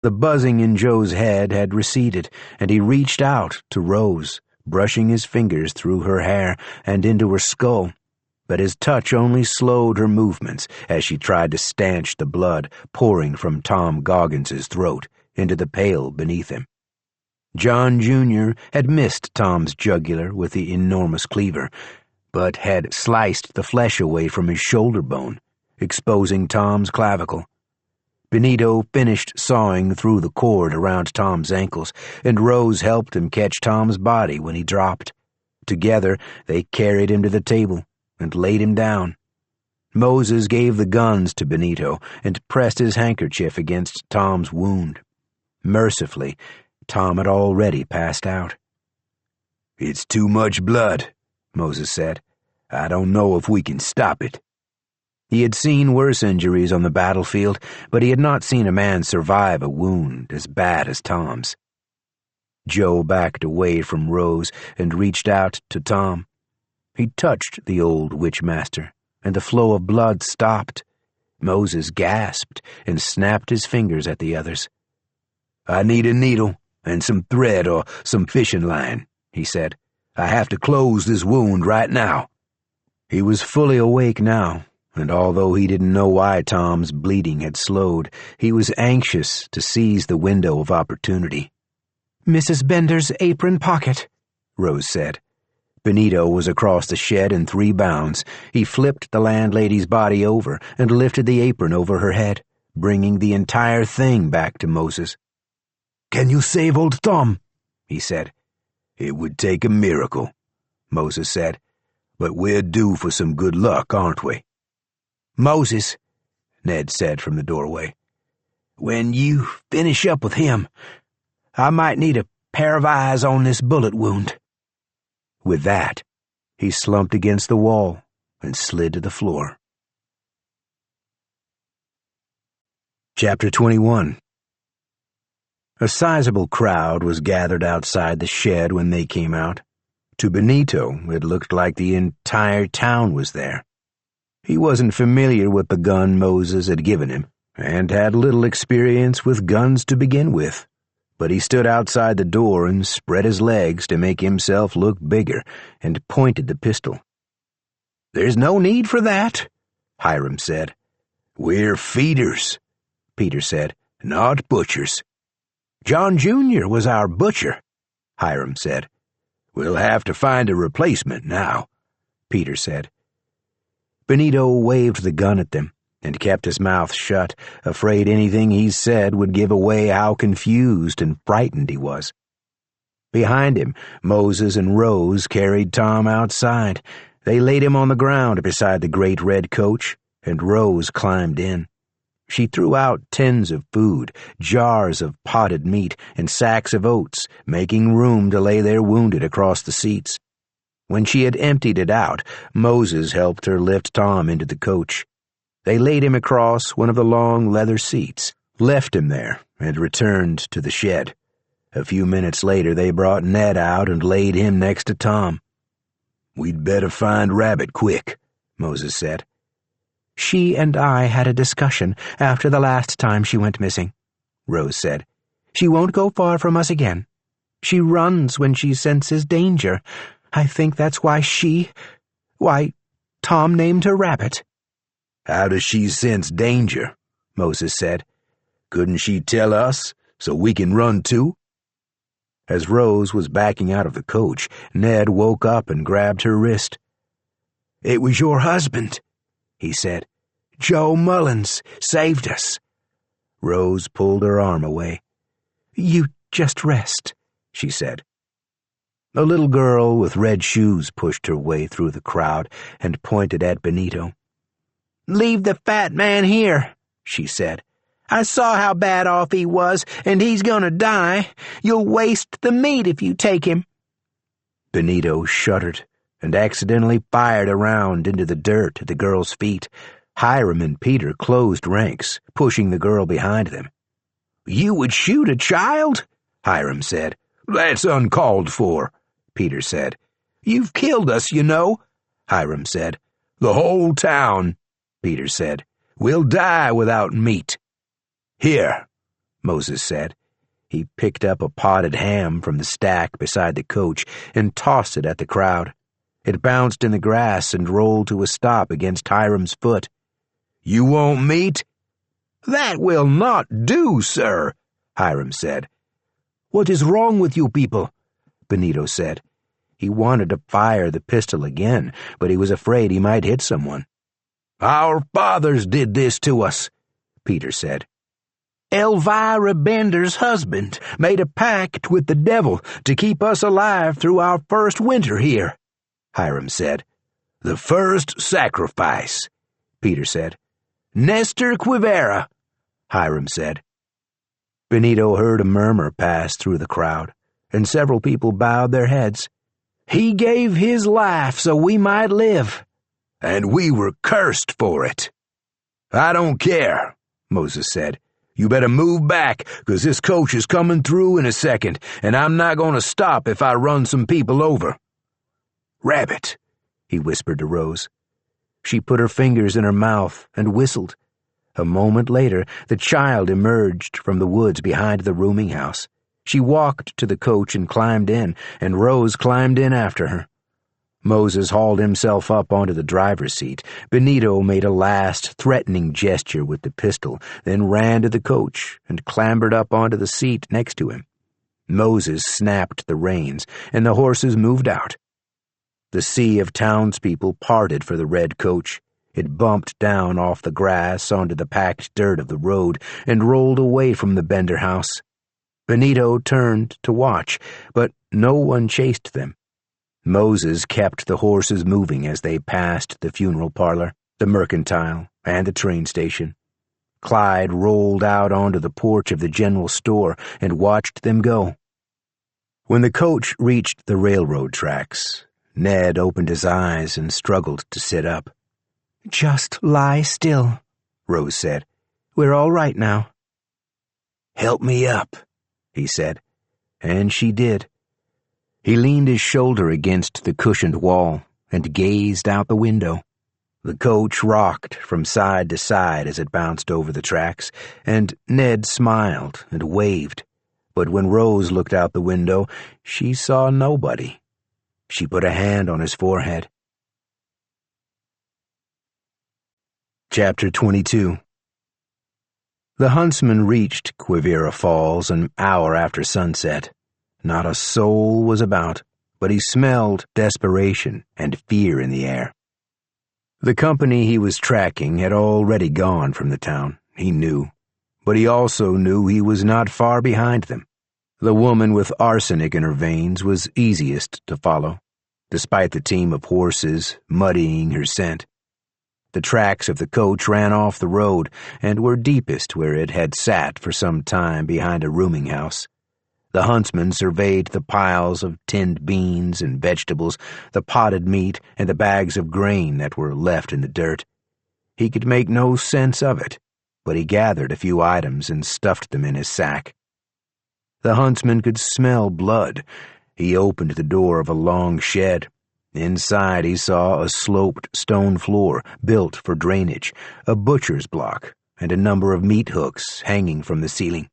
The buzzing in Joe's head had receded, and he reached out to Rose, brushing his fingers through her hair and into her skull, but his touch only slowed her movements as she tried to stanch the blood pouring from Tom Goggins's throat into the pail beneath him. John Jr. had missed Tom's jugular with the enormous cleaver, but had sliced the flesh away from his shoulder bone, exposing Tom's clavicle. Benito finished sawing through the cord around Tom's ankles, and Rose helped him catch Tom's body when he dropped. Together, they carried him to the table and laid him down. Moses gave the guns to Benito and pressed his handkerchief against Tom's wound. Mercifully, Tom had already passed out. "It's too much blood," Moses said. "I don't know if we can stop it." He had seen worse injuries on the battlefield, but he had not seen a man survive a wound as bad as Tom's. Joe backed away from Rose and reached out to Tom. He touched the old witchmaster, and the flow of blood stopped. Moses gasped and snapped his fingers at the others. "I need a needle and some thread or some fishing line," he said. "I have to close this wound right now." He was fully awake now, and although he didn't know why Tom's bleeding had slowed, he was anxious to seize the window of opportunity. "Mrs. Bender's apron pocket," Rose said. Benito was across the shed in 3 bounds. He flipped the landlady's body over and lifted the apron over her head, bringing the entire thing back to Moses. "Can you save old Tom?" he said. "It would take a miracle," Moses said. "But we're due for some good luck, aren't we?" "Moses," Ned said from the doorway, "when you finish up with him, I might need a pair of eyes on this bullet wound." With that, he slumped against the wall and slid to the floor. Chapter 21. A sizable crowd was gathered outside the shed when they came out. To Benito, it looked like the entire town was there. He wasn't familiar with the gun Moses had given him, and had little experience with guns to begin with, but he stood outside the door and spread his legs to make himself look bigger, and pointed the pistol. "There's no need for that," Hiram said. "We're feeders," Peter said, "not butchers." "John Jr. was our butcher," Hiram said. "We'll have to find a replacement now," Peter said. Benito waved the gun at them and kept his mouth shut, afraid anything he said would give away how confused and frightened he was. Behind him, Moses and Rose carried Tom outside. They laid him on the ground beside the great red coach, and Rose climbed in. She threw out tins of food, jars of potted meat, and sacks of oats, making room to lay their wounded across the seats. When she had emptied it out, Moses helped her lift Tom into the coach. They laid him across one of the long leather seats, left him there, and returned to the shed. A few minutes later, they brought Ned out and laid him next to Tom. "We'd better find Rabbit quick," Moses said. "She and I had a discussion after the last time she went missing," Rose said. "She won't go far from us again. She runs when she senses danger. I think that's why Tom named her Rabbit." "How does she sense danger?" Moses said. "Couldn't she tell us so we can run too?" As Rose was backing out of the coach, Ned woke up and grabbed her wrist. "It was your husband," he said. "Joe Mullins saved us." Rose pulled her arm away. "You just rest," she said. A little girl with red shoes pushed her way through the crowd and pointed at Benito. "Leave the fat man here," she said. "I saw how bad off he was, and he's gonna die. You'll waste the meat if you take him." Benito shuddered and accidentally fired a round into the dirt at the girl's feet. Hiram and Peter closed ranks, pushing the girl behind them. "You would shoot a child?" Hiram said. "That's uncalled for," Peter said. "You've killed us, you know," Hiram said. "The whole town," Peter said. "We'll die without meat." "Here," Moses said. He picked up a potted ham from the stack beside the coach and tossed it at the crowd. It bounced in the grass and rolled to a stop against Hiram's foot. "You won't meat?" "That will not do, sir," Hiram said. "What is wrong with you people?" Benito said. He wanted to fire the pistol again, but he was afraid he might hit someone. "Our fathers did this to us," Peter said. "Elvira Bender's husband made a pact with the devil to keep us alive through our first winter here," Hiram said. "The first sacrifice," Peter said. "Nestor Quivera," Hiram said. Benito heard a murmur pass through the crowd, and several people bowed their heads. "He gave his life so we might live." "And we were cursed for it." "I don't care," Moses said. "You better move back, 'cause this coach is coming through in a second, and I'm not going to stop if I run some people over." "Rabbit," he whispered to Rose. She put her fingers in her mouth and whistled. A moment later, the child emerged from the woods behind the rooming house. She walked to the coach and climbed in, and Rose climbed in after her. Moses hauled himself up onto the driver's seat. Benito made a last threatening gesture with the pistol, then ran to the coach and clambered up onto the seat next to him. Moses snapped the reins, and the horses moved out. The sea of townspeople parted for the red coach. It bumped down off the grass onto the packed dirt of the road and rolled away from the Bender house. Benito turned to watch, but no one chased them. Moses kept the horses moving as they passed the funeral parlor, the mercantile, and the train station. Clyde rolled out onto the porch of the general store and watched them go. When the coach reached the railroad tracks, Ned opened his eyes and struggled to sit up. "Just lie still," Rose said. "We're all right now." "Help me up," he said, and she did. He leaned his shoulder against the cushioned wall and gazed out the window. The coach rocked from side to side as it bounced over the tracks, and Ned smiled and waved. But when Rose looked out the window, she saw nobody. She put a hand on his forehead. Chapter 22. The huntsman reached Quivira Falls an hour after sunset. Not a soul was about, but he smelled desperation and fear in the air. The company he was tracking had already gone from the town, he knew, but he also knew he was not far behind them. The woman with arsenic in her veins was easiest to follow, despite the team of horses muddying her scent. The tracks of the coach ran off the road and were deepest where it had sat for some time behind a rooming house. The huntsman surveyed the piles of tinned beans and vegetables, the potted meat, and the bags of grain that were left in the dirt. He could make no sense of it, but he gathered a few items and stuffed them in his sack. The huntsman could smell blood. He opened the door of a long shed. Inside he saw a sloped stone floor built for drainage, a butcher's block, and a number of meat hooks hanging from the ceiling.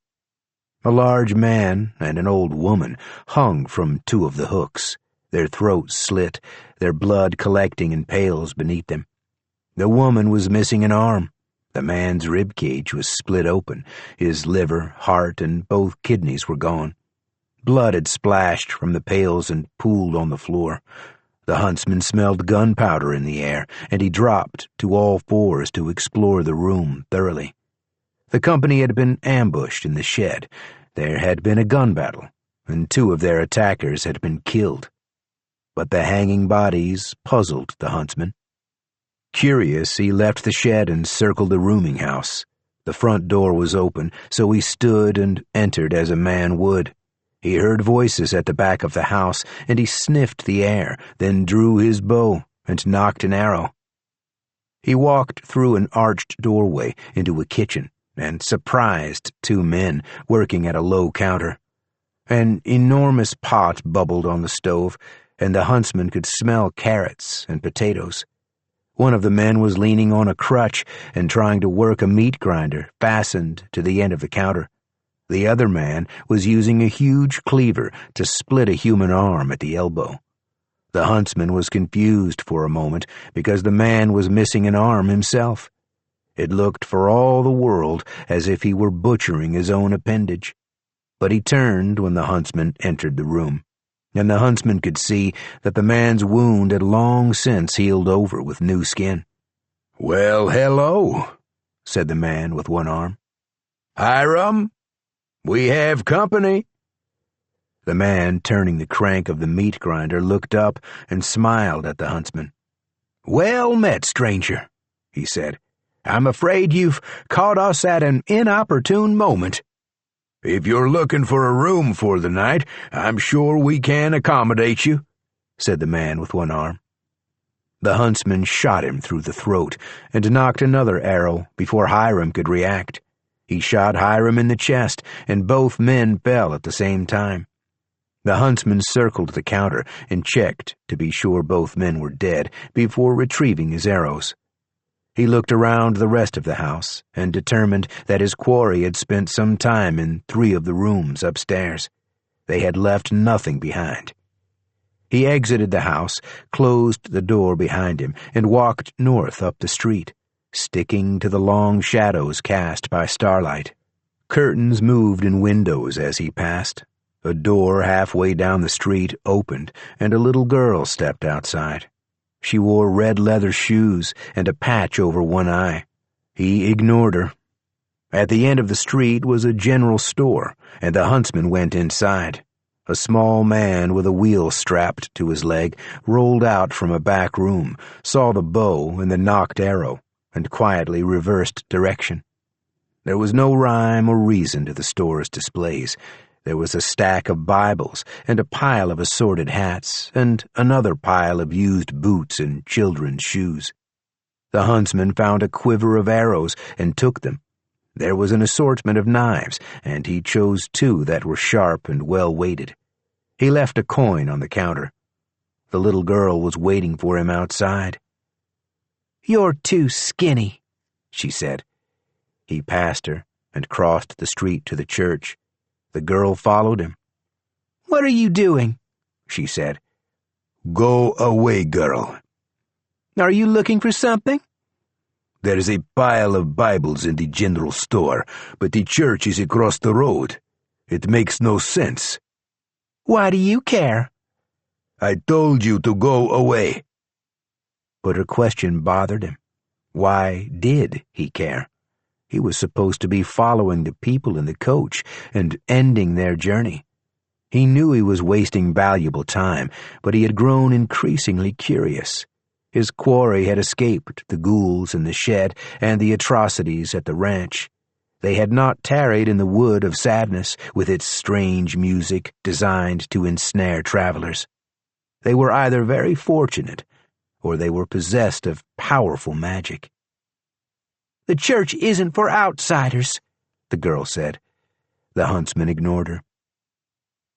A large man and an old woman hung from two of the hooks, their throats slit, their blood collecting in pails beneath them. The woman was missing an arm. The man's rib cage was split open. His liver, heart, and both kidneys were gone. Blood had splashed from the pails and pooled on the floor. The huntsman smelled gunpowder in the air, and he dropped to all fours to explore the room thoroughly. The company had been ambushed in the shed. There had been a gun battle, and two of their attackers had been killed. But the hanging bodies puzzled the huntsman. Curious, he left the shed and circled the rooming house. The front door was open, so he stood and entered as a man would. He heard voices at the back of the house, and he sniffed the air, then drew his bow and nocked an arrow. He walked through an arched doorway into a kitchen and surprised two men working at a low counter. An enormous pot bubbled on the stove, and the huntsman could smell carrots and potatoes. One of the men was leaning on a crutch and trying to work a meat grinder fastened to the end of the counter. The other man was using a huge cleaver to split a human arm at the elbow. The huntsman was confused for a moment because the man was missing an arm himself. It looked for all the world as if he were butchering his own appendage. But he turned when the huntsman entered the room, and the huntsman could see that the man's wound had long since healed over with new skin. "Well, hello," said the man with one arm. "Hiram, we have company." The man turning the crank of the meat grinder looked up and smiled at the huntsman. "Well met, stranger," he said. "I'm afraid you've caught us at an inopportune moment. If you're looking for a room for the night, I'm sure we can accommodate you," said the man with one arm. The huntsman shot him through the throat and knocked another arrow before Hiram could react. He shot Hiram in the chest, and both men fell at the same time. The huntsman circled the counter and checked to be sure both men were dead before retrieving his arrows. He looked around the rest of the house and determined that his quarry had spent some time in 3 of the rooms upstairs. They had left nothing behind. He exited the house, closed the door behind him, and walked north up the street, sticking to the long shadows cast by starlight. Curtains moved in windows as he passed. A door halfway down the street opened, and a little girl stepped outside. She wore red leather shoes and a patch over one eye. He ignored her. At the end of the street was a general store, and the huntsman went inside. A small man with a wheel strapped to his leg rolled out from a back room, saw the bow and the nocked arrow, and quietly reversed direction. There was no rhyme or reason to the store's displays. There was a stack of Bibles and a pile of assorted hats and another pile of used boots and children's shoes. The huntsman found a quiver of arrows and took them. There was an assortment of knives, and he chose 2 that were sharp and well-weighted. He left a coin on the counter. The little girl was waiting for him outside. "You're too skinny," she said. He passed her and crossed the street to the church. The girl followed him. "What are you doing?" she said. "Go away, girl." "Are you looking for something?" "There's a pile of Bibles in the general store, but the church is across the road. It makes no sense." "Why do you care?" "I told you to go away." But her question bothered him. Why did he care? He was supposed to be following the people in the coach and ending their journey. He knew he was wasting valuable time, but he had grown increasingly curious. His quarry had escaped the ghouls in the shed and the atrocities at the ranch. They had not tarried in the wood of sadness with its strange music designed to ensnare travelers. They were either very fortunate, or they were possessed of powerful magic. "The church isn't for outsiders," the girl said. The huntsman ignored her.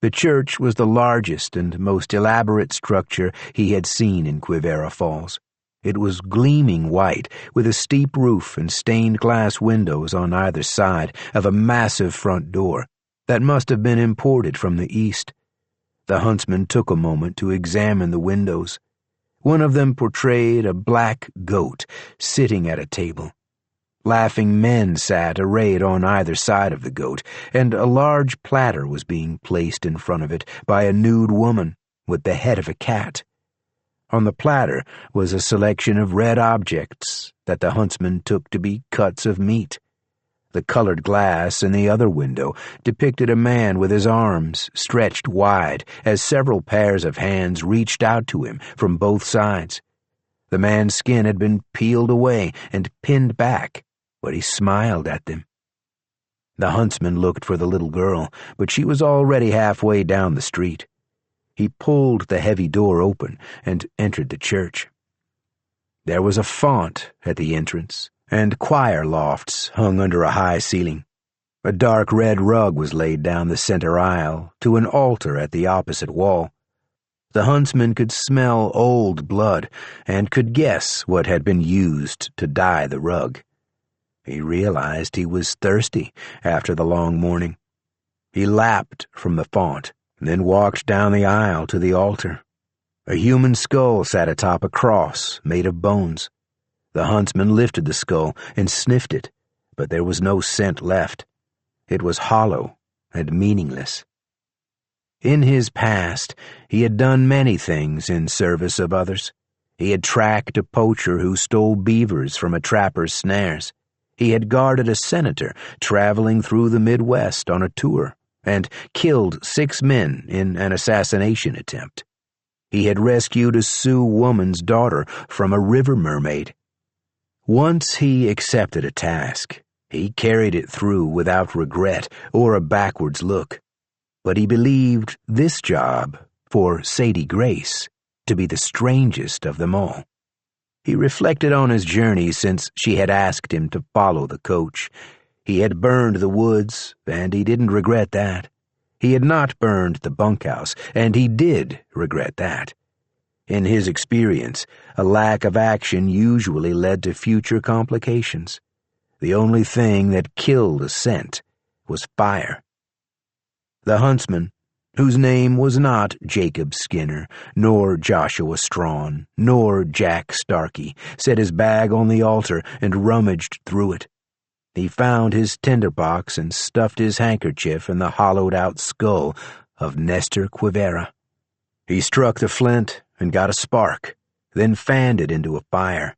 The church was the largest and most elaborate structure he had seen in Quivira Falls. It was gleaming white, with a steep roof and stained glass windows on either side of a massive front door that must have been imported from the east. The huntsman took a moment to examine the windows. One of them portrayed a black goat sitting at a table. Laughing men sat arrayed on either side of the goat, and a large platter was being placed in front of it by a nude woman with the head of a cat. On the platter was a selection of red objects that the huntsman took to be cuts of meat. The colored glass in the other window depicted a man with his arms stretched wide as several pairs of hands reached out to him from both sides. The man's skin had been peeled away and pinned back, but he smiled at them. The huntsman looked for the little girl, but she was already halfway down the street. He pulled the heavy door open and entered the church. There was a font at the entrance, and choir lofts hung under a high ceiling. A dark red rug was laid down the center aisle to an altar at the opposite wall. The huntsman could smell old blood and could guess what had been used to dye the rug. He realized he was thirsty after the long morning, He lapped from the font, and then walked down the aisle to the altar. A human skull sat atop a cross made of bones. The huntsman lifted the skull and sniffed it, but there was no scent left. It was hollow and meaningless. In his past, he had done many things in service of others. He had tracked a poacher who stole beavers from a trapper's snares. He had guarded a senator traveling through the Midwest on a tour, and killed 6 men in an assassination attempt. He had rescued a Sioux woman's daughter from a river mermaid. Once he accepted a task, he carried it through without regret or a backwards look. But he believed this job, for Sadie Grace, to be the strangest of them all. He reflected on his journey since she had asked him to follow the coach. He had burned the woods, and he didn't regret that. He had not burned the bunkhouse, and he did regret that. In his experience, a lack of action usually led to future complications. The only thing that killed a scent was fire. The huntsman, whose name was not Jacob Skinner, nor Joshua Strawn, nor Jack Starkey, set his bag on the altar and rummaged through it. He found his tinderbox and stuffed his handkerchief in the hollowed-out skull of Nestor Quivera. He struck the flint and got a spark, then fanned it into a fire.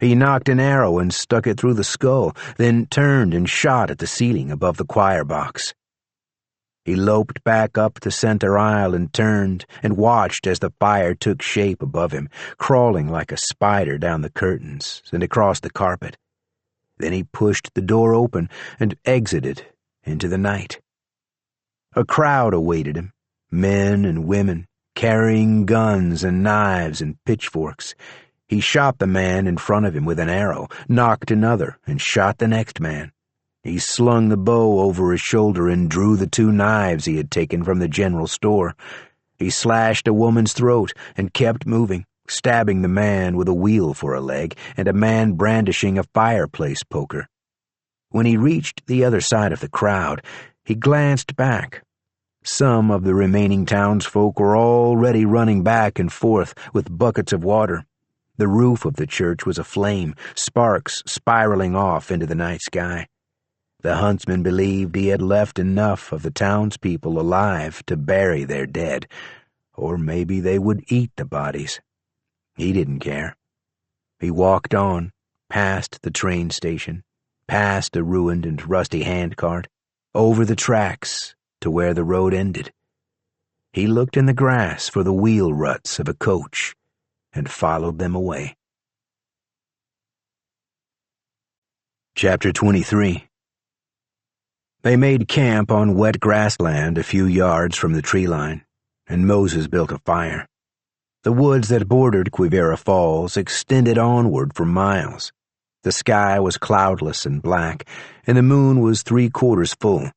He knocked an arrow and stuck it through the skull, then turned and shot at the ceiling above the choir box. He loped back up the center aisle and turned and watched as the fire took shape above him, crawling like a spider down the curtains and across the carpet. Then he pushed the door open and exited into the night. A crowd awaited him, men and women, carrying guns and knives and pitchforks. He shot the man in front of him with an arrow, knocked another, and shot the next man. He slung the bow over his shoulder and drew the 2 knives he had taken from the general store. He slashed a woman's throat and kept moving, stabbing the man with a wheel for a leg and a man brandishing a fireplace poker. When he reached the other side of the crowd, he glanced back. Some of the remaining townsfolk were already running back and forth with buckets of water. The roof of the church was aflame, sparks spiraling off into the night sky. The huntsman believed he had left enough of the townspeople alive to bury their dead, or maybe they would eat the bodies. He didn't care. He walked on, past the train station, past a ruined and rusty handcart, over the tracks to where the road ended. He looked in the grass for the wheel ruts of a coach and followed them away. Chapter 23. They made camp on wet grassland a few yards from the tree line, and Moses built a fire. The woods that bordered Quivera Falls extended onward for miles. The sky was cloudless and black, and the moon was 3/4 full.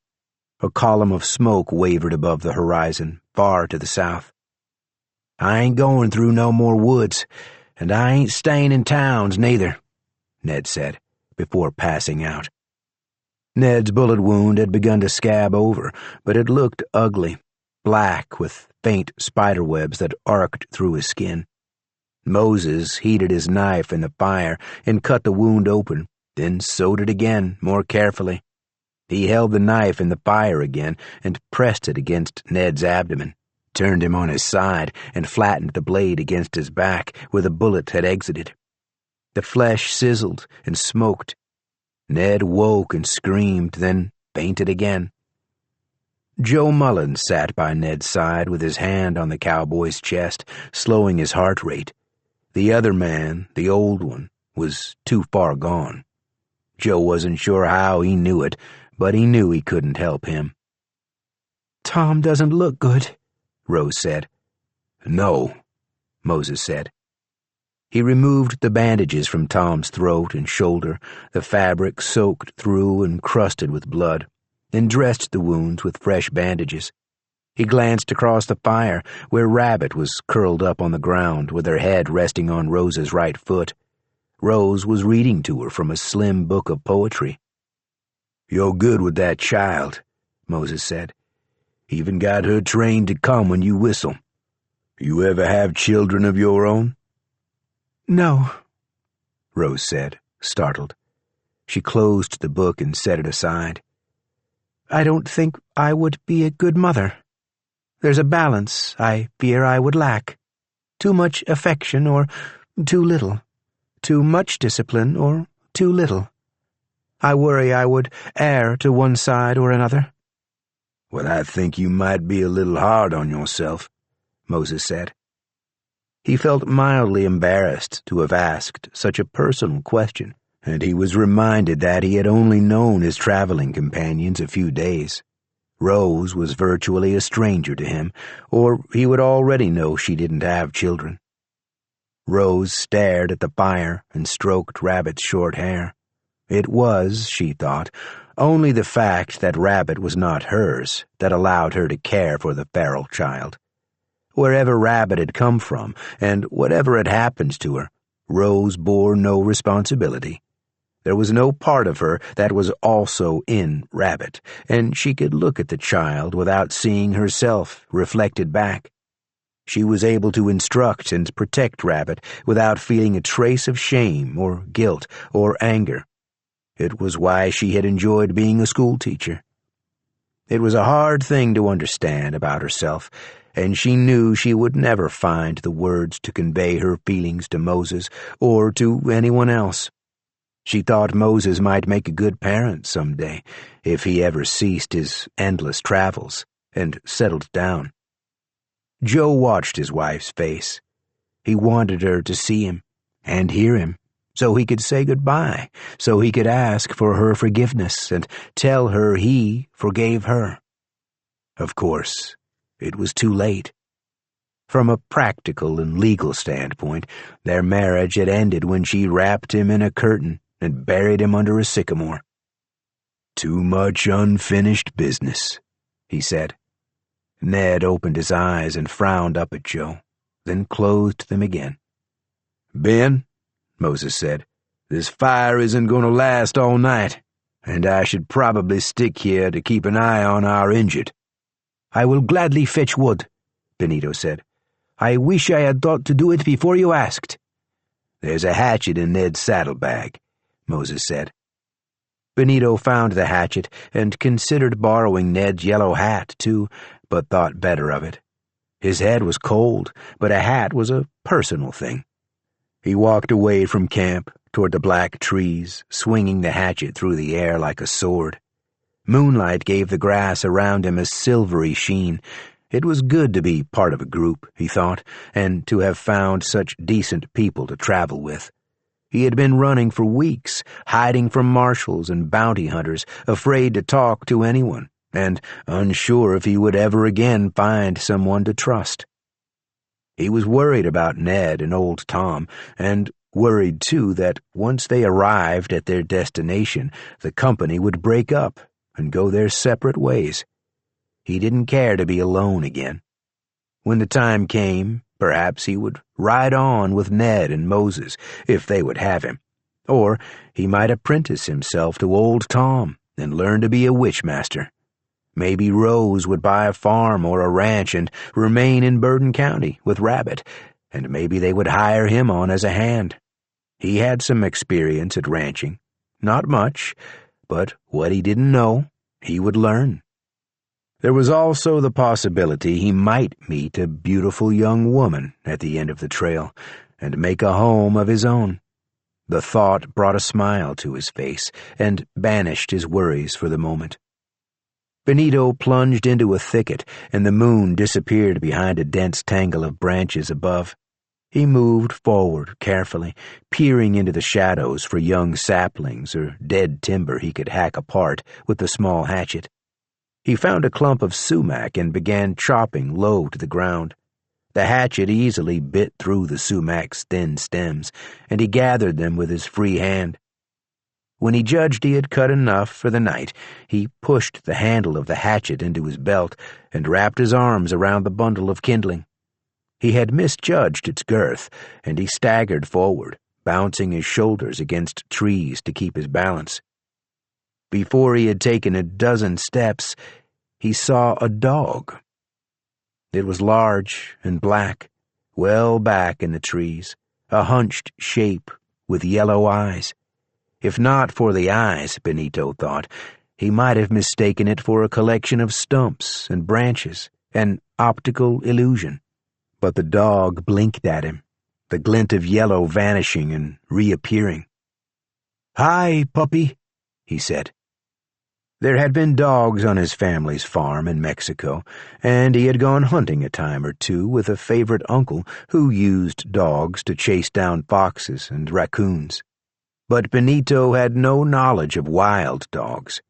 A column of smoke wavered above the horizon, far to the south. "I ain't going through no more woods, and I ain't staying in towns neither," Ned said, before passing out. Ned's bullet wound had begun to scab over, but it looked ugly, black with faint spiderwebs that arced through his skin. Moses heated his knife in the fire and cut the wound open, then sewed it again, more carefully. He held the knife in the fire again and pressed it against Ned's abdomen, turned him on his side, and flattened the blade against his back where the bullet had exited. The flesh sizzled and smoked. Ned woke and screamed, then fainted again. Joe Mullen sat by Ned's side with his hand on the cowboy's chest, slowing his heart rate. The other man, the old one, was too far gone. Joe wasn't sure how he knew it, but he knew he couldn't help him. "Tom doesn't look good," Rose said. "No," Moses said. He removed the bandages from Tom's throat and shoulder, the fabric soaked through and crusted with blood, and dressed the wounds with fresh bandages. He glanced across the fire, where Rabbit was curled up on the ground with her head resting on Rose's right foot. Rose was reading to her from a slim book of poetry. "You're good with that child," Moses said. Even got her trained to come when you whistle. You ever have children of your own?" "No," Rose said, startled. She closed the book and set it aside. "I don't think I would be a good mother. There's a balance I fear I would lack. Too much affection or too little. Too much discipline or too little. I worry I would err to one side or another." "Well, I think you might be a little hard on yourself," Moses said. He felt mildly embarrassed to have asked such a personal question, and he was reminded that he had only known his traveling companions a few days. Rose was virtually a stranger to him, or he would already know she didn't have children. Rose stared at the fire and stroked Rabbit's short hair. It was, she thought, only the fact that Rabbit was not hers that allowed her to care for the feral child. Wherever Rabbit had come from, and whatever had happened to her, Rose bore no responsibility. There was no part of her that was also in Rabbit, and she could look at the child without seeing herself reflected back. She was able to instruct and protect Rabbit without feeling a trace of shame or guilt or anger. It was why she had enjoyed being a schoolteacher. It was a hard thing to understand about herself, and she knew she would never find the words to convey her feelings to Moses or to anyone else. She thought Moses might make a good parent someday, if he ever ceased his endless travels and settled down. Joe watched his wife's face. He wanted her to see him and hear him, so he could say goodbye, so he could ask for her forgiveness and tell her he forgave her. Of course, it was too late. From a practical and legal standpoint, their marriage had ended when she wrapped him in a curtain and buried him under a sycamore. "Too much unfinished business," he said. Ned opened his eyes and frowned up at Joe, then closed them again. "Ben," Moses said, "this fire isn't going to last all night, and I should probably stick here to keep an eye on our injured." "I will gladly fetch wood," Benito said. "I wish I had thought to do it before you asked." "There's a hatchet in Ned's saddlebag," Moses said. Benito found the hatchet and considered borrowing Ned's yellow hat, too, but thought better of it. His head was cold, but a hat was a personal thing. He walked away from camp toward the black trees, swinging the hatchet through the air like a sword. Moonlight gave the grass around him a silvery sheen. It was good to be part of a group, he thought, and to have found such decent people to travel with. He had been running for weeks, hiding from marshals and bounty hunters, afraid to talk to anyone, and unsure if he would ever again find someone to trust. He was worried about Ned and old Tom, and worried, too, that once they arrived at their destination, the company would break up and go their separate ways. He didn't care to be alone again. When the time came, perhaps he would ride on with Ned and Moses, if they would have him. Or he might apprentice himself to old Tom and learn to be a witchmaster. Maybe Rose would buy a farm or a ranch and remain in Burden County with Rabbit, and maybe they would hire him on as a hand. He had some experience at ranching. Not much, but what he didn't know, he would learn. There was also the possibility he might meet a beautiful young woman at the end of the trail and make a home of his own. The thought brought a smile to his face and banished his worries for the moment. Benito plunged into a thicket, and the moon disappeared behind a dense tangle of branches above. He moved forward carefully, peering into the shadows for young saplings or dead timber he could hack apart with the small hatchet. He found a clump of sumac and began chopping low to the ground. The hatchet easily bit through the sumac's thin stems, and he gathered them with his free hand. When he judged he had cut enough for the night, he pushed the handle of the hatchet into his belt and wrapped his arms around the bundle of kindling. He had misjudged its girth, and he staggered forward, bouncing his shoulders against trees to keep his balance. Before he had taken a dozen steps, he saw a dog. It was large and black, well back in the trees, a hunched shape with yellow eyes. If not for the eyes, Benito thought, he might have mistaken it for a collection of stumps and branches, an optical illusion. But the dog blinked at him, the glint of yellow vanishing and reappearing. "Hi, puppy," he said. There had been dogs on his family's farm in Mexico, and he had gone hunting a time or two with a favorite uncle who used dogs to chase down foxes and raccoons. But Benito had no knowledge of wild dogs.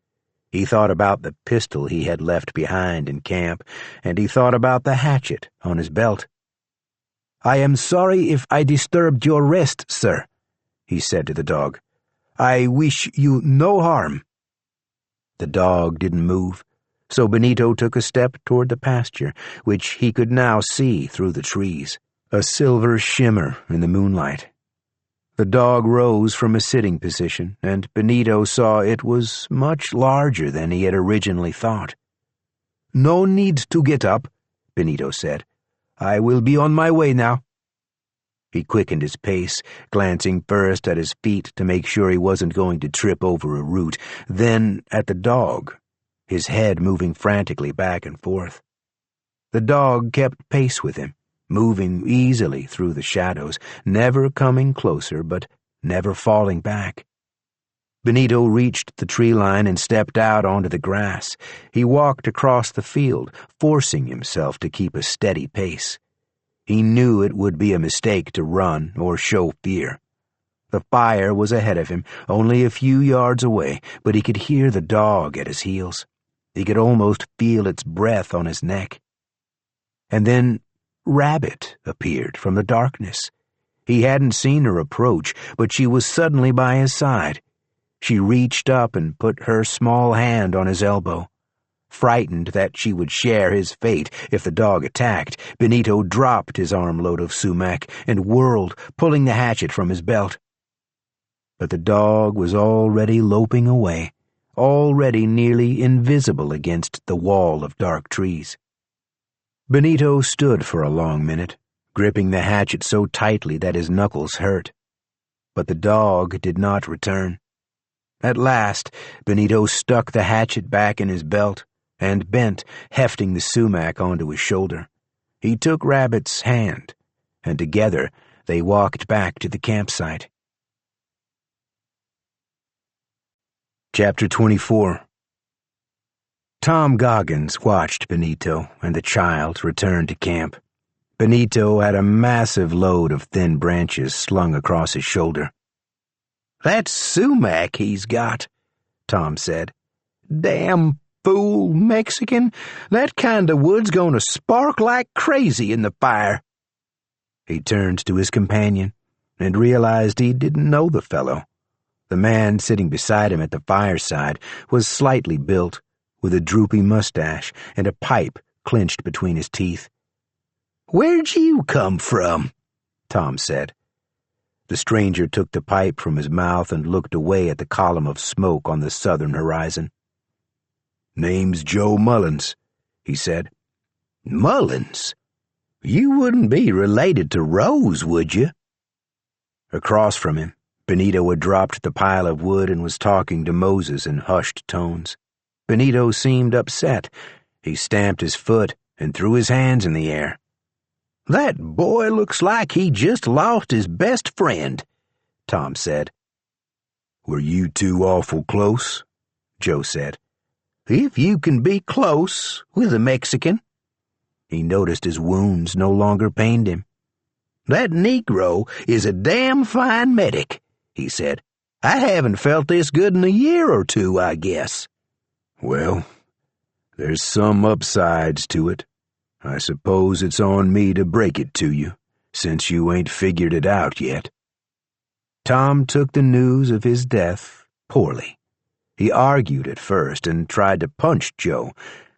He thought about the pistol he had left behind in camp, and he thought about the hatchet on his belt. "I am sorry if I disturbed your rest, sir," he said to the dog. "I wish you no harm." The dog didn't move, so Benito took a step toward the pasture, which he could now see through the trees, a silver shimmer in the moonlight. The dog rose from a sitting position, and Benito saw it was much larger than he had originally thought. "No need to get up," Benito said. "I will be on my way now." He quickened his pace, glancing first at his feet to make sure he wasn't going to trip over a root, then at the dog, his head moving frantically back and forth. The dog kept pace with him, moving easily through the shadows, never coming closer but never falling back. Benito reached the tree line and stepped out onto the grass. He walked across the field, forcing himself to keep a steady pace. He knew it would be a mistake to run or show fear. The fire was ahead of him, only a few yards away, but he could hear the dog at his heels. He could almost feel its breath on his neck. And then Rabbit appeared from the darkness. He hadn't seen her approach, but she was suddenly by his side. She reached up and put her small hand on his elbow. Frightened that she would share his fate if the dog attacked, Benito dropped his armload of sumac and whirled, pulling the hatchet from his belt. But the dog was already loping away, already nearly invisible against the wall of dark trees. Benito stood for a long minute, gripping the hatchet so tightly that his knuckles hurt. But the dog did not return. At last, Benito stuck the hatchet back in his belt and bent, hefting the sumac onto his shoulder. He took Rabbit's hand, and together they walked back to the campsite. Chapter 24. Tom Goggins watched Benito and the child return to camp. Benito had a massive load of thin branches slung across his shoulder. "That's sumac he's got," Tom said. "Damn fool Mexican. That kind of wood's gonna spark like crazy in the fire." He turned to his companion and realized he didn't know the fellow. The man sitting beside him at the fireside was slightly built, with a droopy mustache and a pipe clenched between his teeth. "Where'd you come from?" Tom said. The stranger took the pipe from his mouth and looked away at the column of smoke on the southern horizon. "Name's Joe Mullins," he said. "Mullins? You wouldn't be related to Rose, would you?" Across from him, Benito had dropped the pile of wood and was talking to Moses in hushed tones. Benito seemed upset. He stamped his foot and threw his hands in the air. "That boy looks like he just lost his best friend," Tom said. "Were you two awful close?" Joe said. "If you can be close with a Mexican." He noticed his wounds no longer pained him. "That Negro is a damn fine medic," he said. "I haven't felt this good in a year or two, I guess." "Well, there's some upsides to it. I suppose it's on me to break it to you, since you ain't figured it out yet." Tom took the news of his death poorly. He argued at first and tried to punch Joe.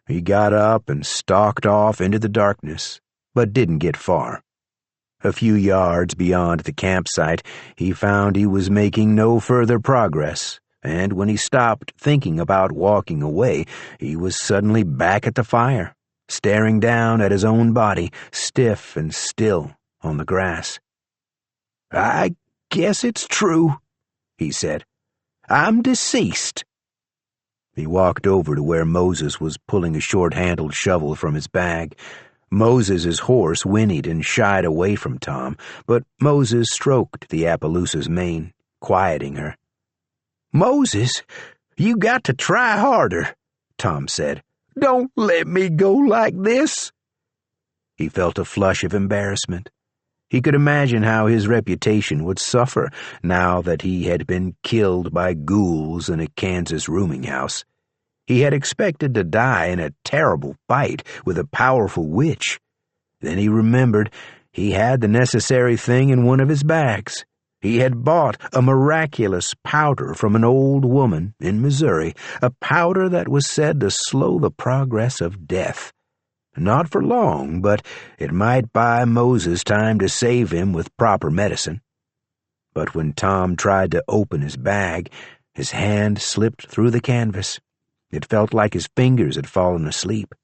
He got up and stalked off into the darkness, but didn't get far. A few yards beyond the campsite, he found he was making no further progress and when he stopped thinking about walking away, he was suddenly back at the fire, staring down at his own body, stiff and still, on the grass. "I guess it's true," he said. "I'm deceased." He walked over to where Moses was pulling a short-handled shovel from his bag. Moses's horse whinnied and shied away from Tom, but Moses stroked the Appaloosa's mane, quieting her. "Moses, you got to try harder," Tom said. "Don't let me go like this." He felt a flush of embarrassment. He could imagine how his reputation would suffer now that he had been killed by ghouls in a Kansas rooming house. He had expected to die in a terrible fight with a powerful witch. Then he remembered he had the necessary thing in one of his bags. He had bought a miraculous powder from an old woman in Missouri, a powder that was said to slow the progress of death. Not for long, but it might buy Moses time to save him with proper medicine. But when Tom tried to open his bag, his hand slipped through the canvas. It felt like his fingers had fallen asleep.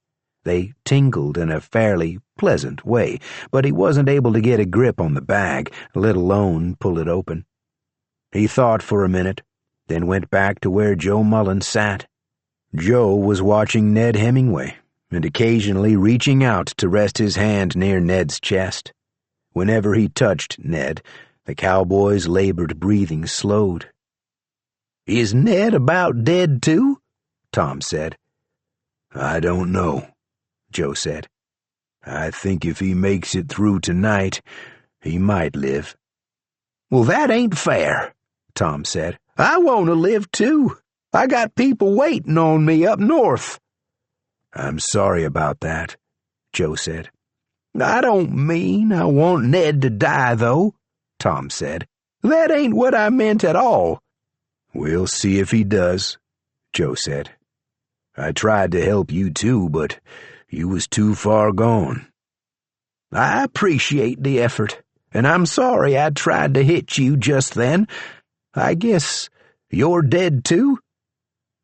They tingled in a fairly pleasant way, but he wasn't able to get a grip on the bag, let alone pull it open. He thought for a minute, then went back to where Joe Mullen sat. Joe was watching Ned Hemingway, and occasionally reaching out to rest his hand near Ned's chest. Whenever he touched Ned, the cowboy's labored breathing slowed. "Is Ned about dead too?" Tom said. "I don't know," Joe said. "I think if he makes it through tonight, he might live." "Well, that ain't fair," Tom said. "I want to live too. I got people waiting on me up north." "I'm sorry about that," Joe said. "I don't mean I want Ned to die, though," Tom said. "That ain't what I meant at all." "We'll see if he does," Joe said. "I tried to help you too, but you was too far gone." "I appreciate the effort, and I'm sorry I tried to hit you just then. I guess you're dead too?"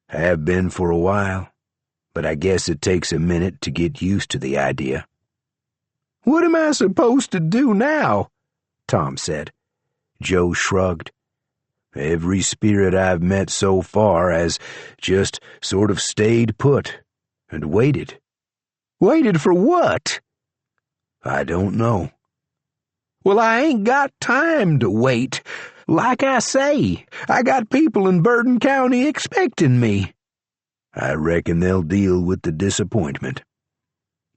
"Have been for a while, but I guess it takes a minute to get used to the idea." "What am I supposed to do now?" Tom said. Joe shrugged. "Every spirit I've met so far has just sort of stayed put and waited." "Waited for what?" "I don't know." "Well, I ain't got time to wait. Like I say, I got people in Burton County expecting me." "I reckon they'll deal with the disappointment."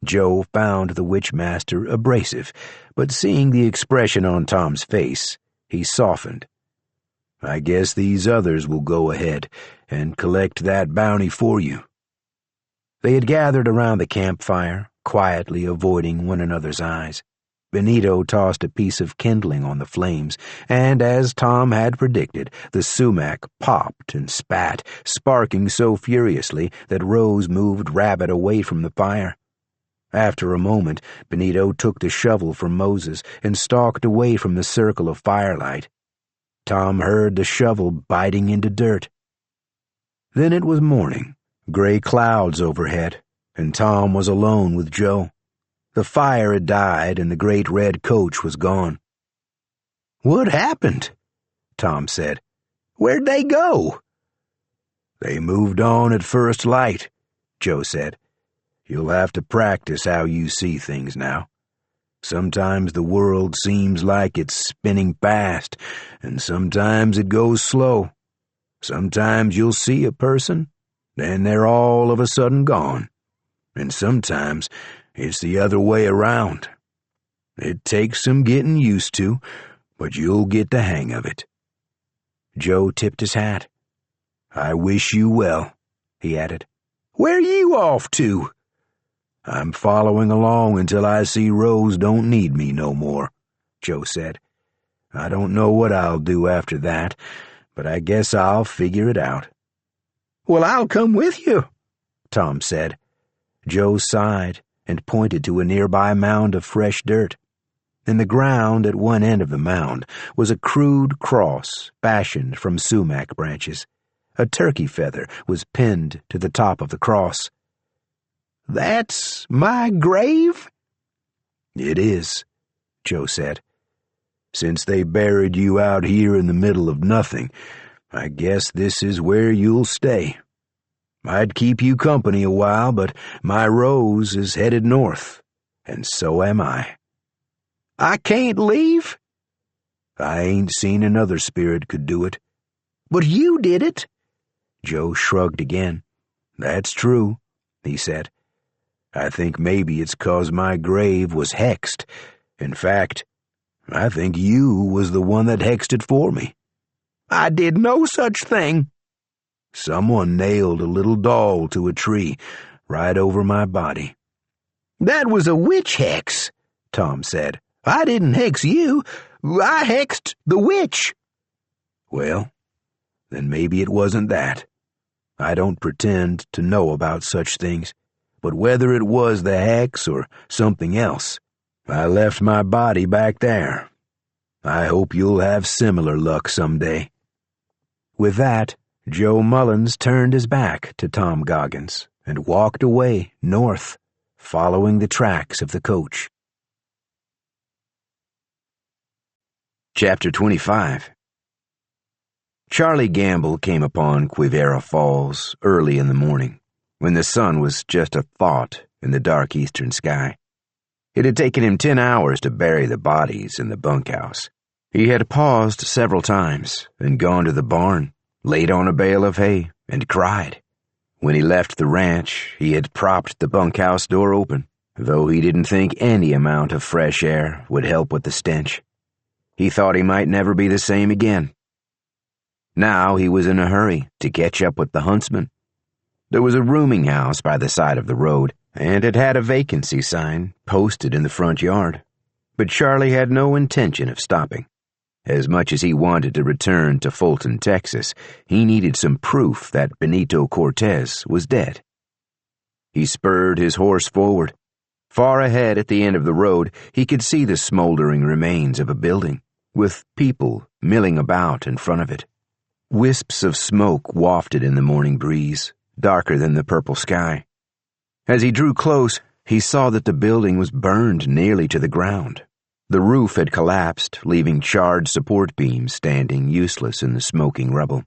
Joe found the witchmaster abrasive, but seeing the expression on Tom's face, he softened. "I guess these others will go ahead and collect that bounty for you." They had gathered around the campfire, quietly avoiding one another's eyes. Benito tossed a piece of kindling on the flames, and as Tom had predicted, the sumac popped and spat, sparking so furiously that Rose moved Rabbit away from the fire. After a moment, Benito took the shovel from Moses and stalked away from the circle of firelight. Tom heard the shovel biting into dirt. Then it was morning, gray clouds overhead, and Tom was alone with Joe. The fire had died and the great red coach was gone. "What happened?" Tom said. "Where'd they go?" "They moved on at first light," Joe said. "You'll have to practice how you see things now. Sometimes the world seems like it's spinning fast, and sometimes it goes slow. Sometimes you'll see a person, then they're all of a sudden gone. And sometimes it's the other way around. It takes some getting used to, but you'll get the hang of it." Joe tipped his hat. "I wish you well," he added. "Where you off to?" "I'm following along until I see Rose don't need me no more," Joe said. "I don't know what I'll do after that, but I guess I'll figure it out." "Well, I'll come with you," Tom said. Joe sighed and pointed to a nearby mound of fresh dirt. In the ground at one end of the mound was a crude cross fashioned from sumac branches. A turkey feather was pinned to the top of the cross. "That's my grave?" "It is," Joe said. "Since they buried you out here in the middle of nothing, I guess this is where you'll stay. I'd keep you company a while, but my Rose is headed north, and so am I." "I can't leave?" "I ain't seen another spirit could do it." "But you did it." Joe shrugged again. "That's true," he said. "I think maybe it's 'cause my grave was hexed. In fact, I think you was the one that hexed it for me." "I did no such thing." "Someone nailed a little doll to a tree right over my body." "That was a witch hex," Tom said. "I didn't hex you. I hexed the witch." "Well, then maybe it wasn't that. I don't pretend to know about such things, but whether it was the hex or something else, I left my body back there. I hope you'll have similar luck someday." With that, Joe Mullins turned his back to Tom Goggins and walked away north, following the tracks of the coach. Chapter 25. Charlie Gamble came upon Quivira Falls early in the morning, when the sun was just a thought in the dark eastern sky. It had taken him 10 hours to bury the bodies in the bunkhouse. He had paused several times and gone to the barn, laid on a bale of hay, and cried. When he left the ranch, he had propped the bunkhouse door open, though he didn't think any amount of fresh air would help with the stench. He thought he might never be the same again. Now he was in a hurry to catch up with the huntsman. There was a rooming house by the side of the road, and it had a vacancy sign posted in the front yard. But Charlie had no intention of stopping. As much as he wanted to return to Fulton, Texas, he needed some proof that Benito Cortez was dead. He spurred his horse forward. Far ahead at the end of the road, he could see the smoldering remains of a building, with people milling about in front of it. Wisps of smoke wafted in the morning breeze, darker than the purple sky. As he drew close, he saw that the building was burned nearly to the ground. The roof had collapsed, leaving charred support beams standing useless in the smoking rubble.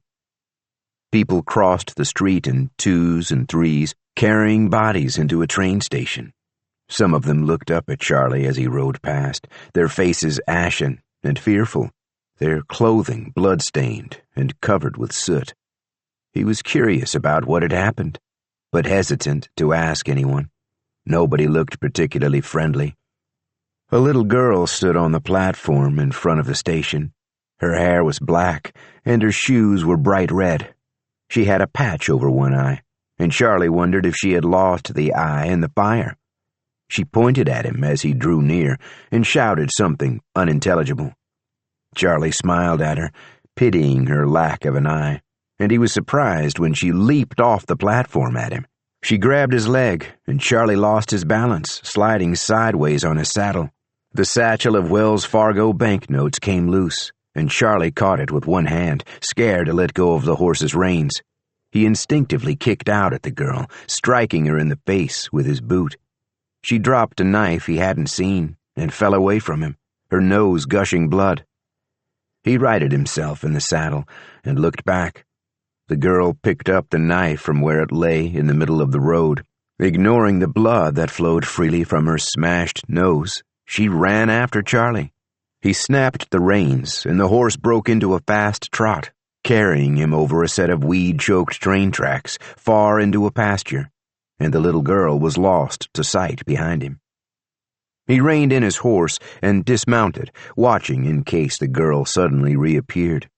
People crossed the street in 2s and 3s, carrying bodies into a train station. Some of them looked up at Charlie as he rode past, their faces ashen and fearful, their clothing blood-stained and covered with soot. He was curious about what had happened, but hesitant to ask anyone. Nobody looked particularly friendly. A little girl stood on the platform in front of the station. Her hair was black, and her shoes were bright red. She had a patch over one eye, and Charlie wondered if she had lost the eye in the fire. She pointed at him as he drew near and shouted something unintelligible. Charlie smiled at her, pitying her lack of an eye, and he was surprised when she leaped off the platform at him. She grabbed his leg, and Charlie lost his balance, sliding sideways on his saddle. The satchel of Wells Fargo banknotes came loose, and Charlie caught it with one hand, scared to let go of the horse's reins. He instinctively kicked out at the girl, striking her in the face with his boot. She dropped a knife he hadn't seen and fell away from him, her nose gushing blood. He righted himself in the saddle and looked back. The girl picked up the knife from where it lay in the middle of the road. Ignoring the blood that flowed freely from her smashed nose, she ran after Charlie. He snapped the reins, and the horse broke into a fast trot, carrying him over a set of weed-choked train tracks, far into a pasture, and the little girl was lost to sight behind him. He reined in his horse and dismounted, watching in case the girl suddenly reappeared.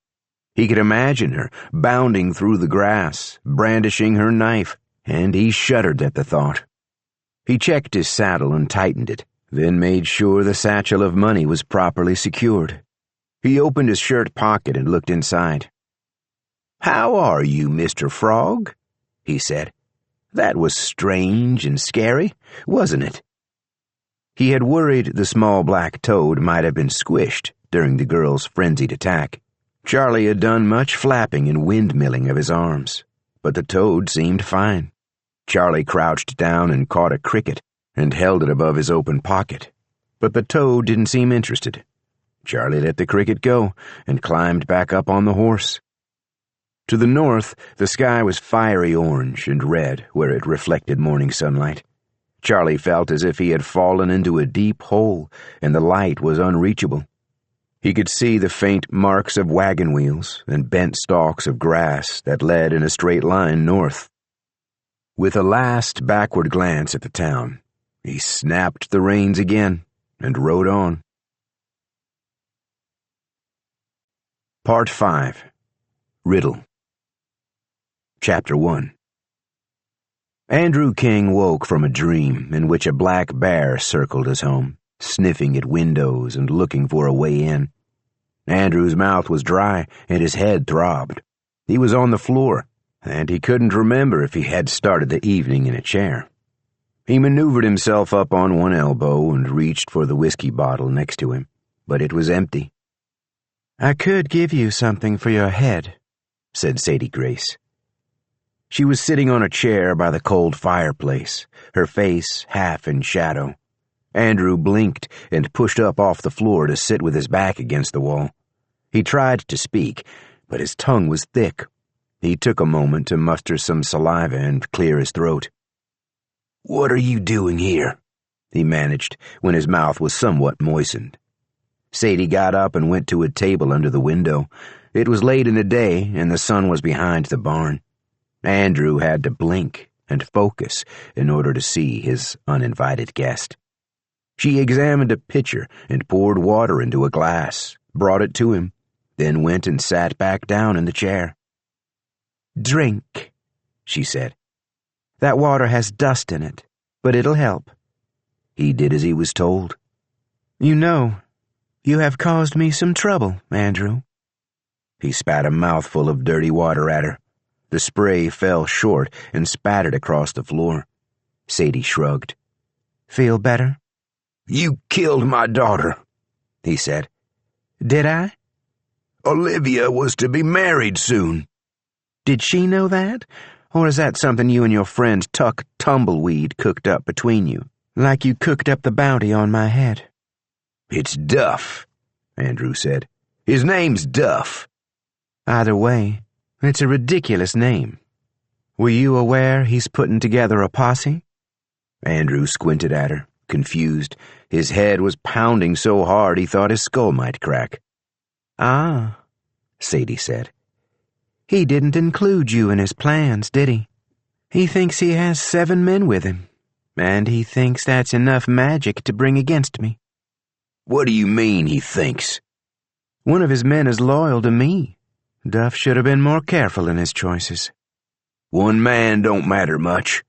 He could imagine her bounding through the grass, brandishing her knife, and he shuddered at the thought. He checked his saddle and tightened it, then made sure the satchel of money was properly secured. He opened his shirt pocket and looked inside. "How are you, Mr. Frog?" he said. "That was strange and scary, wasn't it?" He had worried the small black toad might have been squished during the girl's frenzied attack. Charlie had done much flapping and windmilling of his arms, but the toad seemed fine. Charlie crouched down and caught a cricket and held it above his open pocket, but the toad didn't seem interested. Charlie let the cricket go and climbed back up on the horse. To the north, the sky was fiery orange and red where it reflected morning sunlight. Charlie felt as if he had fallen into a deep hole and the light was unreachable. He could see the faint marks of wagon wheels and bent stalks of grass that led in a straight line north. With a last backward glance at the town, he snapped the reins again and rode on. Part 5. Riddle. Chapter 1. Andrew King woke from a dream in which a black bear circled his home, sniffing at windows and looking for a way in. Andrew's mouth was dry and his head throbbed. He was on the floor, and he couldn't remember if he had started the evening in a chair. He maneuvered himself up on one elbow and reached for the whiskey bottle next to him, but it was empty. "I could give you something for your head," said Sadie Grace. She was sitting on a chair by the cold fireplace, her face half in shadow. Andrew blinked and pushed up off the floor to sit with his back against the wall. He tried to speak, but his tongue was thick. He took a moment to muster some saliva and clear his throat. "What are you doing here?" he managed when his mouth was somewhat moistened. Sadie got up and went to a table under the window. It was late in the day, and the sun was behind the barn. Andrew had to blink and focus in order to see his uninvited guest. She examined a pitcher and poured water into a glass, brought it to him, then went and sat back down in the chair. "Drink," she said. "That water has dust in it, but it'll help." He did as he was told. "You know, you have caused me some trouble, Andrew." He spat a mouthful of dirty water at her. The spray fell short and spattered across the floor. Sadie shrugged. "Feel better?" "You killed my daughter," he said. "Did I?" "Olivia was to be married soon." "Did she know that? Or is that something you and your friend Tuck Tumbleweed cooked up between you, like you cooked up the bounty on my head?" "It's Duff," Andrew said. "His name's Duff." "Either way, it's a ridiculous name. Were you aware he's putting together a posse?" Andrew squinted at her, confused. His head was pounding so hard he thought his skull might crack. "Ah," Sadie said. "He didn't include you in his plans, did he? He thinks he has 7 men with him, and he thinks that's enough magic to bring against me." "What do you mean, he thinks?" "One of his men is loyal to me. Duff should have been more careful in his choices." "One man don't matter much,"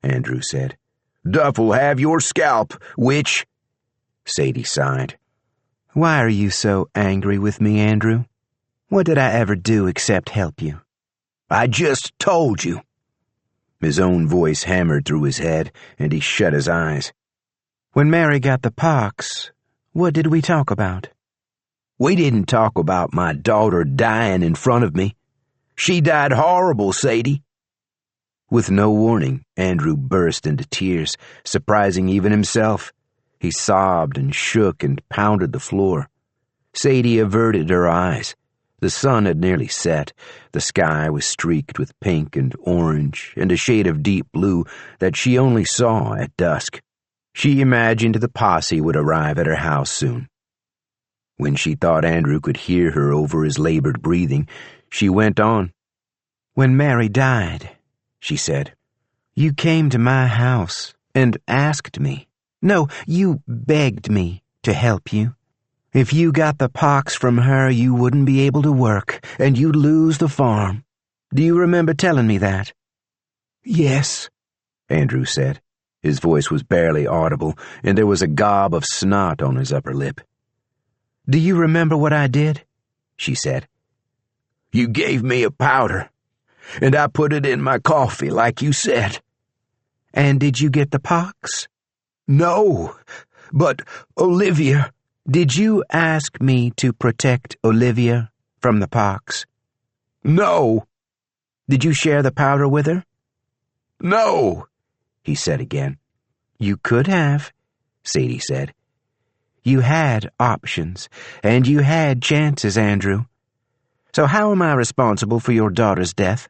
Andrew said. "Duff will have your scalp, witch." Sadie sighed. "Why are you so angry with me, Andrew? What did I ever do except help you?" "I just told you." His own voice hammered through his head, and he shut his eyes. "When Mary got the pox, what did we talk about?" "We didn't talk about my daughter dying in front of me. She died horrible, Sadie." With no warning, Andrew burst into tears, surprising even himself. He sobbed and shook and pounded the floor. Sadie averted her eyes. The sun had nearly set. The sky was streaked with pink and orange and a shade of deep blue that she only saw at dusk. She imagined the posse would arrive at her house soon. When she thought Andrew could hear her over his labored breathing, she went on. "When Mary died," she said, "you came to my house and asked me. No, you begged me to help you. If you got the pox from her, you wouldn't be able to work, and you'd lose the farm. Do you remember telling me that?" "Yes," Andrew said. His voice was barely audible, and there was a gob of snot on his upper lip. "Do you remember what I did?" she said. "You gave me a powder, and I put it in my coffee like you said." "And did you get the pox?" "No, but Olivia—" "Did you ask me to protect Olivia From the pox. No. Did you share the powder with her? No, he said again. You could have, Sadie said. You had options, and you had chances, Andrew. So how am I responsible for your daughter's death?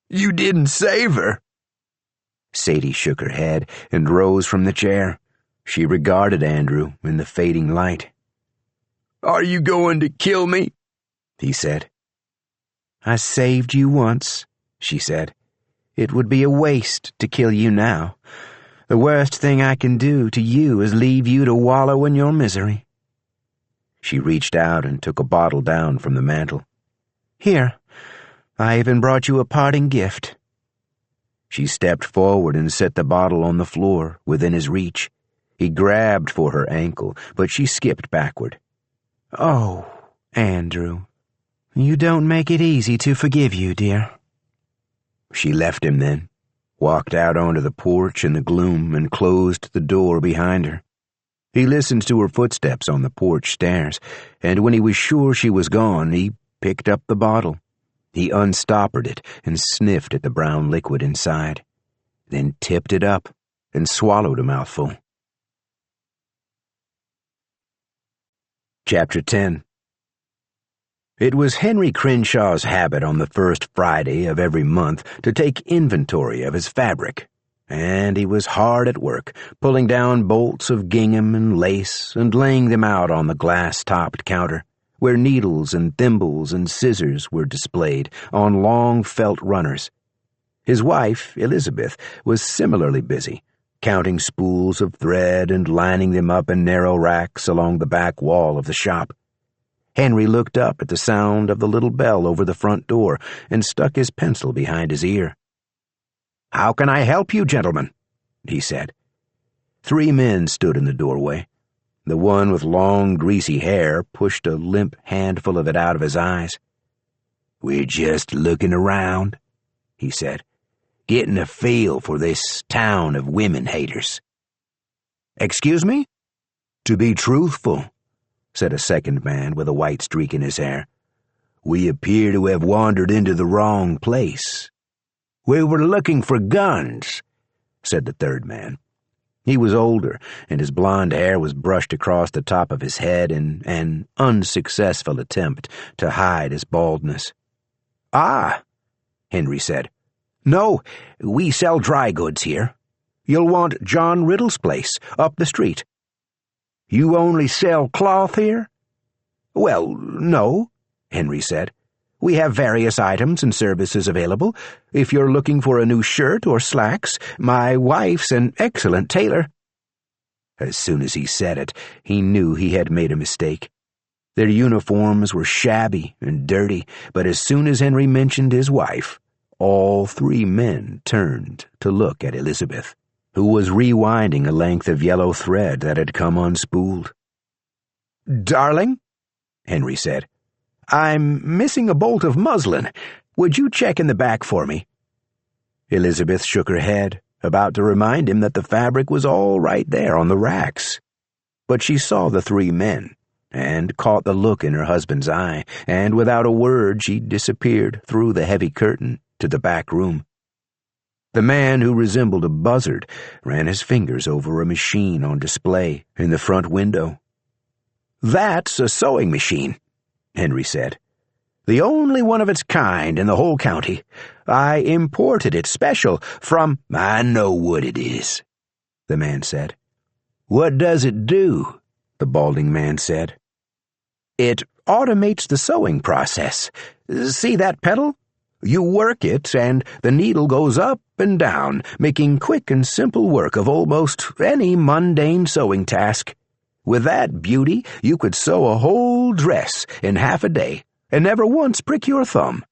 You didn't save her. Sadie shook her head and rose from the chair. She regarded Andrew in the fading light. Are you going to kill me? He said. I saved you once, she said. It would be a waste to kill you now. The worst thing I can do to you is leave you to wallow in your misery. She reached out and took a bottle down from the mantel. Here, I even brought you a parting gift. She stepped forward and set the bottle on the floor within his reach. He grabbed for her ankle, but she skipped backward. Oh, Andrew, you don't make it easy to forgive you, dear. She left him then, walked out onto the porch in the gloom and closed the door behind her. He listened to her footsteps on the porch stairs, and when he was sure she was gone, he picked up the bottle. He unstoppered it and sniffed at the brown liquid inside, then tipped it up and swallowed a mouthful. Chapter 10. It was Henry Crenshaw's habit on the first Friday of every month to take inventory of his fabric, and he was hard at work, pulling down bolts of gingham and lace and laying them out on the glass-topped counter, where needles and thimbles and scissors were displayed on long felt runners. His wife, Elizabeth, was similarly busy, counting spools of thread and lining them up in narrow racks along the back wall of the shop. Henry looked up at the sound of the little bell over the front door and stuck his pencil behind his ear. "How can I help you, gentlemen?" he said. 3 men stood in the doorway. The one with long, greasy hair pushed a limp handful of it out of his eyes. "We're just looking around," he said, "getting a feel for this town of women haters." "Excuse me?" "To be truthful," said a second man with a white streak in his hair, "we appear to have wandered into the wrong place." "We were looking for guns," said the third man. He was older, and his blonde hair was brushed across the top of his head in an unsuccessful attempt to hide his baldness. "Ah," Henry said. "No, we sell dry goods here. You'll want John Riddle's place, up the street." "You only sell cloth here?" "Well, no," Henry said. "We have various items and services available. If you're looking for a new shirt or slacks, my wife's an excellent tailor." As soon as he said it, he knew he had made a mistake. Their uniforms were shabby and dirty, but as soon as Henry mentioned his wife, all 3 men turned to look at Elizabeth, who was rewinding a length of yellow thread that had come unspooled. "Darling," Henry said, "I'm missing a bolt of muslin. Would you check in the back for me?" Elizabeth shook her head, about to remind him that the fabric was all right there on the racks. But she saw the 3 men, and caught the look in her husband's eye, and without a word she disappeared through the heavy curtain to the back room. The man, who resembled a buzzard, ran his fingers over a machine on display in the front window. "That's a sewing machine," Henry said. "The only one of its kind in the whole county. I imported it special from—" "I know what it is," the man said. "What does it do?" the balding man said. "It automates the sewing process. See that pedal? You work it, and the needle goes up and down, making quick and simple work of almost any mundane sewing task. With that beauty, you could sew a whole dress in half a day, and never once prick your thumb."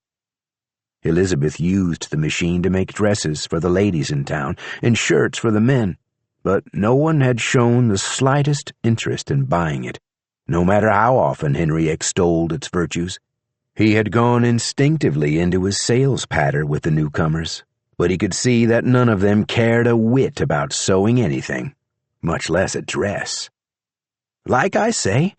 Elizabeth used the machine to make dresses for the ladies in town and shirts for the men, but no one had shown the slightest interest in buying it, no matter how often Henry extolled its virtues. He had gone instinctively into his sales patter with the newcomers, but he could see that none of them cared a whit about sewing anything, much less a dress. "Like I say,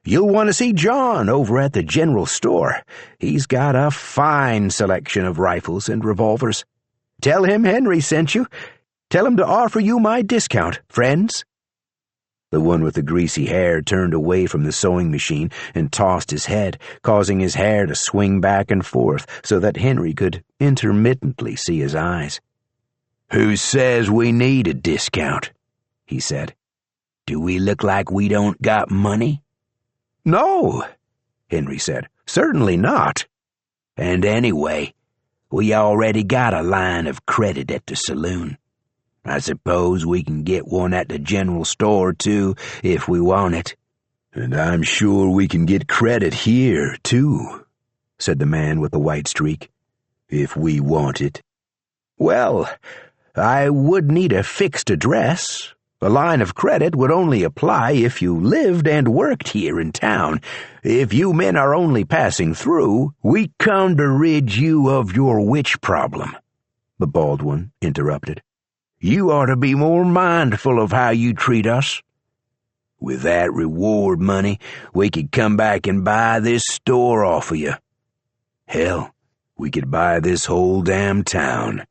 You'll want to see John over at the general store. He's got a fine selection of rifles and revolvers. Tell him Henry sent you. Tell him to offer you my discount, friends." The one with the greasy hair turned away from the sewing machine and tossed his head, causing his hair to swing back and forth so that Henry could intermittently see his eyes. "Who says we need a discount?" he said. "Do we look like we don't got money?" "No," Henry said. "Certainly not. And anyway, we already got a line of credit at the saloon. I suppose we can get one at the general store, too, if we want it." "And I'm sure we can get credit here, too," said the man with the white streak, "if we want it." "Well, I would need a fixed address. A line of credit would only apply if you lived and worked here in town. If you men are only passing through, we come to rid you of your witch problem," the bald one interrupted. "You ought to be more mindful of how you treat us. With that reward money, we could come back and buy this store off of you. Hell, we could buy this whole damn town."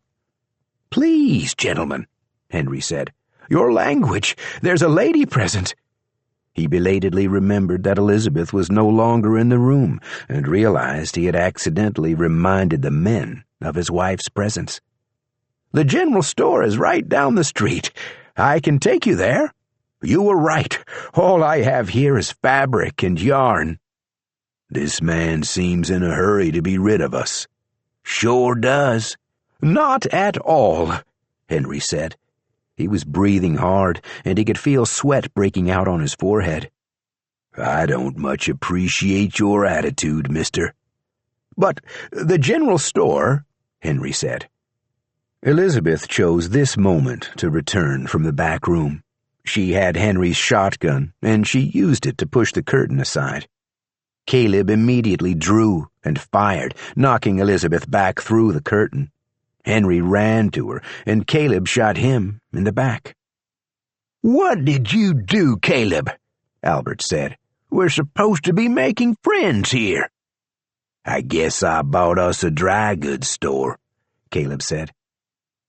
"Please, gentlemen," Henry said. "Your language. There's a lady present." He belatedly remembered that Elizabeth was no longer in the room and realized he had accidentally reminded the men of his wife's presence. "The general store is right down the street. I can take you there. You were right. All I have here is fabric and yarn." "This man seems in a hurry to be rid of us." "Sure does." "Not at all," Henry said. He was breathing hard, and he could feel sweat breaking out on his forehead. "I don't much appreciate your attitude, mister." "But the general store," Henry said. Elizabeth chose this moment to return from the back room. She had Henry's shotgun, and she used it to push the curtain aside. Caleb immediately drew and fired, knocking Elizabeth back through the curtain. Henry ran to her, and Caleb shot him in the back. "What did you do, Caleb?" Albert said. "We're supposed to be making friends here." "I guess I bought us a dry goods store," Caleb said.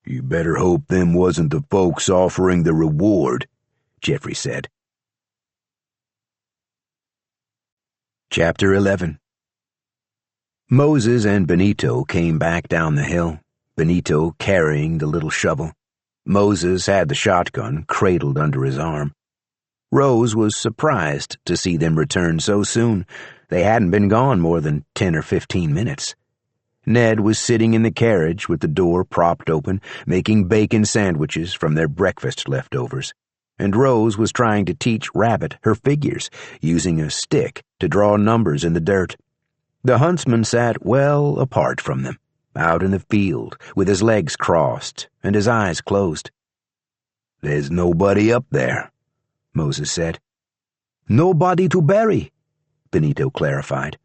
"You better hope them wasn't the folks offering the reward," Jeffrey said. Chapter 11. Moses and Benito came back down the hill, Benito carrying the little shovel. Moses had the shotgun cradled under his arm. Rose was surprised to see them return so soon. They hadn't been gone more than 10 or 15 minutes. Ned was sitting in the carriage with the door propped open, making bacon sandwiches from their breakfast leftovers, and Rose was trying to teach Rabbit her figures, using a stick to draw numbers in the dirt. The huntsman sat well apart from them, out in the field, with his legs crossed and his eyes closed. "There's nobody up there," Moses said. "Nobody to bury," Benito clarified.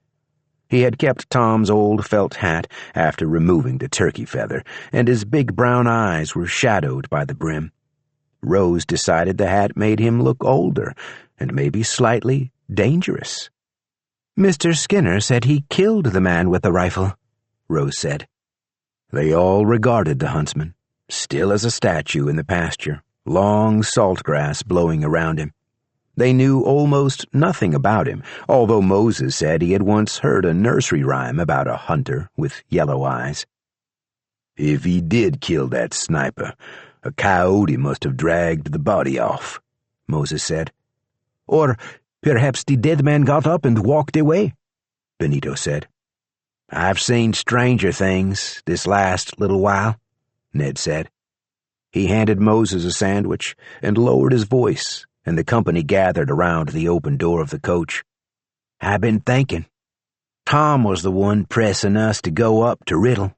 He had kept Tom's old felt hat after removing the turkey feather, and his big brown eyes were shadowed by the brim. Rose decided the hat made him look older and maybe slightly dangerous. "Mr. Skinner said he killed the man with the rifle," Rose said. They all regarded the huntsman, still as a statue in the pasture, long salt grass blowing around him. They knew almost nothing about him, although Moses said he had once heard a nursery rhyme about a hunter with yellow eyes. "If he did kill that sniper, a coyote must have dragged the body off," Moses said. "Or perhaps the dead man got up and walked away," Benito said. "I've seen stranger things this last little while," Ned said. He handed Moses a sandwich and lowered his voice, and the company gathered around the open door of the coach. "I've been thinking. Tom was the one pressing us to go up to Riddle.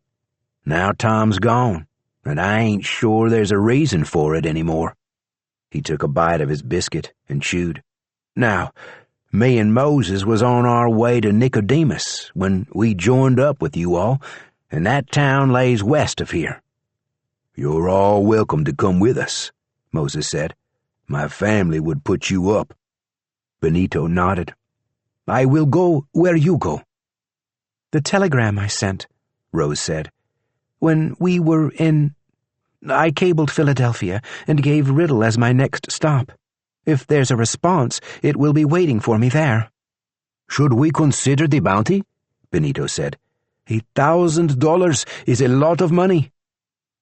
Now Tom's gone, and I ain't sure there's a reason for it anymore." He took a bite of his biscuit and chewed. "Now, me and Moses was on our way to Nicodemus when we joined up with you all, and that town lays west of here." "You're all welcome to come with us," Moses said. "My family would put you up." Benito nodded. I will go where you go." "The telegram I sent," Rose said. "When we were in... I cabled Philadelphia and gave Riddle as my next stop. If there's a response, it will be waiting for me there." "Should we consider the bounty?" Benito said. $1,000 is a lot of money."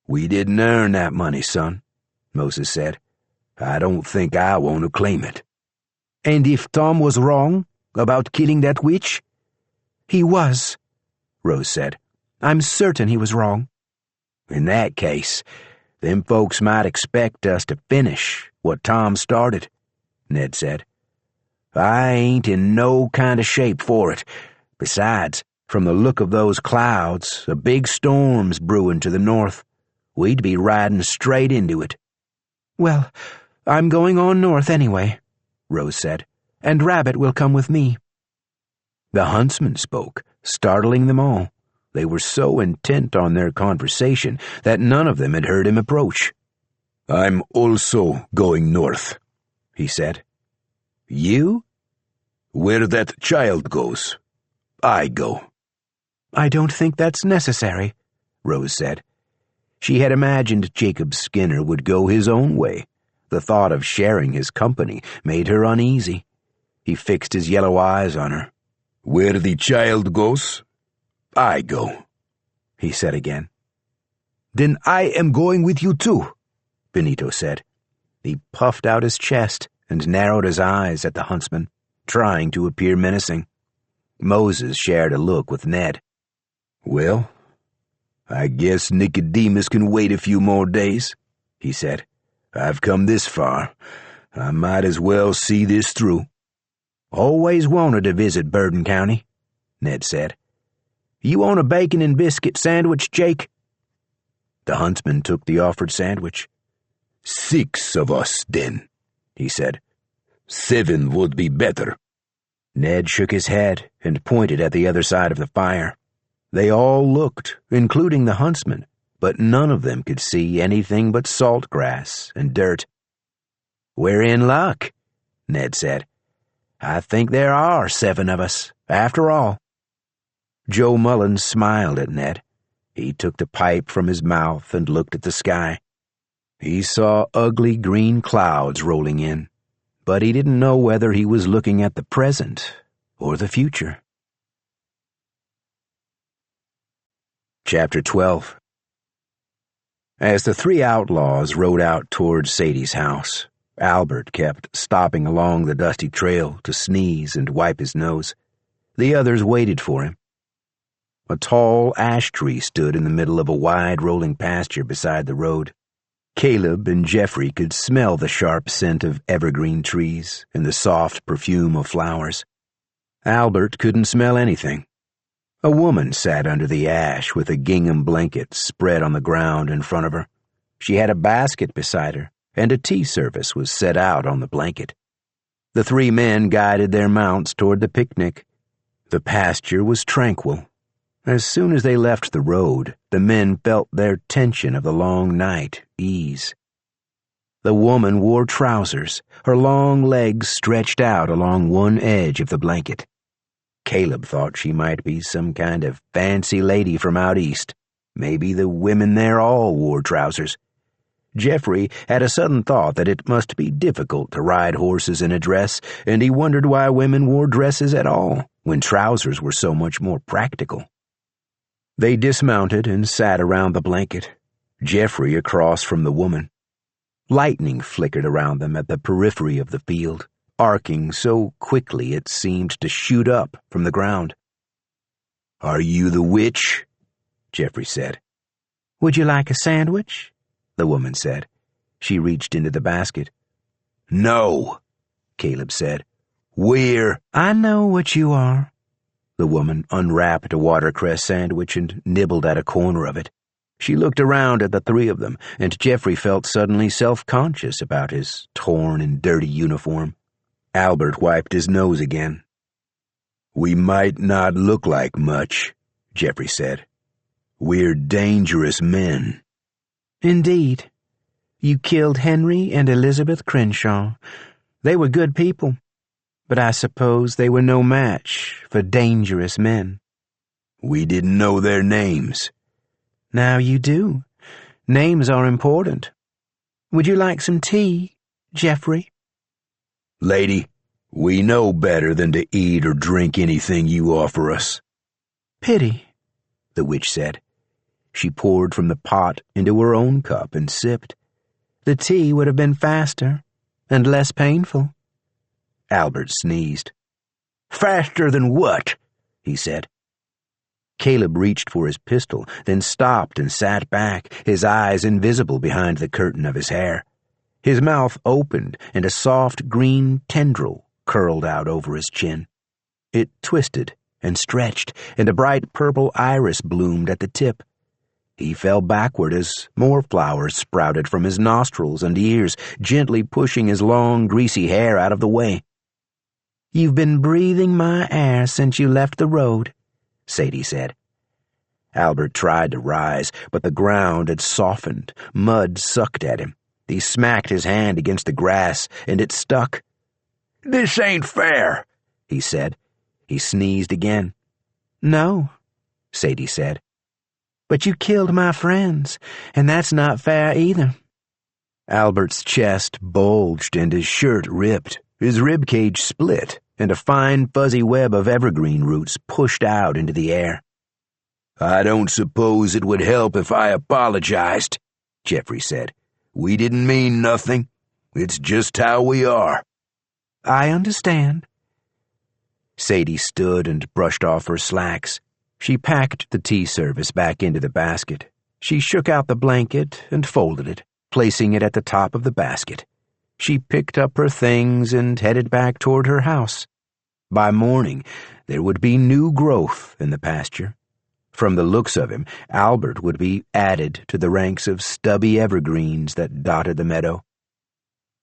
"We didn't earn that money, son," Moses said. "I don't think I want to claim it." "And if Tom was wrong about killing that witch?" "He was," Rose said. "I'm certain he was wrong." "In that case, them folks might expect us to finish what Tom started," Ned said. "I ain't in no kind of shape for it. Besides, from the look of those clouds, a big storm's brewing to the north. We'd be riding straight into it." "Well, I'm going on north anyway," Rose said, "and Rabbit will come with me." The huntsman spoke, startling them all. They were so intent on their conversation that none of them had heard him approach. "I'm also going north," he said. "You?" "Where that child goes, I go." "I don't think that's necessary," Rose said. She had imagined Jacob Skinner would go his own way. The thought of sharing his company made her uneasy. He fixed his yellow eyes on her. "Where the child goes, I go," he said again. "Then I am going with you too," Benito said. He puffed out his chest and narrowed his eyes at the huntsman, trying to appear menacing. Moses shared a look with Ned. "Well, I guess Nicodemus can wait a few more days," he said. "I've come this far. I might as well see this through." "Always wanted to visit Burden County," Ned said. "You want a bacon and biscuit sandwich, Jake?" The huntsman took the offered sandwich. "6 of us, then," he said. "7 would be better." Ned shook his head and pointed at the other side of the fire. They all looked, including the huntsman, but none of them could see anything but salt grass and dirt. "We're in luck," Ned said. "I think there are 7 of us, after all." Joe Mullins smiled at Ned. He took the pipe from his mouth and looked at the sky. He saw ugly green clouds rolling in, but he didn't know whether he was looking at the present or the future. Chapter 12. As the 3 outlaws rode out toward Sadie's house, Albert kept stopping along the dusty trail to sneeze and wipe his nose. The others waited for him. A tall ash tree stood in the middle of a wide rolling pasture beside the road. Caleb and Jeffrey could smell the sharp scent of evergreen trees and the soft perfume of flowers. Albert couldn't smell anything. A woman sat under the ash with a gingham blanket spread on the ground in front of her. She had a basket beside her, and a tea service was set out on the blanket. The 3 men guided their mounts toward the picnic. The pasture was tranquil. As soon as they left the road, the men felt their tension of the long night ease. The woman wore trousers, her long legs stretched out along one edge of the blanket. Caleb thought she might be some kind of fancy lady from out east. Maybe the women there all wore trousers. Jeffrey had a sudden thought that it must be difficult to ride horses in a dress, and he wondered why women wore dresses at all, when trousers were so much more practical. They dismounted and sat around the blanket, Jeffrey across from the woman. Lightning flickered around them at the periphery of the field, arcing so quickly it seemed to shoot up from the ground. "Are you the witch?" Jeffrey said. "Would you like a sandwich?" the woman said. She reached into the basket. "No," Caleb said. "We're—" "I know what you are." The woman unwrapped a watercress sandwich and nibbled at a corner of it. She looked around at the 3 of them, and Jeffrey felt suddenly self-conscious about his torn and dirty uniform. Albert wiped his nose again. "We might not look like much," Jeffrey said. "We're dangerous men." "Indeed. You killed Henry and Elizabeth Crenshaw. They were good people." but I suppose they were no match for dangerous men. We didn't know their names. Now you do. Names are important. Would you like some tea, Geoffrey? Lady, we know better than to eat or drink anything you offer us. Pity, the witch said. She poured from the pot into her own cup and sipped. The tea would have been faster and less painful. Albert sneezed. Faster than what? He said. Caleb reached for his pistol, then stopped and sat back, his eyes invisible behind the curtain of his hair. His mouth opened, and a soft green tendril curled out over his chin. It twisted and stretched, and a bright purple iris bloomed at the tip. He fell backward as more flowers sprouted from his nostrils and ears, gently pushing his long, greasy hair out of the way. "You've been breathing my air since you left the road," Sadie said. Albert tried to rise, but the ground had softened. Mud sucked at him. He smacked his hand against the grass, and it stuck. "This ain't fair," he said. He sneezed again. "No," Sadie said. "But you killed my friends, and that's not fair either." Albert's chest bulged and his shirt ripped. His ribcage split, and a fine fuzzy web of evergreen roots pushed out into the air. "I don't suppose it would help if I apologized," Geoffrey said. "We didn't mean nothing. It's just how we are." "I understand." Sadie stood and brushed off her slacks. She packed the tea service back into the basket. She shook out the blanket and folded it, placing it at the top of the basket. She picked up her things and headed back toward her house. By morning, there would be new growth in the pasture. From the looks of him, Albert would be added to the ranks of stubby evergreens that dotted the meadow.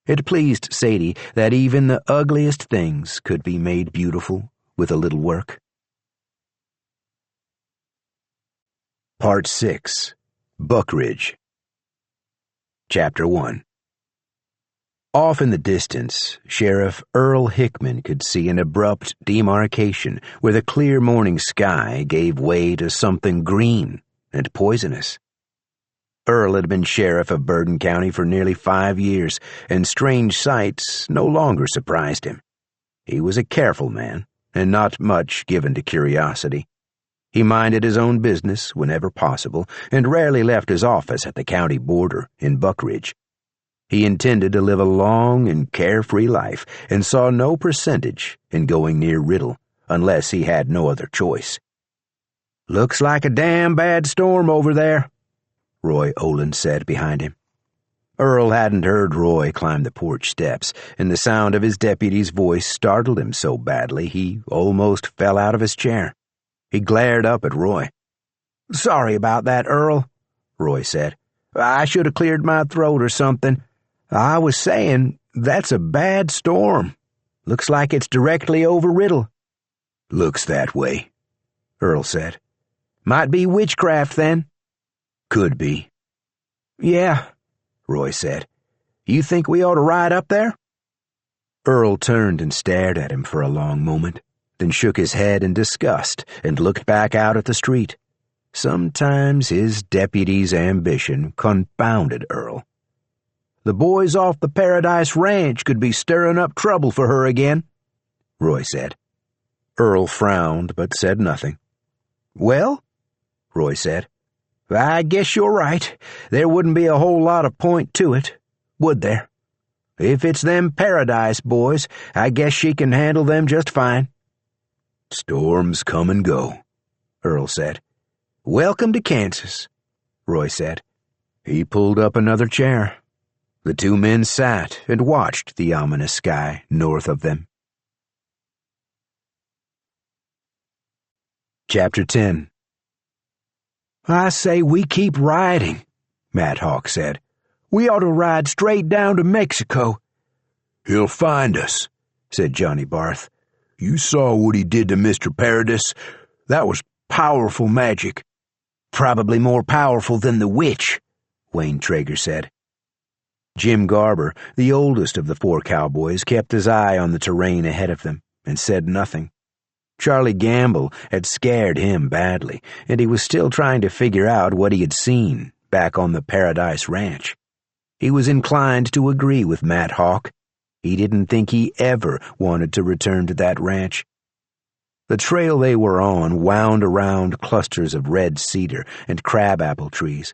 It pleased Sadie that even the ugliest things could be made beautiful with a little work. Part 6. Buckridge. Chapter 1. Off in the distance, Sheriff Earl Hickman could see an abrupt demarcation where the clear morning sky gave way to something green and poisonous. Earl had been sheriff of Bourbon County for nearly 5 years, and strange sights no longer surprised him. He was a careful man, and not much given to curiosity. He minded his own business whenever possible, and rarely left his office at the county border in Buckridge. He intended to live a long and carefree life, and saw no percentage in going near Riddle, unless he had no other choice. "Looks like a damn bad storm over there," Roy Olin said behind him. Earl hadn't heard Roy climb the porch steps, and the sound of his deputy's voice startled him so badly he almost fell out of his chair. He glared up at Roy. "Sorry about that, Earl," Roy said. "I should have cleared my throat or something. I was saying, that's a bad storm. Looks like it's directly over Riddle." "Looks that way," Earl said. "Might be witchcraft, then." "Could be." "Yeah," Roy said. "You think we ought to ride up there?" Earl turned and stared at him for a long moment, then shook his head in disgust and looked back out at the street. Sometimes his deputy's ambition confounded Earl. "The boys off the Paradise Ranch could be stirring up trouble for her again," Roy said. Earl frowned but said nothing. "Well," Roy said, "I guess you're right. There wouldn't be a whole lot of point to it, would there? If it's them Paradise boys, I guess she can handle them just fine." "Storms come and go," Earl said. "Welcome to Kansas," Roy said. He pulled up another chair. The two men sat and watched the ominous sky north of them. Chapter 10. "I say we keep riding," Matt Hawk said. "We ought to ride straight down to Mexico." "He'll find us," said Johnny Barth. "You saw what he did to Mr. Paradis. That was powerful magic." "Probably more powerful than the witch," Wayne Traeger said. Jim Garber, the oldest of the four cowboys, kept his eye on the terrain ahead of them and said nothing. Charlie Gamble had scared him badly, and he was still trying to figure out what he had seen back on the Paradise Ranch. He was inclined to agree with Matt Hawk. He didn't think he ever wanted to return to that ranch. The trail they were on wound around clusters of red cedar and crabapple trees,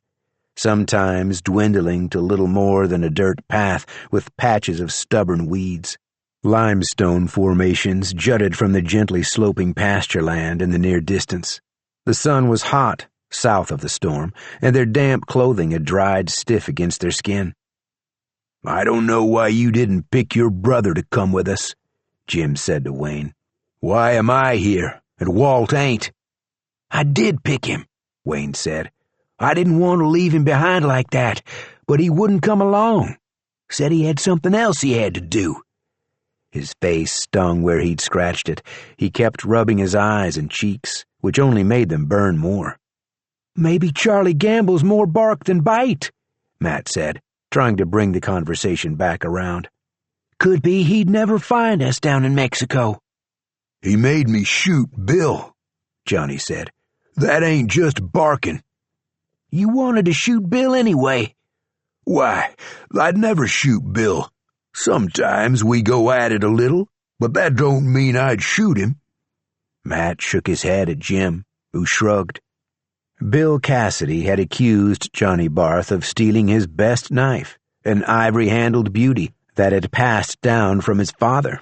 sometimes dwindling to little more than a dirt path with patches of stubborn weeds. Limestone formations jutted from the gently sloping pasture land in the near distance. The sun was hot south of the storm, and their damp clothing had dried stiff against their skin. "I don't know why you didn't pick your brother to come with us," Jim said to Wayne. "Why am I here, and Walt ain't?" "I did pick him," Wayne said. "I didn't want to leave him behind like that, but he wouldn't come along. Said he had something else he had to do." His face stung where he'd scratched it. He kept rubbing his eyes and cheeks, which only made them burn more. "Maybe Charlie Gamble's more bark than bite," Matt said, trying to bring the conversation back around. "Could be he'd never find us down in Mexico." "He made me shoot Bill," Johnny said. "That ain't just barking." "You wanted to shoot Bill anyway." "Why, I'd never shoot Bill. Sometimes we go at it a little, but that don't mean I'd shoot him." Matt shook his head at Jim, who shrugged. Bill Cassidy had accused Johnny Barth of stealing his best knife, an ivory-handled beauty that had passed down from his father.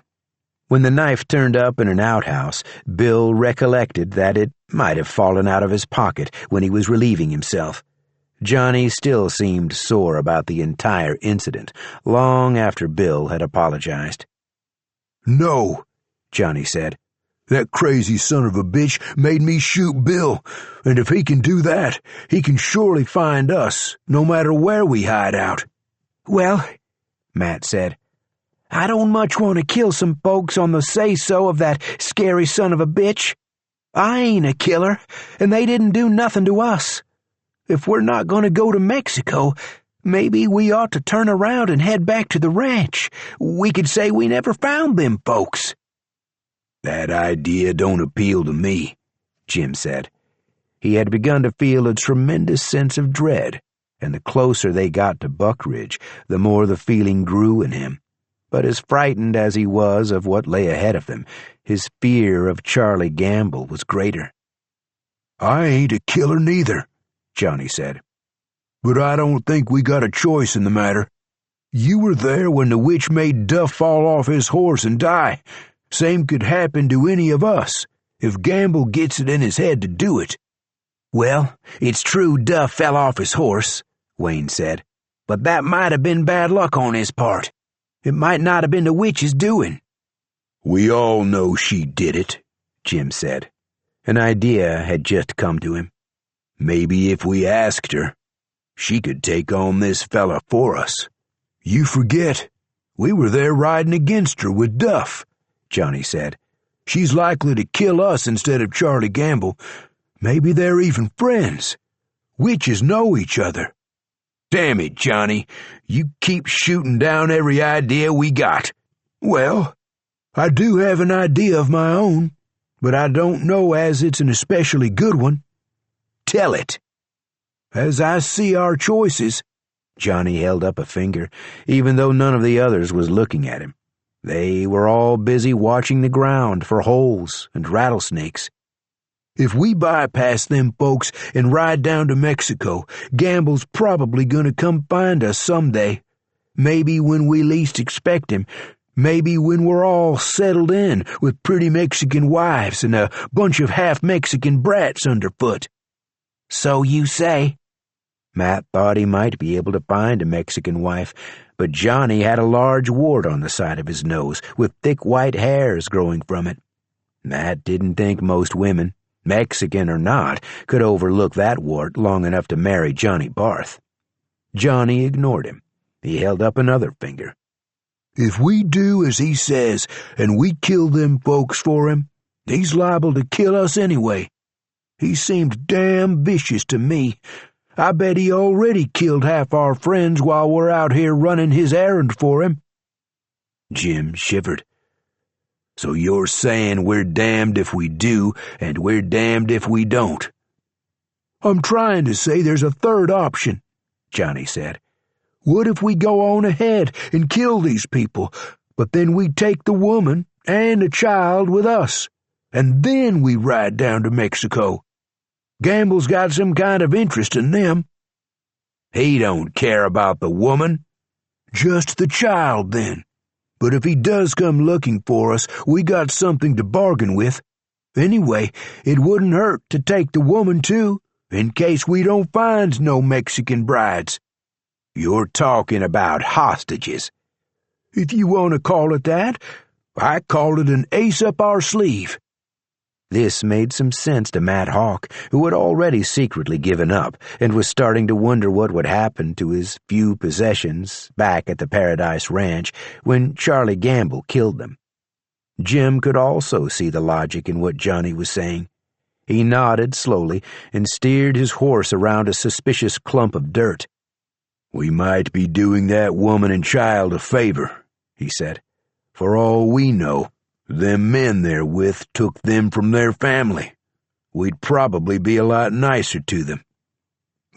When the knife turned up in an outhouse, Bill recollected that it might have fallen out of his pocket when he was relieving himself. Johnny still seemed sore about the entire incident, long after Bill had apologized. "No," Johnny said. "That crazy son of a bitch made me shoot Bill, and if he can do that, he can surely find us, no matter where we hide out." "Well," Matt said, "I don't much want to kill some folks on the say-so of that scary son of a bitch. I ain't a killer, and they didn't do nothing to us. If we're not going to go to Mexico, maybe we ought to turn around and head back to the ranch. We could say we never found them folks." "That idea don't appeal to me," Jim said. He had begun to feel a tremendous sense of dread, and the closer they got to Buck Ridge, the more the feeling grew in him. But as frightened as he was of what lay ahead of them, his fear of Charlie Gamble was greater. "I ain't a killer neither," Johnny said. "But I don't think we got a choice in the matter. You were there when the witch made Duff fall off his horse and die. Same could happen to any of us, if Gamble gets it in his head to do it." "Well, it's true Duff fell off his horse," Wayne said, "but that might have been bad luck on his part. It might not have been the witch's doing." "We all know she did it," Jim said. An idea had just come to him. "Maybe if we asked her, she could take on this fella for us. You forget, we were there riding against her with Duff," Johnny said. "She's likely to kill us instead of Charlie Gamble. Maybe they're even friends. Witches know each other. Damn it, Johnny, you keep shooting down every idea we got." "Well, I do have an idea of my own, but I don't know as it's an especially good one." "Tell it." "As I see our choices," Johnny held up a finger, even though none of the others was looking at him. They were all busy watching the ground for holes and rattlesnakes. "If we bypass them folks and ride down to Mexico, Gamble's probably gonna come find us someday. Maybe when we least expect him. Maybe when we're all settled in with pretty Mexican wives and a bunch of half-Mexican brats underfoot." "So you say." Matt thought he might be able to find a Mexican wife, but Johnny had a large wart on the side of his nose with thick white hairs growing from it. Matt didn't think most women, Mexican or not, could overlook that wart long enough to marry Johnny Barth. Johnny ignored him. He held up another finger. "If we do as he says and we kill them folks for him, he's liable to kill us anyway. He seemed damn vicious to me. I bet he already killed half our friends while we're out here running his errand for him." Jim shivered. "So you're saying we're damned if we do, and we're damned if we don't?" "I'm trying to say there's a third option," Johnny said. "What if we go on ahead and kill these people, but then we take the woman and the child with us, and then we ride down to Mexico? Gamble's got some kind of interest in them." "He don't care about the woman." "Just the child, then. But if he does come looking for us, we got something to bargain with. Anyway, it wouldn't hurt to take the woman, too, in case we don't find no Mexican brides." "You're talking about hostages." "If you want to call it that, I call it an ace up our sleeve." This made some sense to Matt Hawk, who had already secretly given up and was starting to wonder what would happen to his few possessions back at the Paradise Ranch when Charlie Gamble killed them. Jim could also see the logic in what Johnny was saying. He nodded slowly and steered his horse around a suspicious clump of dirt. "We might be doing that woman and child a favor," he said. "For all we know, them men they're with took them from their family. We'd probably be a lot nicer to them."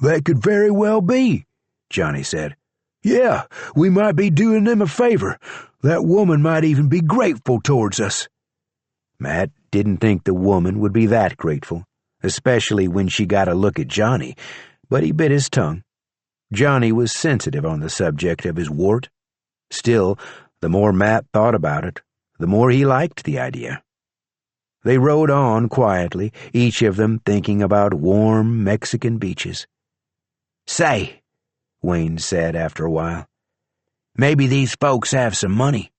"That could very well be," Johnny said. "Yeah, we might be doing them a favor. That woman might even be grateful towards us." Matt didn't think the woman would be that grateful, especially when she got a look at Johnny, but he bit his tongue. Johnny was sensitive on the subject of his wart. Still, the more Matt thought about it, the more he liked the idea. They rode on quietly, each of them thinking about warm Mexican beaches. "Say," Wayne said after a while, "maybe these folks have some money.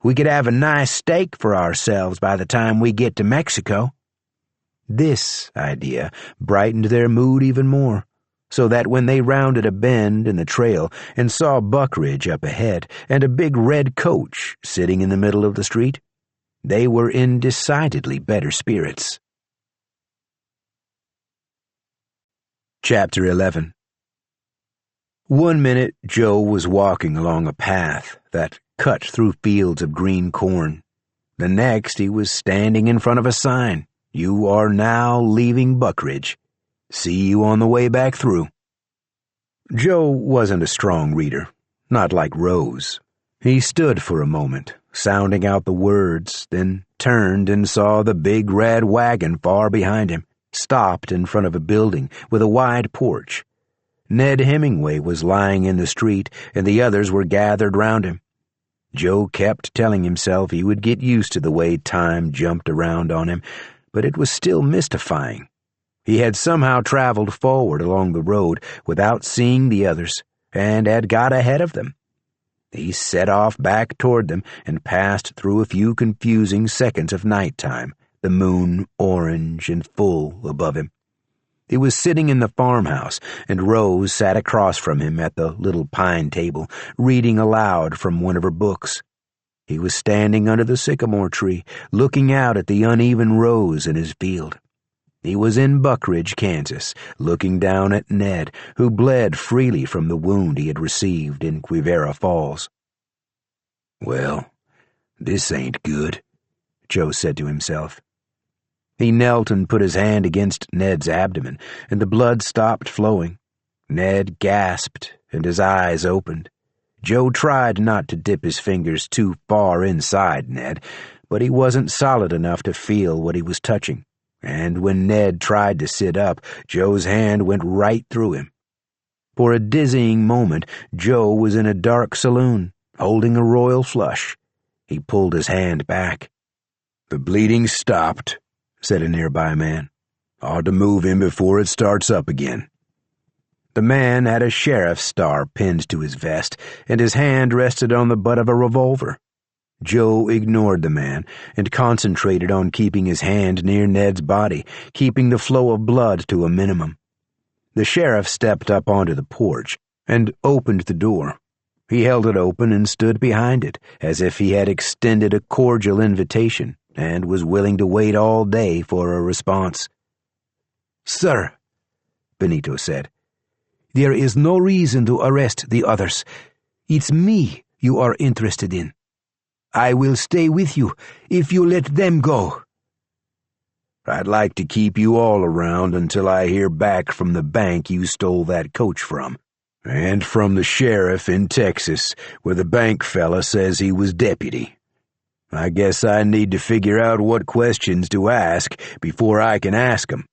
We could have a nice steak for ourselves by the time we get to Mexico." This idea brightened their mood even more, so that when they rounded a bend in the trail and saw Buckridge up ahead and a big red coach sitting in the middle of the street, they were in decidedly better spirits. Chapter 11. One minute Joe was walking along a path that cut through fields of green corn. The next he was standing in front of a sign, "You are now leaving Buckridge. See you on the way back through." Joe wasn't a strong reader, not like Rose. He stood for a moment, sounding out the words, then turned and saw the big red wagon far behind him, stopped in front of a building with a wide porch. Ned Hemingway was lying in the street, and the others were gathered round him. Joe kept telling himself he would get used to the way time jumped around on him, but it was still mystifying. He had somehow traveled forward along the road without seeing the others, and had got ahead of them. He set off back toward them and passed through a few confusing seconds of nighttime, the moon orange and full above him. He was sitting in the farmhouse, and Rose sat across from him at the little pine table, reading aloud from one of her books. He was standing under the sycamore tree, looking out at the uneven rows in his field. He was in Buckridge, Kansas, looking down at Ned, who bled freely from the wound he had received in Quivira Falls. "Well, this ain't good," Joe said to himself. He knelt and put his hand against Ned's abdomen, and the blood stopped flowing. Ned gasped, and his eyes opened. Joe tried not to dip his fingers too far inside Ned, but he wasn't solid enough to feel what he was touching. And when Ned tried to sit up, Joe's hand went right through him. For a dizzying moment, Joe was in a dark saloon, holding a royal flush. He pulled his hand back. "The bleeding stopped," said a nearby man. "Ought to move him before it starts up again." The man had a sheriff's star pinned to his vest, and his hand rested on the butt of a revolver. Joe ignored the man and concentrated on keeping his hand near Ned's body, keeping the flow of blood to a minimum. The sheriff stepped up onto the porch and opened the door. He held it open and stood behind it, as if he had extended a cordial invitation and was willing to wait all day for a response. "Sir," Benito said, There is no reason to arrest the others. It's me you are interested in. I will stay with you if you let them go." "I'd like to keep you all around until I hear back from the bank you stole that coach from, and from the sheriff in Texas, where the bank fella says he was deputy. I guess I need to figure out what questions to ask before I can ask them."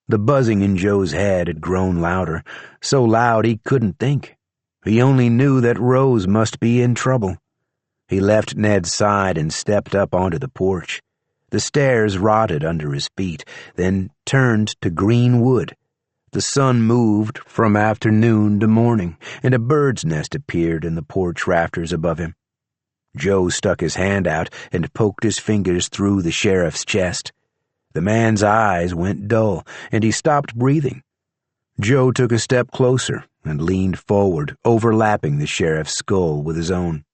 The buzzing in Joe's head had grown louder, so loud he couldn't think. He only knew that Rose must be in trouble. He left Ned's side and stepped up onto the porch. The stairs rotted under his feet, then turned to green wood. The sun moved from afternoon to morning, and a bird's nest appeared in the porch rafters above him. Joe stuck his hand out and poked his fingers through the sheriff's chest. The man's eyes went dull, and he stopped breathing. Joe took a step closer and leaned forward, overlapping the sheriff's skull with his own.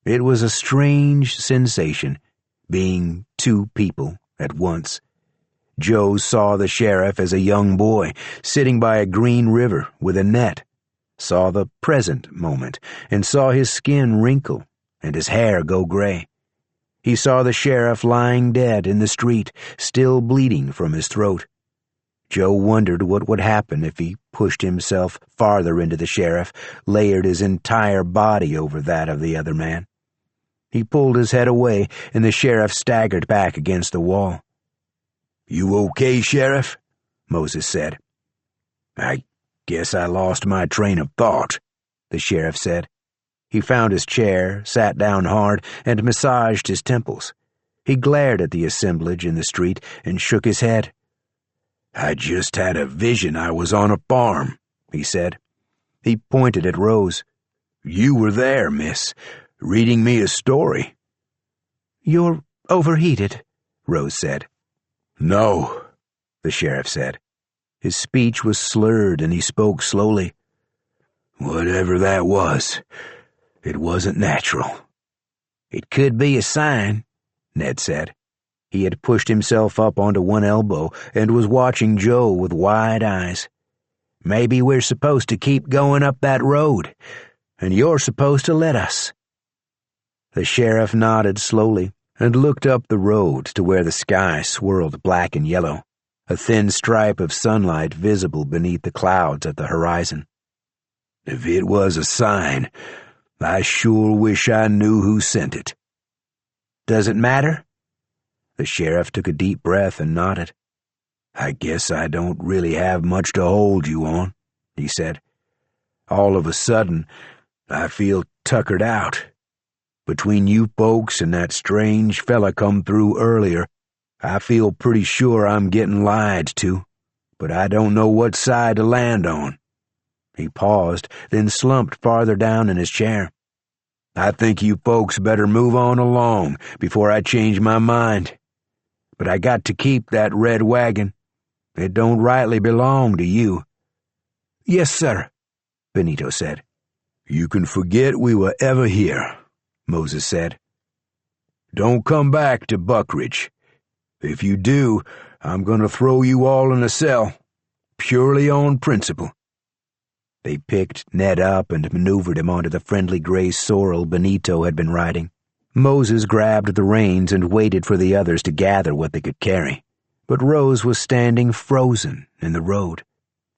It was a strange sensation, being two people at once. Joe saw the sheriff as a young boy, sitting by a green river with a net, saw the present moment, and saw his skin wrinkle and his hair go gray. He saw the sheriff lying dead in the street, still bleeding from his throat. Joe wondered what would happen if he pushed himself farther into the sheriff, layered his entire body over that of the other man. He pulled his head away, and the sheriff staggered back against the wall. "You okay, Sheriff?" Moses said. "I guess I lost my train of thought," the sheriff said. He found his chair, sat down hard, and massaged his temples. He glared at the assemblage in the street and shook his head. "I just had a vision I was on a farm," he said. He pointed at Rose. "You were there, miss, reading me a story." "You're overheated," Rose said. "No," the sheriff said. His speech was slurred and he spoke slowly. "Whatever that was, it wasn't natural." "It could be a sign," Ned said. He had pushed himself up onto one elbow and was watching Joe with wide eyes. "Maybe we're supposed to keep going up that road, and you're supposed to let us." The sheriff nodded slowly and looked up the road to where the sky swirled black and yellow, a thin stripe of sunlight visible beneath the clouds at the horizon. "If it was a sign, I sure wish I knew who sent it." "Does it matter?" The sheriff took a deep breath and nodded. "I guess I don't really have much to hold you on," he said. "All of a sudden, I feel tuckered out. Between you folks and that strange fella come through earlier, I feel pretty sure I'm getting lied to, but I don't know what side to land on." He paused, then slumped farther down in his chair. "I think you folks better move on along before I change my mind. But I got to keep that red wagon. It don't rightly belong to you." "Yes, sir," Benito said. "You can forget we were ever here," Moses said. "Don't come back to Buckridge. If you do, I'm going to throw you all in a cell, purely on principle." They picked Ned up and maneuvered him onto the friendly gray sorrel Benito had been riding. Moses grabbed the reins and waited for the others to gather what they could carry. But Rose was standing frozen in the road.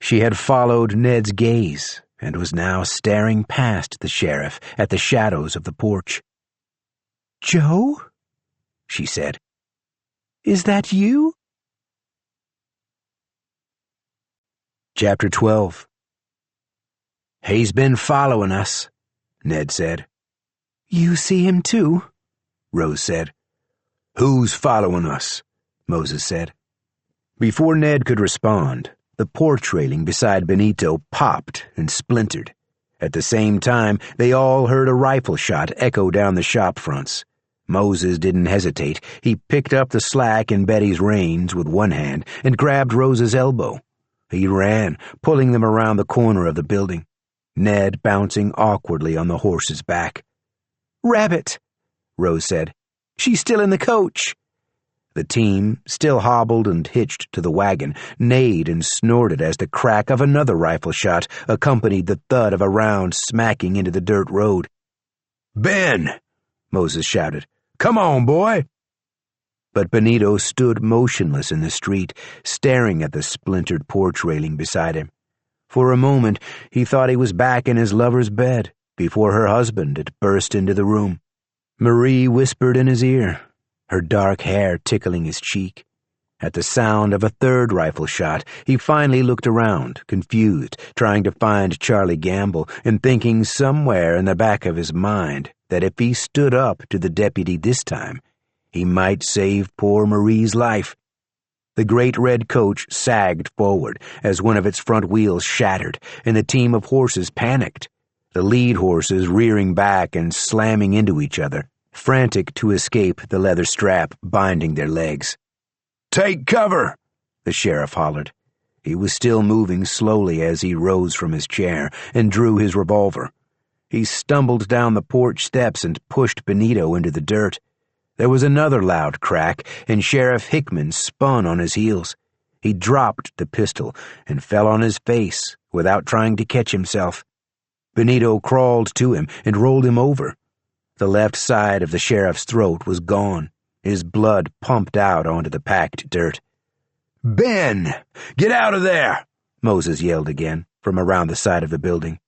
She had followed Ned's gaze and was now staring past the sheriff at the shadows of the porch. "Joe?" she said. "Is that you?" Chapter 12. "He's been following us," Ned said. "You see him too?" Rose said. "Who's following us?" Moses said. Before Ned could respond, the porch railing beside Benito popped and splintered. At the same time, they all heard a rifle shot echo down the shop fronts. Moses didn't hesitate. He picked up the slack in Betty's reins with one hand and grabbed Rose's elbow. He ran, pulling them around the corner of the building, Ned bouncing awkwardly on the horse's back. "Rabbit," Rose said. "She's still in the coach." The team, still hobbled and hitched to the wagon, neighed and snorted as the crack of another rifle shot accompanied the thud of a round smacking into the dirt road. "Ben!" Moses shouted. "Come on, boy!" But Benito stood motionless in the street, staring at the splintered porch railing beside him. For a moment, he thought he was back in his lover's bed before her husband had burst into the room. Marie whispered in his ear, her dark hair tickling his cheek. At the sound of a third rifle shot, he finally looked around, confused, trying to find Charlie Gamble, and thinking somewhere in the back of his mind that if he stood up to the deputy this time, he might save poor Marie's life. The great red coach sagged forward as one of its front wheels shattered, and the team of horses panicked, the lead horses rearing back and slamming into each other, frantic to escape the leather strap binding their legs. "Take cover!" the sheriff hollered. He was still moving slowly as he rose from his chair and drew his revolver. He stumbled down the porch steps and pushed Benito into the dirt. There was another loud crack, and Sheriff Hickman spun on his heels. He dropped the pistol and fell on his face without trying to catch himself. Benito crawled to him and rolled him over. The left side of the sheriff's throat was gone. His blood pumped out onto the packed dirt. "Ben! Get out of there!" Moses yelled again from around the side of the building.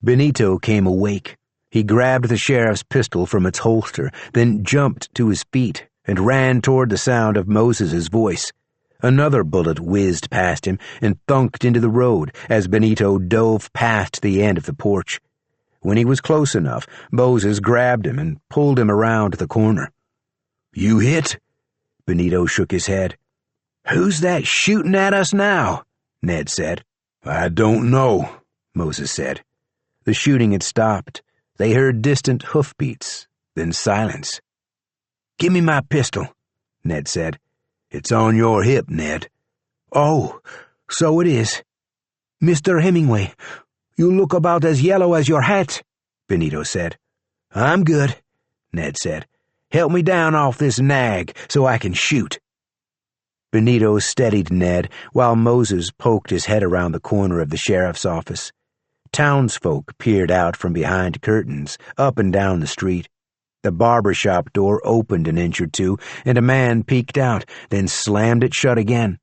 Benito came awake. He grabbed the sheriff's pistol from its holster, then jumped to his feet and ran toward the sound of Moses's voice. Another bullet whizzed past him and thunked into the road as Benito dove past the end of the porch. When he was close enough, Moses grabbed him and pulled him around the corner. "You hit?" Benito shook his head. "Who's that shooting at us now?" Ned said. "I don't know," Moses said. The shooting had stopped. They heard distant hoofbeats, then silence. "Give me my pistol," Ned said. "It's on your hip, Ned." "Oh, so it is. Mr. Hemingway, you look about as yellow as your hat," Benito said. "I'm good," Ned said. "Help me down off this nag so I can shoot." Benito steadied Ned while Moses poked his head around the corner of the sheriff's office. Townsfolk peered out from behind curtains, up and down the street. The barber shop door opened an inch or two, and a man peeked out, then slammed it shut again.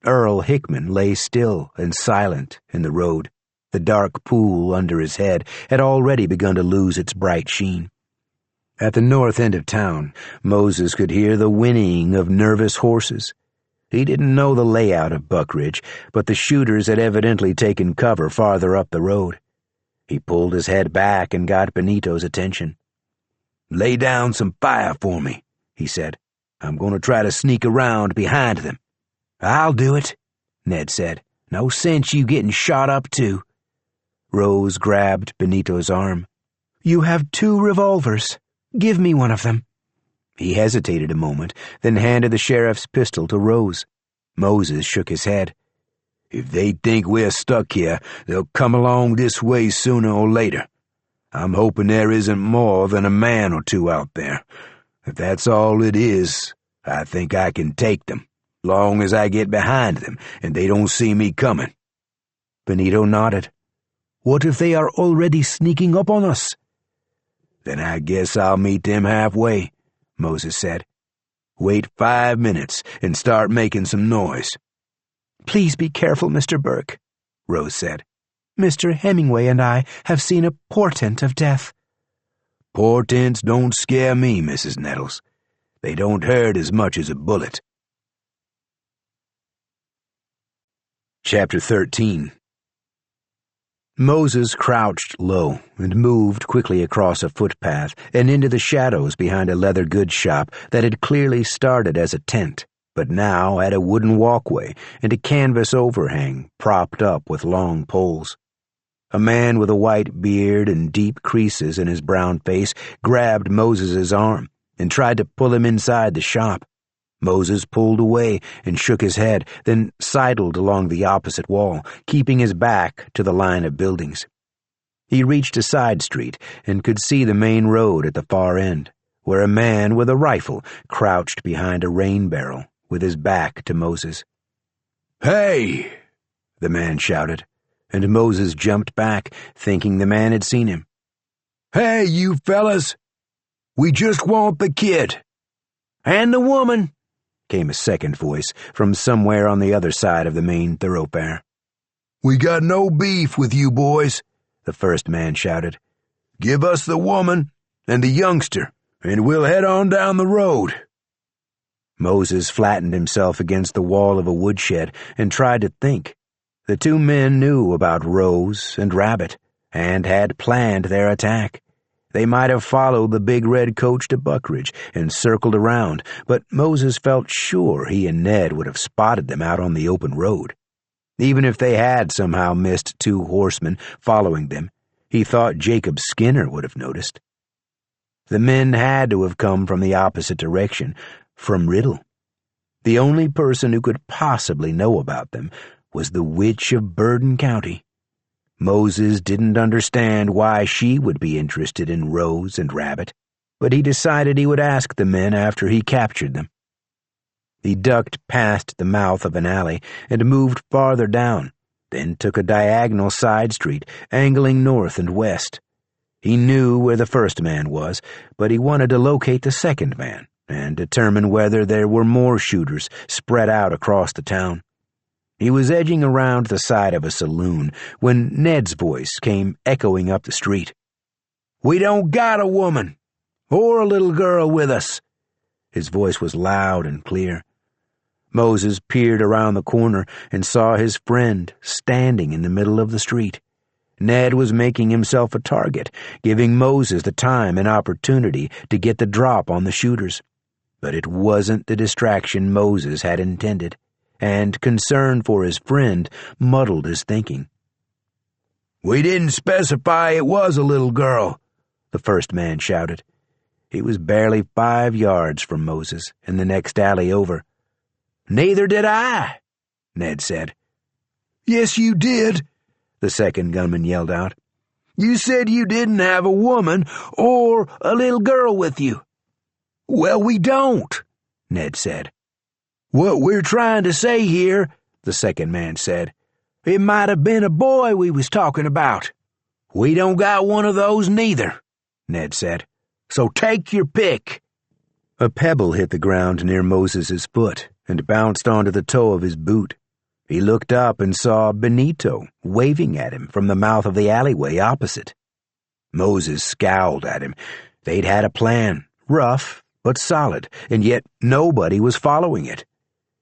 Earl Hickman lay still and silent in the road. The dark pool under his head had already begun to lose its bright sheen. At the north end of town, Moses could hear the whinnying of nervous horses. He didn't know the layout of Buckridge, but the shooters had evidently taken cover farther up the road. He pulled his head back and got Benito's attention. "Lay down some fire for me," he said. "I'm going to try to sneak around behind them." "I'll do it," Ned said. "No sense you getting shot up too." Rose grabbed Benito's arm. "You have 2 revolvers. Give me one of them." He hesitated a moment, then handed the sheriff's pistol to Rose. Moses shook his head. "If they think we're stuck here, they'll come along this way sooner or later. I'm hoping there isn't more than a man or 2 out there. If that's all it is, I think I can take them, long as I get behind them and they don't see me coming." Benito nodded. "What if they are already sneaking up on us?" "Then I guess I'll meet them halfway," Moses said. "Wait 5 minutes and start making some noise." "Please be careful, Mr. Burke," Rose said. "Mr. Hemingway and I have seen a portent of death." "Portents don't scare me, Mrs. Nettles. They don't hurt as much as a bullet." Chapter 13. Moses crouched low and moved quickly across a footpath and into the shadows behind a leather goods shop that had clearly started as a tent, but now had a wooden walkway and a canvas overhang propped up with long poles. A man with a white beard and deep creases in his brown face grabbed Moses's arm and tried to pull him inside the shop. Moses pulled away and shook his head, then sidled along the opposite wall, keeping his back to the line of buildings. He reached a side street and could see the main road at the far end, where a man with a rifle crouched behind a rain barrel with his back to Moses. "Hey!" the man shouted, and Moses jumped back, thinking the man had seen him. "Hey, you fellas! We just want the kid." "And the woman," came a second voice from somewhere on the other side of the main thoroughfare. "We got no beef with you boys," the first man shouted. "Give us the woman and the youngster, and we'll head on down the road." Moses flattened himself against the wall of a woodshed and tried to think. The two men knew about Rose and Rabbit, and had planned their attack. They might have followed the big red coach to Buckridge and circled around, but Moses felt sure he and Ned would have spotted them out on the open road. Even if they had somehow missed two horsemen following them, he thought Jacob Skinner would have noticed. The men had to have come from the opposite direction, from Riddle. The only person who could possibly know about them was the witch of Burden County. Moses didn't understand why she would be interested in Rose and Rabbit, but he decided he would ask the men after he captured them. He ducked past the mouth of an alley and moved farther down, then took a diagonal side street, angling north and west. He knew where the first man was, but he wanted to locate the second man and determine whether there were more shooters spread out across the town. He was edging around the side of a saloon when Ned's voice came echoing up the street. "We don't got a woman or a little girl with us." His voice was loud and clear. Moses peered around the corner and saw his friend standing in the middle of the street. Ned was making himself a target, giving Moses the time and opportunity to get the drop on the shooters. But it wasn't the distraction Moses had intended, and concern for his friend muddled his thinking. "We didn't specify it was a little girl," the first man shouted. He was barely 5 yards from Moses in the next alley over. "Neither did I," Ned said. "Yes, you did," the second gunman yelled out. "You said you didn't have a woman or a little girl with you." "Well, we don't," Ned said. "What we're trying to say here," the second man said, "it might have been a boy we was talking about." "We don't got one of those neither," Ned said. "So take your pick." A pebble hit the ground near Moses's foot and bounced onto the toe of his boot. He looked up and saw Benito waving at him from the mouth of the alleyway opposite. Moses scowled at him. They'd had a plan, rough but solid, and yet nobody was following it.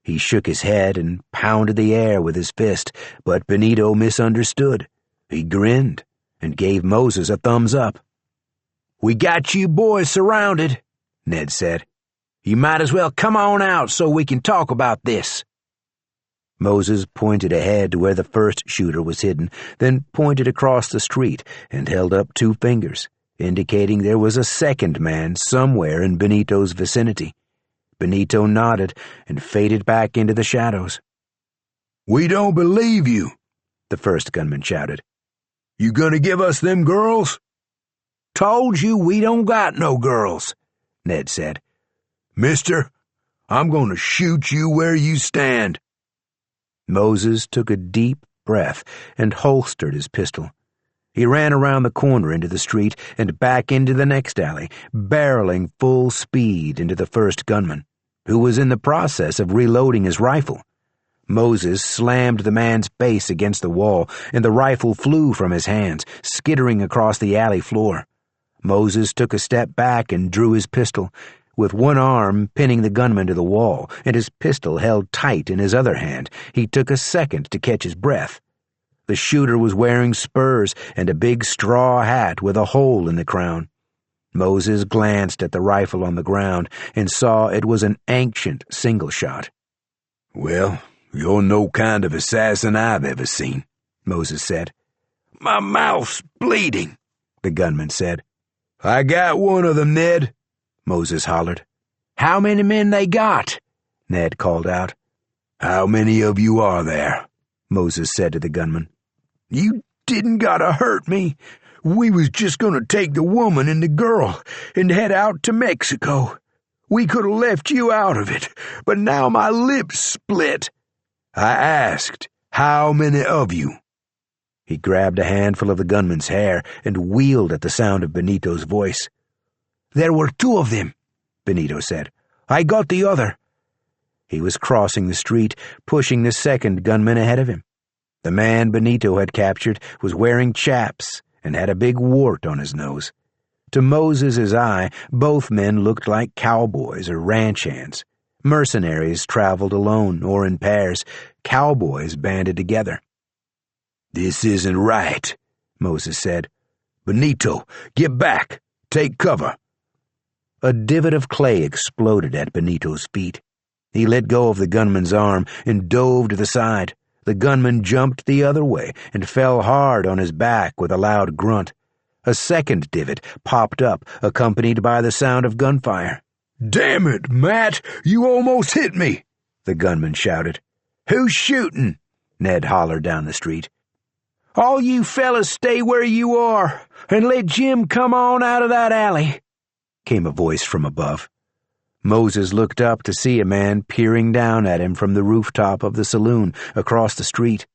He shook his head and pounded the air with his fist, but Benito misunderstood. He grinned and gave Moses a thumbs up. "We got you boys surrounded," Ned said. "You might as well come on out so we can talk about this." Moses pointed ahead to where the first shooter was hidden, then pointed across the street and held up 2 fingers, indicating there was a second man somewhere in Benito's vicinity. Benito nodded and faded back into the shadows. "We don't believe you," the first gunman shouted. "You gonna give us them girls?" "Told you we don't got no girls," Ned said. "Mister, I'm gonna shoot you where you stand." Moses took a deep breath and holstered his pistol. He ran around the corner into the street and back into the next alley, barreling full speed into the first gunman, who was in the process of reloading his rifle. Moses slammed the man's face against the wall, and the rifle flew from his hands, skittering across the alley floor. Moses took a step back and drew his pistol, with one arm pinning the gunman to the wall and his pistol held tight in his other hand. He took a second to catch his breath. The shooter was wearing spurs and a big straw hat with a hole in the crown. Moses glanced at the rifle on the ground and saw it was an ancient single shot. "Well, you're no kind of assassin I've ever seen," Moses said. "My mouth's bleeding," the gunman said. "I got one of them, Ned," Moses hollered. "How many men they got?" Ned called out. "How many of you are there?" Moses said to the gunman. "You didn't gotta hurt me. We was just gonna take the woman and the girl and head out to Mexico. We could have left you out of it, but now my lips split. I asked, how many of you? He grabbed a handful of the gunman's hair and wheeled at the sound of Benito's voice. There were 2 of them, Benito said. I got the other. He was crossing the street, pushing the second gunman ahead of him. The man Benito had captured was wearing chaps and had a big wart on his nose. To Moses's eye, both men looked like cowboys or ranch hands. Mercenaries traveled alone or in pairs. Cowboys banded together. This isn't right, Moses said. Benito, get back. Take cover. A divot of clay exploded at Benito's feet. He let go of the gunman's arm and dove to the side. The gunman jumped the other way and fell hard on his back with a loud grunt. A second divot popped up, accompanied by the sound of gunfire. Damn it, Matt! You almost hit me! The gunman shouted. Who's shooting? Ned hollered down the street. All you fellas stay where you are and let Jim come on out of that alley, came a voice from above. Moses looked up to see a man peering down at him from the rooftop of the saloon across the street.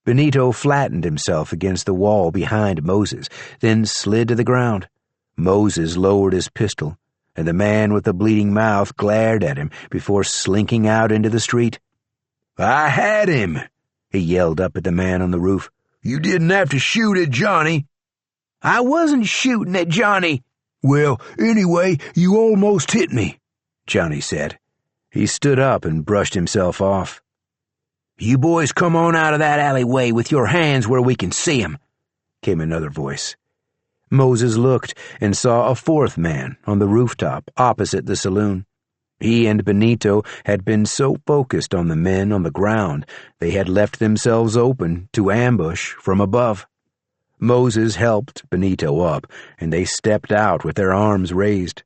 Benito flattened himself against the wall behind Moses, then slid to the ground. Moses lowered his pistol, and the man with the bleeding mouth glared at him before slinking out into the street. I had him, he yelled up at the man on the roof. You didn't have to shoot at Johnny. I wasn't shooting at Johnny. Well, anyway, you almost hit me, Johnny said. He stood up and brushed himself off. You boys come on out of that alleyway with your hands where we can see 'em, came another voice. Moses looked and saw a fourth man on the rooftop opposite the saloon. He and Benito had been so focused on the men on the ground they had left themselves open to ambush from above. Moses helped Benito up, and they stepped out with their arms raised.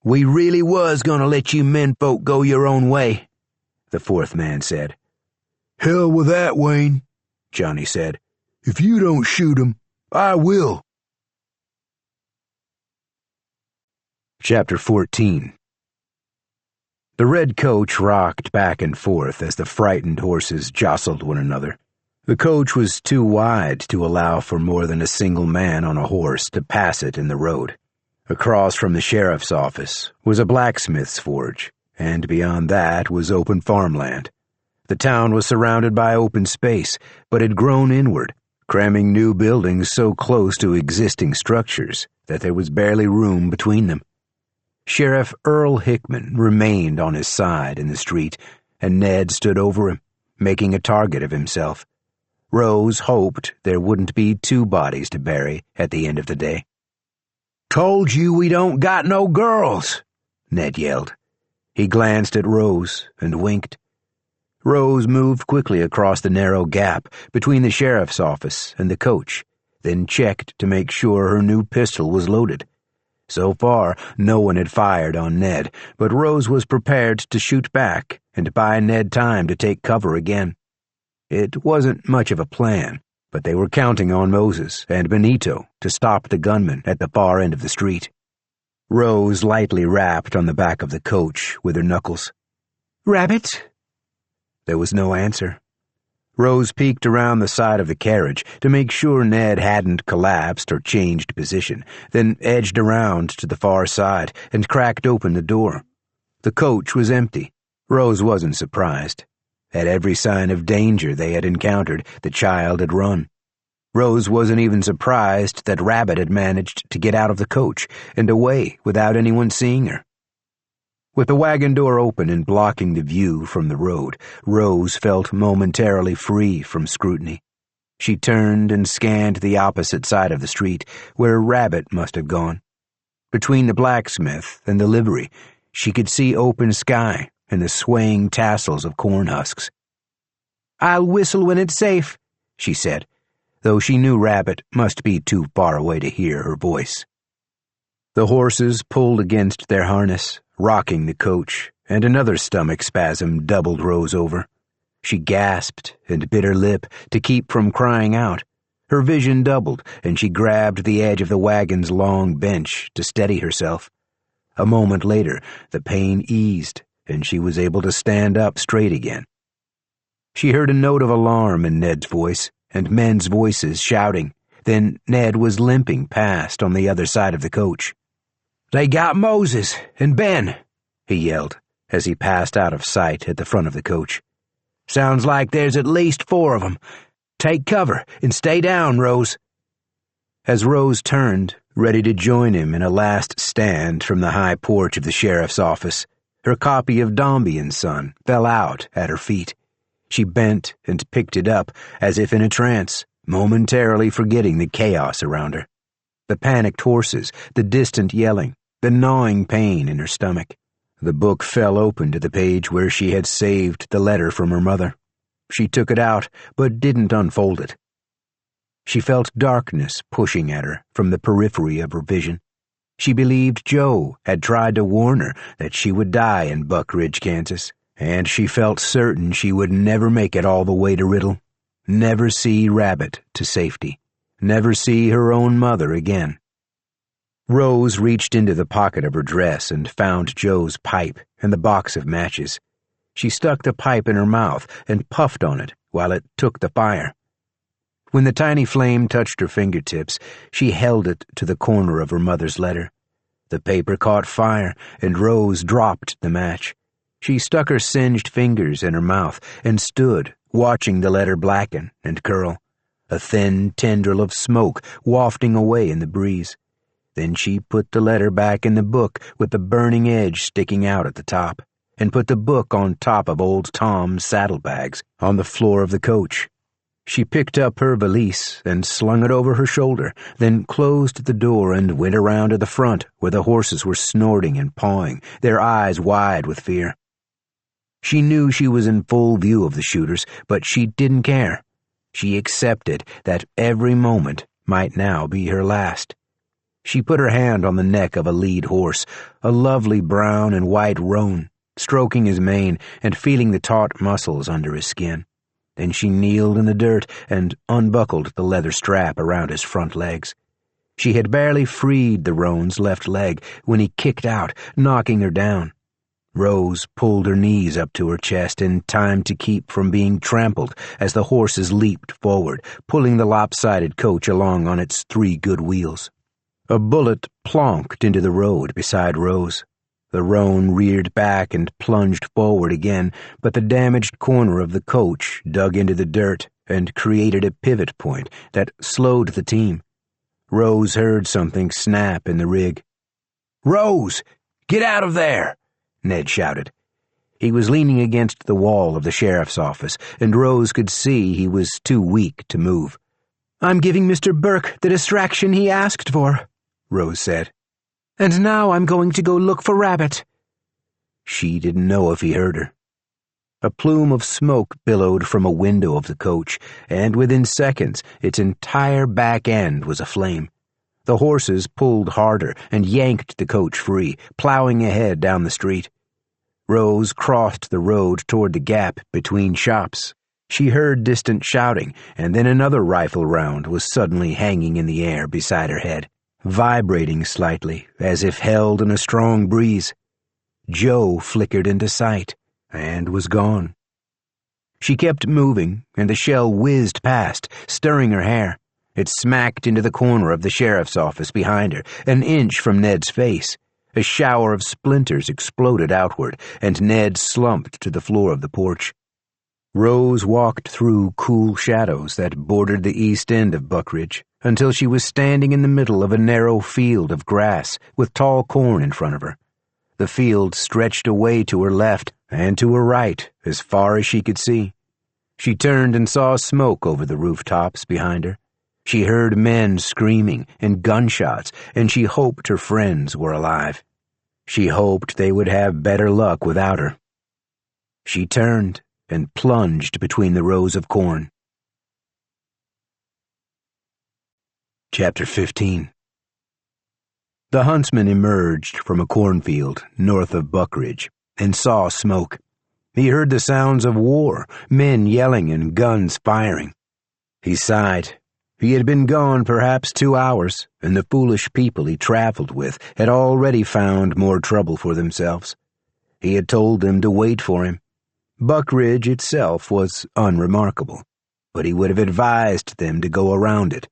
We really was gonna let you menfolk go your own way, the fourth man said. Hell with that, Wayne, Johnny said. If you don't shoot 'em, I will. Chapter 14. The red coach rocked back and forth as the frightened horses jostled one another. The coach was too wide to allow for more than a single man on a horse to pass it in the road. Across from the sheriff's office was a blacksmith's forge, and beyond that was open farmland. The town was surrounded by open space, but had grown inward, cramming new buildings so close to existing structures that there was barely room between them. Sheriff Earl Hickman remained on his side in the street, and Ned stood over him, making a target of himself. Rose hoped there wouldn't be 2 bodies to bury at the end of the day. Told you we don't got no girls, Ned yelled. He glanced at Rose and winked. Rose moved quickly across the narrow gap between the sheriff's office and the coach, then checked to make sure her new pistol was loaded. So far, no one had fired on Ned, but Rose was prepared to shoot back and buy Ned time to take cover again. It wasn't much of a plan, but they were counting on Moses and Benito to stop the gunman at the far end of the street. Rose lightly rapped on the back of the coach with her knuckles. Rabbit? There was no answer. Rose peeked around the side of the carriage to make sure Ned hadn't collapsed or changed position, then edged around to the far side and cracked open the door. The coach was empty. Rose wasn't surprised. At every sign of danger they had encountered, the child had run. Rose wasn't even surprised that Rabbit had managed to get out of the coach and away without anyone seeing her. With the wagon door open and blocking the view from the road, Rose felt momentarily free from scrutiny. She turned and scanned the opposite side of the street, where Rabbit must have gone. Between the blacksmith and the livery, she could see open sky and the swaying tassels of corn husks. I'll whistle when it's safe, she said, though she knew Rabbit must be too far away to hear her voice. The horses pulled against their harness, rocking the coach, and another stomach spasm doubled Rose over. She gasped and bit her lip to keep from crying out. Her vision doubled, and she grabbed the edge of the wagon's long bench to steady herself. A moment later, the pain eased, and she was able to stand up straight again. She heard a note of alarm in Ned's voice, and men's voices shouting. Then Ned was limping past on the other side of the coach. "They got Moses and Ben," he yelled as he passed out of sight at the front of the coach. "Sounds like there's at least 4 of them. Take cover and stay down, Rose." As Rose turned, ready to join him in a last stand from the high porch of the sheriff's office, her copy of Dombey and Son fell out at her feet. She bent and picked it up as if in a trance, momentarily forgetting the chaos around her. The panicked horses, the distant yelling, the gnawing pain in her stomach. The book fell open to the page where she had saved the letter from her mother. She took it out, but didn't unfold it. She felt darkness pushing at her from the periphery of her vision. She believed Joe had tried to warn her that she would die in Buck Ridge, Kansas, and she felt certain she would never make it all the way to Riddle, never see Rabbit to safety, never see her own mother again. Rose reached into the pocket of her dress and found Joe's pipe and the box of matches. She stuck the pipe in her mouth and puffed on it while it took the fire. When the tiny flame touched her fingertips, she held it to the corner of her mother's letter. The paper caught fire, and Rose dropped the match. She stuck her singed fingers in her mouth and stood, watching the letter blacken and curl, a thin tendril of smoke wafting away in the breeze. Then she put the letter back in the book with the burning edge sticking out at the top, and put the book on top of old Tom's saddlebags on the floor of the coach. She picked up her valise and slung it over her shoulder, then closed the door and went around to the front where the horses were snorting and pawing, their eyes wide with fear. She knew she was in full view of the shooters, but she didn't care. She accepted that every moment might now be her last. She put her hand on the neck of a lead horse, a lovely brown and white roan, stroking his mane and feeling the taut muscles under his skin. Then she kneeled in the dirt and unbuckled the leather strap around his front legs. She had barely freed the roan's left leg when he kicked out, knocking her down. Rose pulled her knees up to her chest in time to keep from being trampled as the horses leaped forward, pulling the lopsided coach along on its 3 good wheels. A bullet plonked into the road beside Rose. The roan reared back and plunged forward again, but the damaged corner of the coach dug into the dirt and created a pivot point that slowed the team. Rose heard something snap in the rig. "Rose, get out of there!" Ned shouted. He was leaning against the wall of the sheriff's office, and Rose could see he was too weak to move. "I'm giving Mr. Burke the distraction he asked for," Rose said. "And now I'm going to go look for Rabbit." She didn't know if he heard her. A plume of smoke billowed from a window of the coach, and within seconds its entire back end was aflame. The horses pulled harder and yanked the coach free, plowing ahead down the street. Rose crossed the road toward the gap between shops. She heard distant shouting, and then another rifle round was suddenly hanging in the air beside her head, vibrating slightly as if held in a strong breeze. Joe flickered into sight and was gone. She kept moving, and the shell whizzed past, stirring her hair. It smacked into the corner of the sheriff's office behind her, an inch from Ned's face. A shower of splinters exploded outward, and Ned slumped to the floor of the porch. Rose walked through cool shadows that bordered the east end of Buck Ridge until she was standing in the middle of a narrow field of grass with tall corn in front of her. The field stretched away to her left and to her right as far as she could see. She turned and saw smoke over the rooftops behind her. She heard men screaming and gunshots, and she hoped her friends were alive. She hoped they would have better luck without her. She turned and plunged between the rows of corn. Chapter 15. The huntsman emerged from a cornfield north of Buck Ridge and saw smoke. He heard the sounds of war, men yelling and guns firing. He sighed. He had been gone perhaps 2 hours, and the foolish people he traveled with had already found more trouble for themselves. He had told them to wait for him. Buckridge itself was unremarkable, but he would have advised them to go around it.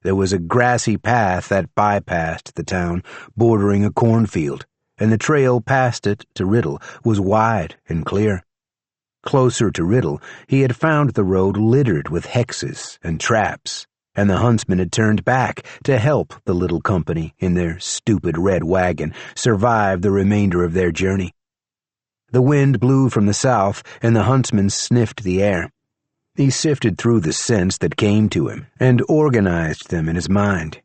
There was a grassy path that bypassed the town, bordering a cornfield, and the trail past it to Riddle was wide and clear. Closer to Riddle, he had found the road littered with hexes and traps, and the huntsmen had turned back to help the little company in their stupid red wagon survive the remainder of their journey. The wind blew from the south, and the huntsman sniffed the air. He sifted through the scents that came to him and organized them in his mind.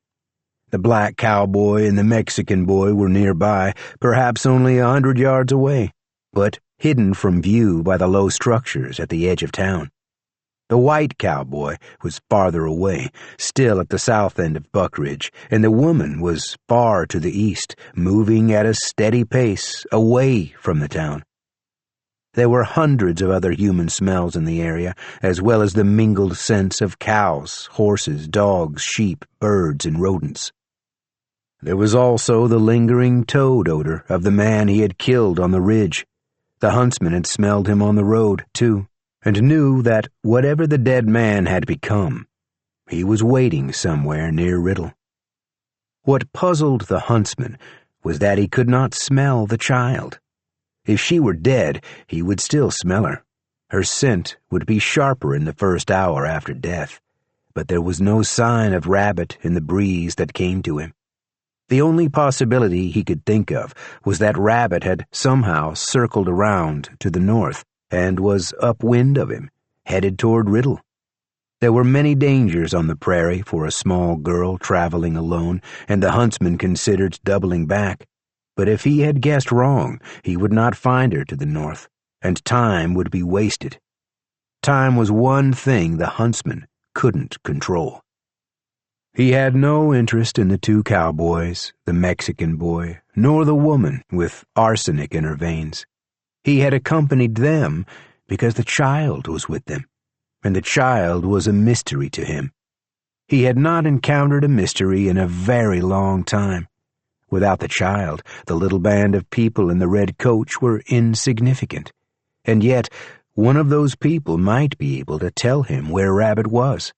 The black cowboy and the Mexican boy were nearby, perhaps only 100 yards away, but hidden from view by the low structures at the edge of town. The white cowboy was farther away, still at the south end of Buckridge, and the woman was far to the east, moving at a steady pace away from the town. There were hundreds of other human smells in the area, as well as the mingled scents of cows, horses, dogs, sheep, birds, and rodents. There was also the lingering toad odor of the man he had killed on the ridge. The huntsman had smelled him on the road, too, and knew that whatever the dead man had become, he was waiting somewhere near Riddle. What puzzled the huntsman was that he could not smell the child. If she were dead, he would still smell her. Her scent would be sharper in the first hour after death, but there was no sign of Rabbit in the breeze that came to him. The only possibility he could think of was that Rabbit had somehow circled around to the north and was upwind of him, headed toward Riddle. There were many dangers on the prairie for a small girl traveling alone, and the huntsman considered doubling back. But if he had guessed wrong, he would not find her to the north, and time would be wasted. Time was one thing the huntsman couldn't control. He had no interest in the 2 cowboys, the Mexican boy, nor the woman with arsenic in her veins. He had accompanied them because the child was with them, and the child was a mystery to him. He had not encountered a mystery in a very long time. Without the child, the little band of people in the red coach were insignificant, and yet one of those people might be able to tell him where Rabbit was.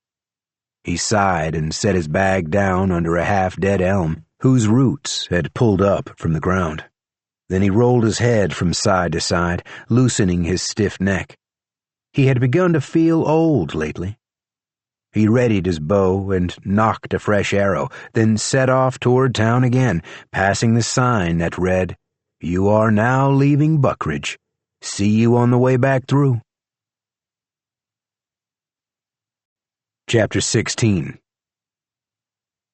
He sighed and set his bag down under a half-dead elm, whose roots had pulled up from the ground. Then he rolled his head from side to side, loosening his stiff neck. He had begun to feel old lately. He readied his bow and nocked a fresh arrow, then set off toward town again, passing the sign that read, "You are now leaving Buckridge. See you on the way back through." Chapter 16.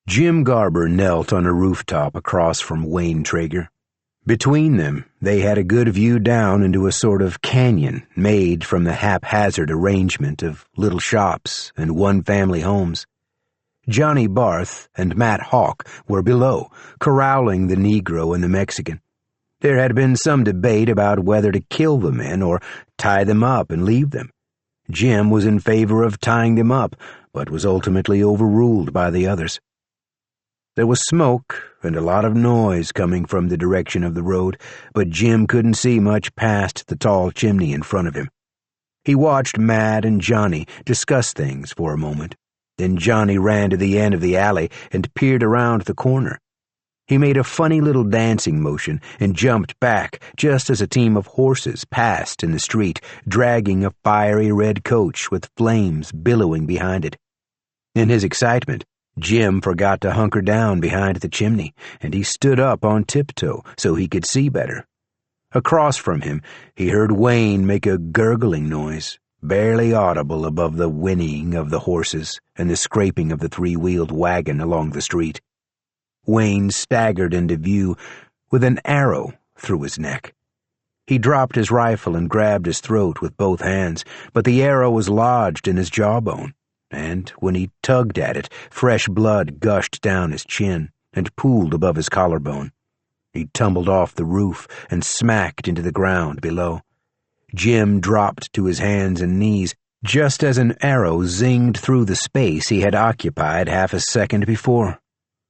Jim Garber knelt on a rooftop across from Wayne Traeger. Between them, they had a good view down into a sort of canyon made from the haphazard arrangement of little shops and one-family homes. Johnny Barth and Matt Hawk were below, corralling the Negro and the Mexican. There had been some debate about whether to kill the men or tie them up and leave them. Jim was in favor of tying them up, but was ultimately overruled by the others. There was smoke and a lot of noise coming from the direction of the road, but Jim couldn't see much past the tall chimney in front of him. He watched Matt and Johnny discuss things for a moment. Then Johnny ran to the end of the alley and peered around the corner. He made a funny little dancing motion and jumped back just as a team of horses passed in the street, dragging a fiery red coach with flames billowing behind it. In his excitement, Jim forgot to hunker down behind the chimney, and he stood up on tiptoe so he could see better. Across from him, he heard Wayne make a gurgling noise, barely audible above the whinnying of the horses and the scraping of the 3-wheeled wagon along the street. Wayne staggered into view with an arrow through his neck. He dropped his rifle and grabbed his throat with both hands, but the arrow was lodged in his jawbone, and when he tugged at it, fresh blood gushed down his chin and pooled above his collarbone. He tumbled off the roof and smacked into the ground below. Jim dropped to his hands and knees, just as an arrow zinged through the space he had occupied half a second before.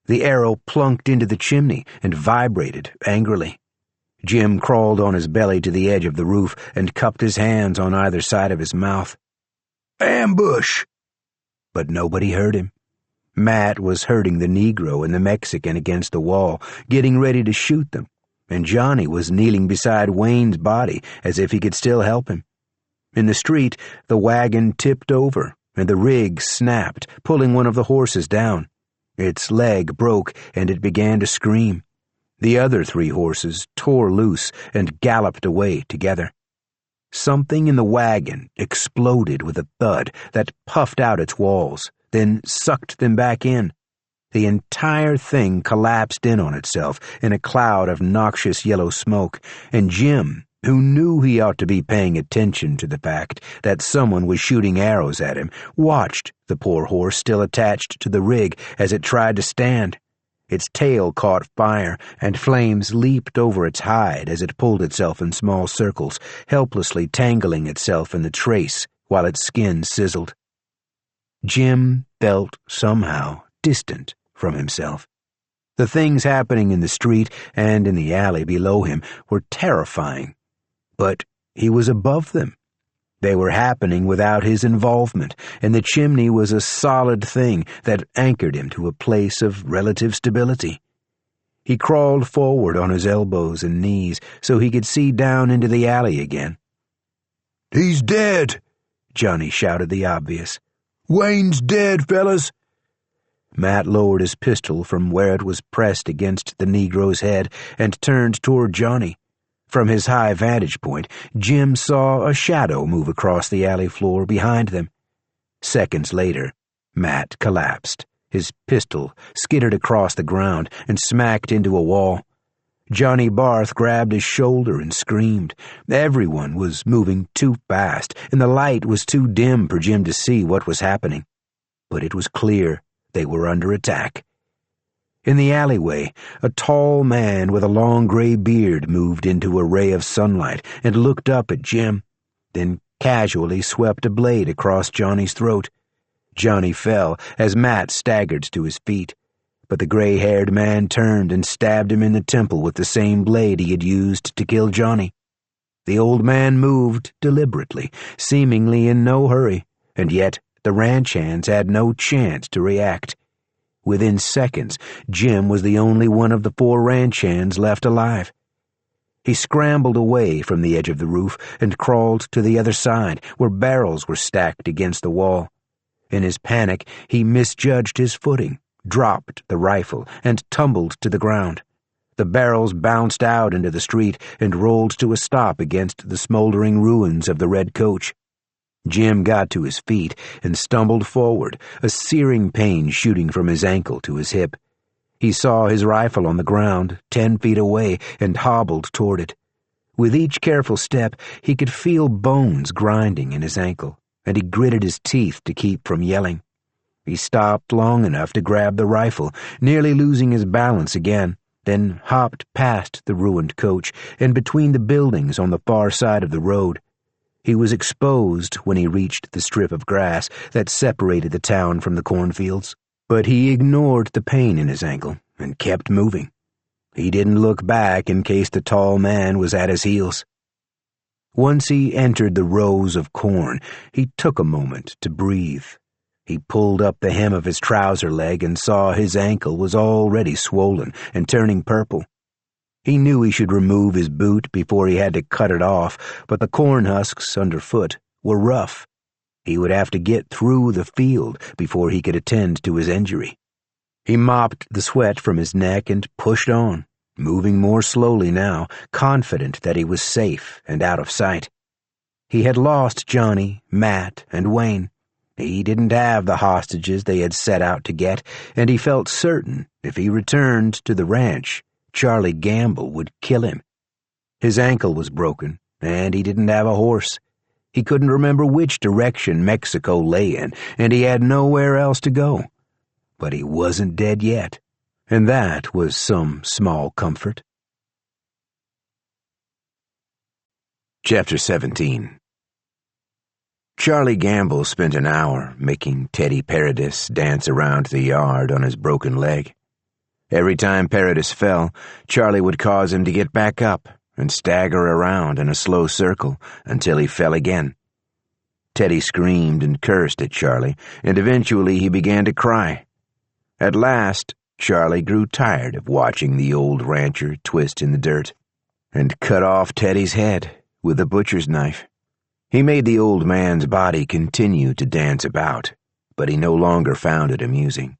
The arrow plunked into the chimney and vibrated angrily. Jim crawled on his belly to the edge of the roof and cupped his hands on either side of his mouth. "Ambush!" But nobody heard him. Matt was herding the Negro and the Mexican against the wall, getting ready to shoot them, and Johnny was kneeling beside Wayne's body as if he could still help him. In the street, the wagon tipped over, and the rig snapped, pulling one of the horses down. Its leg broke, and it began to scream. The other 3 horses tore loose and galloped away together. Something in the wagon exploded with a thud that puffed out its walls, then sucked them back in. The entire thing collapsed in on itself in a cloud of noxious yellow smoke, and Jim, who knew he ought to be paying attention to the fact that someone was shooting arrows at him, watched the poor horse still attached to the rig as it tried to stand. Its tail caught fire, and flames leaped over its hide as it pulled itself in small circles, helplessly tangling itself in the trace while its skin sizzled. Jim felt somehow distant from himself. The things happening in the street and in the alley below him were terrifying, but he was above them. They were happening without his involvement, and the chimney was a solid thing that anchored him to a place of relative stability. He crawled forward on his elbows and knees so he could see down into the alley again. "He's dead!" Johnny shouted the obvious. "Wayne's dead, fellas!" Matt lowered his pistol from where it was pressed against the Negro's head and turned toward Johnny. From his high vantage point, Jim saw a shadow move across the alley floor behind them. Seconds later, Matt collapsed. His pistol skittered across the ground and smacked into a wall. Johnny Barth grabbed his shoulder and screamed. Everyone was moving too fast, and the light was too dim for Jim to see what was happening. But it was clear they were under attack. In the alleyway, a tall man with a long gray beard moved into a ray of sunlight and looked up at Jim, then casually swept a blade across Johnny's throat. Johnny fell as Matt staggered to his feet, but the gray-haired man turned and stabbed him in the temple with the same blade he had used to kill Johnny. The old man moved deliberately, seemingly in no hurry, and yet the ranch hands had no chance to react. Within seconds, Jim was the only one of the 4 ranch hands left alive. He scrambled away from the edge of the roof and crawled to the other side, where barrels were stacked against the wall. In his panic, he misjudged his footing, dropped the rifle, and tumbled to the ground. The barrels bounced out into the street and rolled to a stop against the smoldering ruins of the red coach. Jim got to his feet and stumbled forward, a searing pain shooting from his ankle to his hip. He saw his rifle on the ground 10 feet away and hobbled toward it. With each careful step, he could feel bones grinding in his ankle, and he gritted his teeth to keep from yelling. He stopped long enough to grab the rifle, nearly losing his balance again, then hopped past the ruined coach and between the buildings on the far side of the road. He was exposed when he reached the strip of grass that separated the town from the cornfields, but he ignored the pain in his ankle and kept moving. He didn't look back in case the tall man was at his heels. Once he entered the rows of corn, he took a moment to breathe. He pulled up the hem of his trouser leg and saw his ankle was already swollen and turning purple. He knew he should remove his boot before he had to cut it off, but the corn husks underfoot were rough. He would have to get through the field before he could attend to his injury. He mopped the sweat from his neck and pushed on, moving more slowly now, confident that he was safe and out of sight. He had lost Johnny, Matt, and Wayne. He didn't have the hostages they had set out to get, and he felt certain if he returned to the ranch, Charlie Gamble would kill him. His ankle was broken, and he didn't have a horse. He couldn't remember which direction Mexico lay in, and he had nowhere else to go. But he wasn't dead yet, and that was some small comfort. Chapter 17. Charlie Gamble spent an hour making Teddy Paradis dance around the yard on his broken leg. Every time Paradis fell, Charlie would cause him to get back up and stagger around in a slow circle until he fell again. Teddy screamed and cursed at Charlie, and eventually he began to cry. At last, Charlie grew tired of watching the old rancher twist in the dirt and cut off Teddy's head with a butcher's knife. He made the old man's body continue to dance about, but he no longer found it amusing.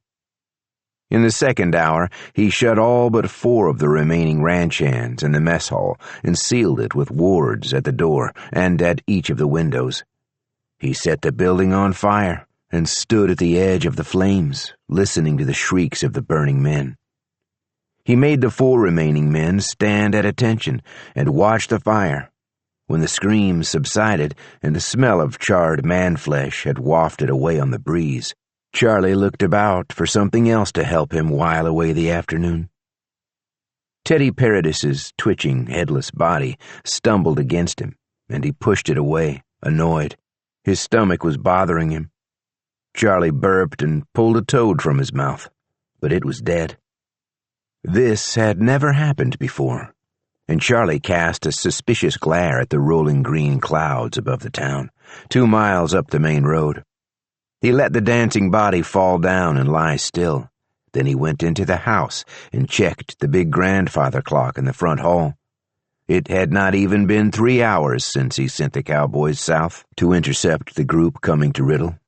In the second hour, he shut all but 4 of the remaining ranch hands in the mess hall and sealed it with wards at the door and at each of the windows. He set the building on fire and stood at the edge of the flames, listening to the shrieks of the burning men. He made the 4 remaining men stand at attention and watch the fire. When the screams subsided and the smell of charred man-flesh had wafted away on the breeze, Charlie looked about for something else to help him while away the afternoon. Teddy Paradis's twitching, headless body stumbled against him, and he pushed it away, annoyed. His stomach was bothering him. Charlie burped and pulled a toad from his mouth, but it was dead. This had never happened before, and Charlie cast a suspicious glare at the rolling green clouds above the town, 2 miles up the main road. He let the dancing body fall down and lie still. Then he went into the house and checked the big grandfather clock in the front hall. It had not even been 3 hours since he sent the cowboys south to intercept the group coming to Riddle.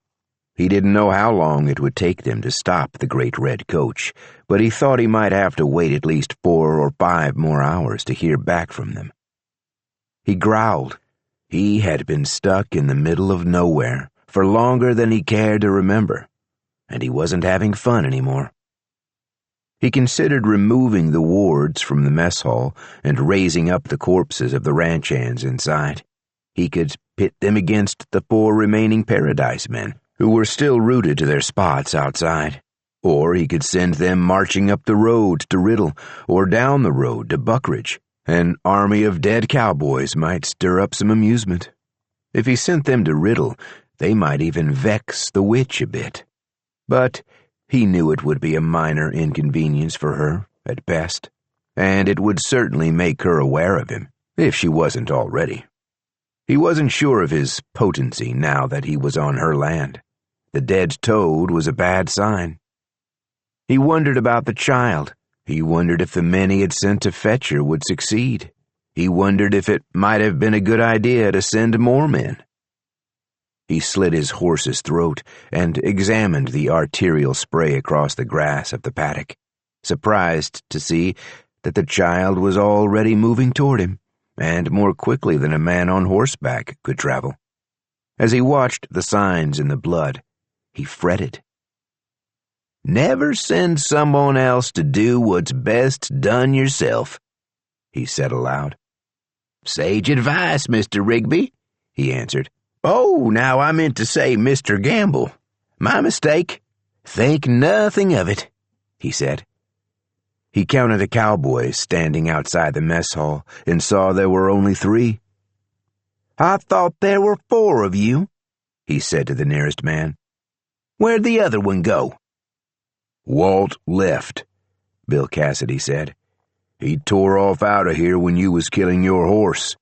He didn't know how long it would take them to stop the great red coach, but he thought he might have to wait at least 4 or 5 more hours to hear back from them. He growled. He had been stuck in the middle of nowhere for longer than he cared to remember, and he wasn't having fun anymore. He considered removing the wards from the mess hall and raising up the corpses of the ranch hands inside. He could pit them against the 4 remaining Paradise men, who were still rooted to their spots outside. Or he could send them marching up the road to Riddle or down the road to Buckridge. An army of dead cowboys might stir up some amusement. If he sent them to Riddle, they might even vex the witch a bit. But he knew it would be a minor inconvenience for her, at best, and it would certainly make her aware of him, if she wasn't already. He wasn't sure of his potency now that he was on her land. The dead toad was a bad sign. He wondered about the child. He wondered if the men he had sent to fetch her would succeed. He wondered if it might have been a good idea to send more men. He slit his horse's throat and examined the arterial spray across the grass of the paddock, surprised to see that the child was already moving toward him, and more quickly than a man on horseback could travel. As he watched the signs in the blood, he fretted. "Never send someone else to do what's best done yourself," he said aloud. "Sage advice, Mr. Rigby," he answered. "Oh, now I meant to say Mr. Gamble. My mistake. Think nothing of it," he said. He counted the cowboys standing outside the mess hall and saw there were only 3. "I thought there were 4 of you," he said to the nearest man. "Where'd the other one go?" "Walt left," Bill Cassidy said. "He tore off out of here when you was killing your horse."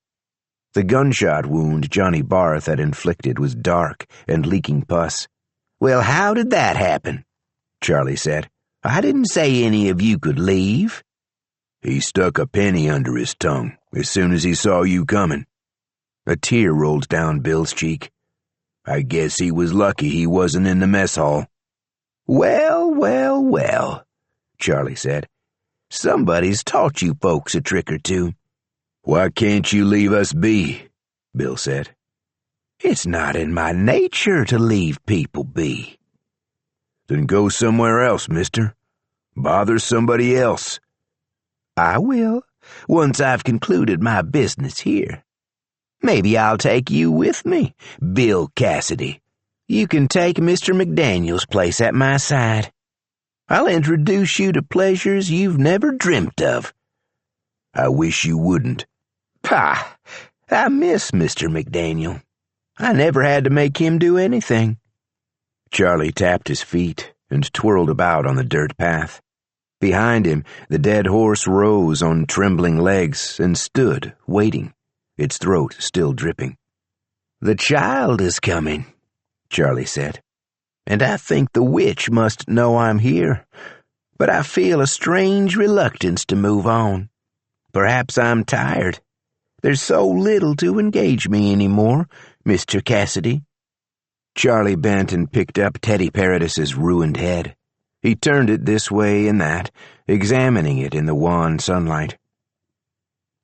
The gunshot wound Johnny Barth had inflicted was dark and leaking pus. "Well, how did that happen?" Charlie said. "I didn't say any of you could leave." "He stuck a penny under his tongue as soon as he saw you coming." A tear rolled down Bill's cheek. "I guess he was lucky he wasn't in the mess hall." "Well, well, well," Charlie said. "Somebody's taught you folks a trick or two." "Why can't you leave us be?" Bill said. "It's not in my nature to leave people be." "Then go somewhere else, mister. Bother somebody else." "I will, once I've concluded my business here. Maybe I'll take you with me, Bill Cassidy. You can take Mr. McDaniel's place at my side. I'll introduce you to pleasures you've never dreamt of." "I wish you wouldn't." "Pah! I miss Mr. McDaniel. I never had to make him do anything." Charlie tapped his feet and twirled about on the dirt path. Behind him, the dead horse rose on trembling legs and stood, waiting, its throat still dripping. "The child is coming," Charlie said, "and I think the witch must know I'm here, but I feel a strange reluctance to move on. Perhaps I'm tired. There's so little to engage me anymore, Mr. Cassidy." Charlie bent and picked up Teddy Paradis's ruined head. He turned it this way and that, examining it in the wan sunlight.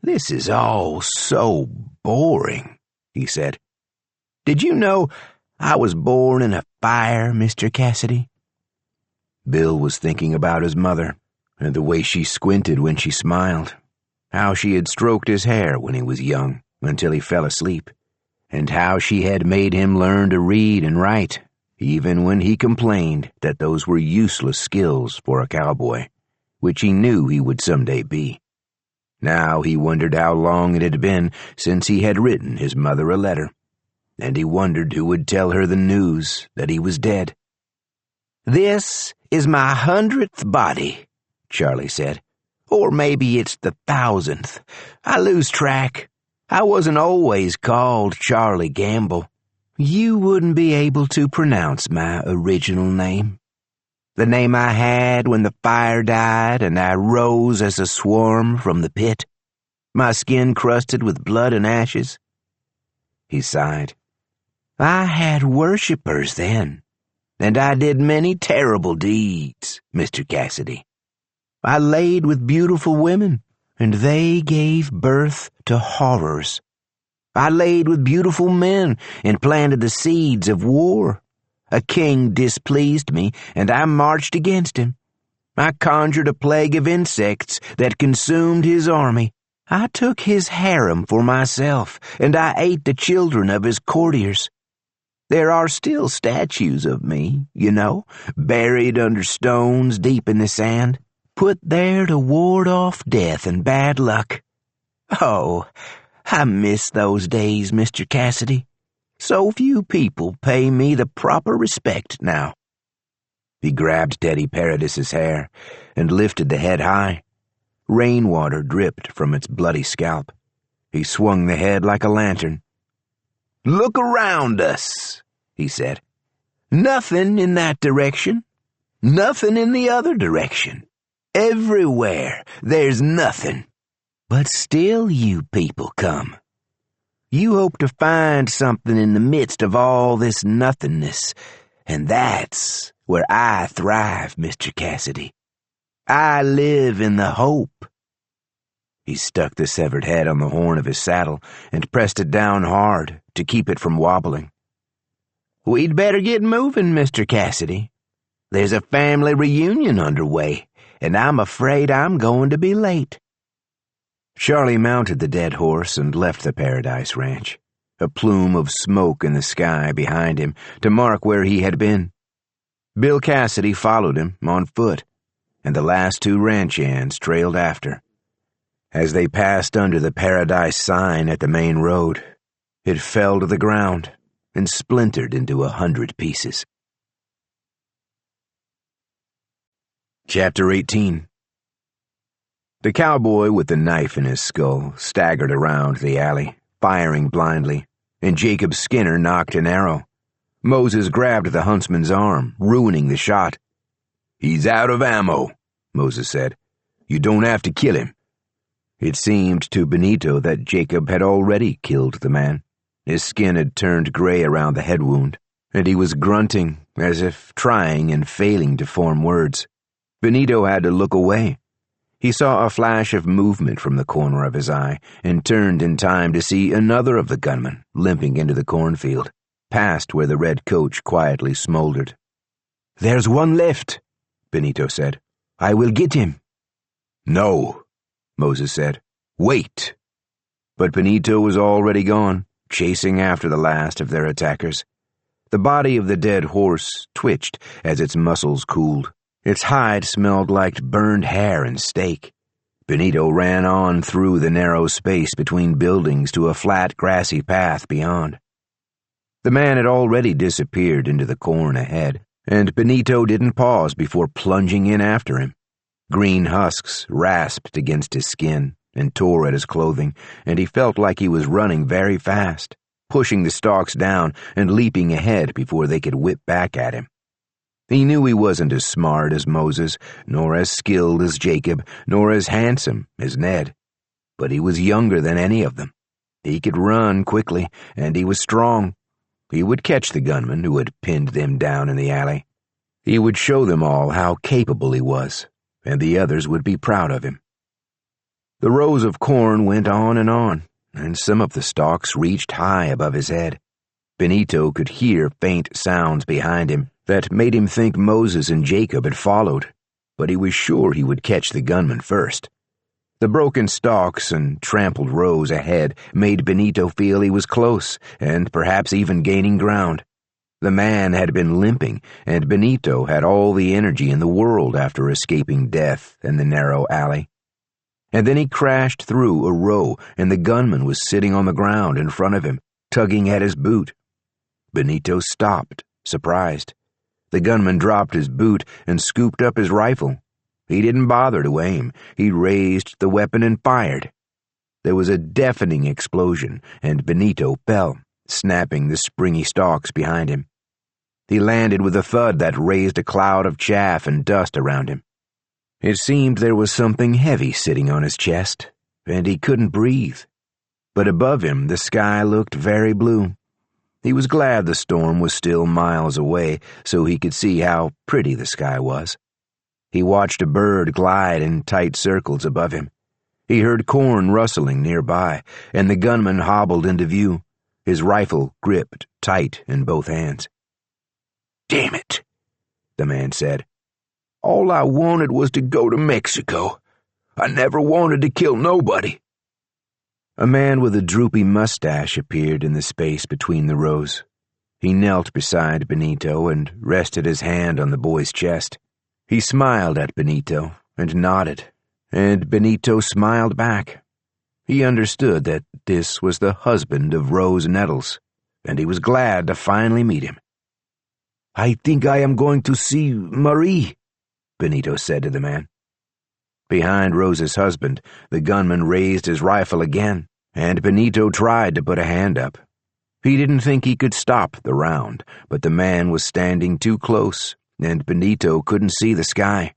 "This is all so boring," he said. "Did you know I was born in a fire, Mr. Cassidy?" Bill was thinking about his mother, and the way she squinted when she smiled, how she had stroked his hair when he was young until he fell asleep, and how she had made him learn to read and write, even when he complained that those were useless skills for a cowboy, which he knew he would someday be. Now he wondered how long it had been since he had written his mother a letter, and he wondered who would tell her the news that he was dead. "This is my 100th body," Charlie said. "Or maybe it's the 1,000th. I lose track. I wasn't always called Charlie Gamble. You wouldn't be able to pronounce my original name. The name I had when the fire died and I rose as a swarm from the pit, my skin crusted with blood and ashes." He sighed. "I had worshippers then, and I did many terrible deeds, Mr. Cassidy. I laid with beautiful women, and they gave birth to horrors. I laid with beautiful men and planted the seeds of war. A king displeased me, and I marched against him. I conjured a plague of insects that consumed his army. I took his harem for myself, and I ate the children of his courtiers. There are still statues of me, buried under stones deep in the sand, put there to ward off death and bad luck. Oh, I miss those days, Mr. Cassidy. So few people pay me the proper respect now." He grabbed Teddy Paradis's hair and lifted the head high. Rainwater dripped from its bloody scalp. He swung the head like a lantern. "Look around us," he said. "Nothing in that direction. Nothing in the other direction. Everywhere there's nothing. But still you people come. You hope to find something in the midst of all this nothingness, and that's where I thrive, Mr. Cassidy. I live in the hope." He stuck the severed head on the horn of his saddle and pressed it down hard to keep it from wobbling. "We'd better get moving, Mr. Cassidy. There's a family reunion underway, and I'm afraid I'm going to be late." Charlie mounted the dead horse and left the Paradise Ranch, a plume of smoke in the sky behind him to mark where he had been. Bill Cassidy followed him on foot, and the last two ranch hands trailed after. As they passed under the Paradise sign at the main road, it fell to the ground and splintered into 100 pieces. Chapter 18. The cowboy with the knife in his skull staggered around the alley, firing blindly, and Jacob Skinner knocked an arrow. Moses grabbed the huntsman's arm, ruining the shot. "He's out of ammo," Moses said. "You don't have to kill him." It seemed to Benito that Jacob had already killed the man. His skin had turned gray around the head wound, and he was grunting, as if trying and failing to form words. Benito had to look away. He saw a flash of movement from the corner of his eye and turned in time to see another of the gunmen limping into the cornfield, past where the red coach quietly smoldered. "There's one left," Benito said. "I will get him." "No," Moses said. "Wait." But Benito was already gone, chasing after the last of their attackers. The body of the dead horse twitched as its muscles cooled. Its hide smelled like burned hair and steak. Benito ran on through the narrow space between buildings to a flat, grassy path beyond. The man had already disappeared into the corn ahead, and Benito didn't pause before plunging in after him. Green husks rasped against his skin and tore at his clothing, and he felt like he was running very fast, pushing the stalks down and leaping ahead before they could whip back at him. He knew he wasn't as smart as Moses, nor as skilled as Jacob, nor as handsome as Ned, but he was younger than any of them. He could run quickly, and he was strong. He would catch the gunman who had pinned them down in the alley. He would show them all how capable he was, and the others would be proud of him. The rows of corn went on, and some of the stalks reached high above his head. Benito could hear faint sounds behind him that made him think Moses and Jacob had followed, but he was sure he would catch the gunman first. The broken stalks and trampled rows ahead made Benito feel he was close, and perhaps even gaining ground. The man had been limping, and Benito had all the energy in the world after escaping death in the narrow alley. And then he crashed through a row, and the gunman was sitting on the ground in front of him, tugging at his boot. Benito stopped, surprised. The gunman dropped his boot and scooped up his rifle. He didn't bother to aim. He raised the weapon and fired. There was a deafening explosion, and Benito fell, snapping the springy stalks behind him. He landed with a thud that raised a cloud of chaff and dust around him. It seemed there was something heavy sitting on his chest, and he couldn't breathe. But above him the sky looked very blue. He was glad the storm was still miles away, so he could see how pretty the sky was. He watched a bird glide in tight circles above him. He heard corn rustling nearby, and the gunman hobbled into view, his rifle gripped tight in both hands. "Damn it," the man said. "All I wanted was to go to Mexico. I never wanted to kill nobody." A man with a droopy mustache appeared in the space between the rows. He knelt beside Benito and rested his hand on the boy's chest. He smiled at Benito and nodded, and Benito smiled back. He understood that this was the husband of Rose Nettles, and he was glad to finally meet him. "I think I am going to see Marie," Benito said to the man. Behind Rose's husband, the gunman raised his rifle again, and Benito tried to put a hand up. He didn't think he could stop the round, but the man was standing too close, and Benito couldn't see the sky.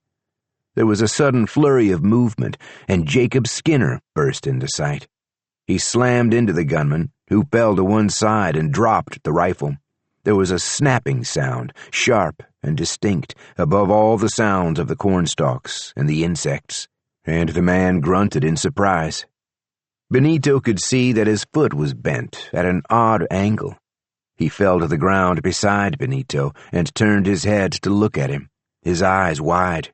There was a sudden flurry of movement, and Jacob Skinner burst into sight. He slammed into the gunman, who fell to one side and dropped the rifle. There was a snapping sound, sharp and distinct, above all the sounds of the cornstalks and the insects, and the man grunted in surprise. Benito could see that his foot was bent at an odd angle. He fell to the ground beside Benito and turned his head to look at him, his eyes wide.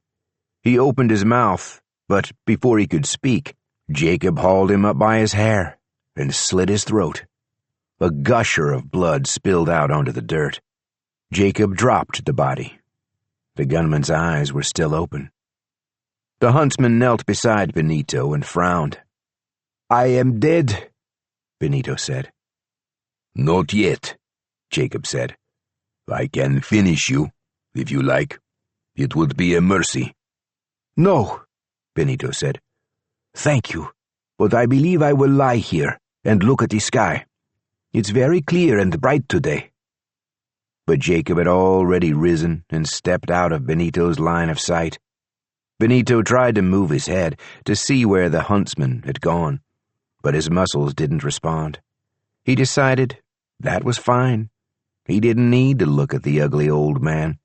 He opened his mouth, but before he could speak, Jacob hauled him up by his hair and slit his throat. A gusher of blood spilled out onto the dirt. Jacob dropped the body. The gunman's eyes were still open. The huntsman knelt beside Benito and frowned. "I am dead," Benito said. "Not yet," Jacob said. "I can finish you, if you like. It would be a mercy." "No," Benito said. "Thank you, but I believe I will lie here and look at the sky. It's very clear and bright today." But Jacob had already risen and stepped out of Benito's line of sight. Benito tried to move his head to see where the huntsman had gone, but his muscles didn't respond. He decided that was fine. He didn't need to look at the ugly old man.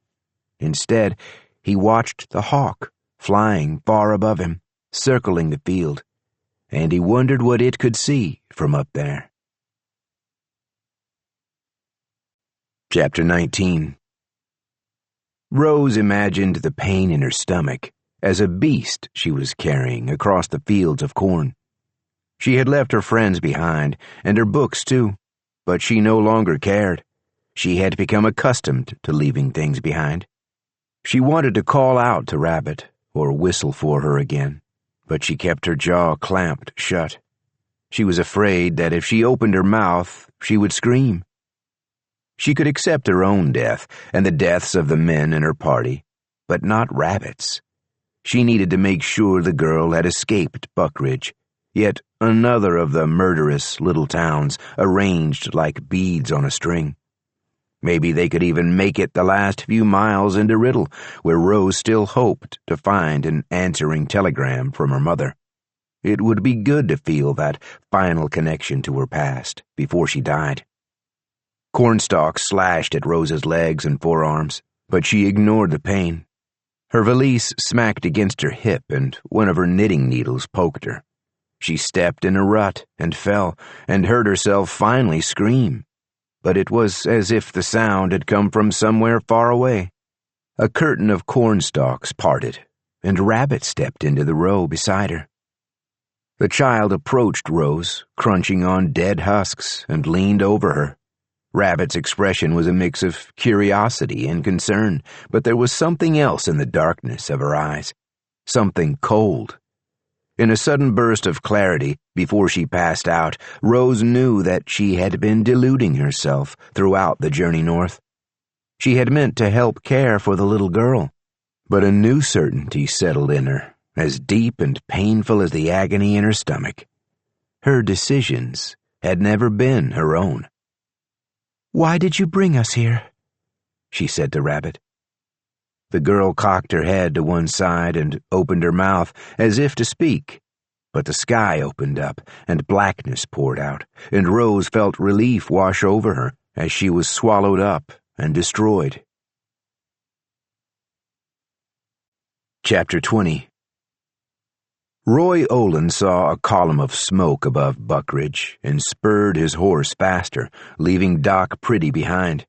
Instead, he watched the hawk flying far above him, circling the field, and he wondered what it could see from up there. Chapter 19. Rose imagined the pain in her stomach as a beast she was carrying across the fields of corn. She had left her friends behind, and her books too, but she no longer cared. She had become accustomed to leaving things behind. She wanted to call out to Rabbit or whistle for her again, but she kept her jaw clamped shut. She was afraid that if she opened her mouth, she would scream. She could accept her own death and the deaths of the men in her party, but not Rabbit's. She needed to make sure the girl had escaped Buckridge, yet another of the murderous little towns arranged like beads on a string. Maybe they could even make it the last few miles into Riddle, where Rose still hoped to find an answering telegram from her mother. It would be good to feel that final connection to her past before she died. Cornstalk slashed at Rose's legs and forearms, but she ignored the pain. Her valise smacked against her hip and one of her knitting needles poked her. She stepped in a rut and fell and heard herself finally scream. But it was as if the sound had come from somewhere far away. A curtain of cornstalks parted, and Rabbit stepped into the row beside her. The child approached Rose, crunching on dead husks, and leaned over her. Rabbit's expression was a mix of curiosity and concern, but there was something else in the darkness of her eyes, something cold. In a sudden burst of clarity, before she passed out, Rose knew that she had been deluding herself throughout the journey north. She had meant to help care for the little girl, but a new certainty settled in her, as deep and painful as the agony in her stomach. Her decisions had never been her own. "Why did you bring us here?" she said to Rabbit. The girl cocked her head to one side and opened her mouth as if to speak, but the sky opened up and blackness poured out, and Rose felt relief wash over her as she was swallowed up and destroyed. Chapter 20. Roy Olin saw a column of smoke above Buckridge and spurred his horse faster, leaving Doc Pretty behind.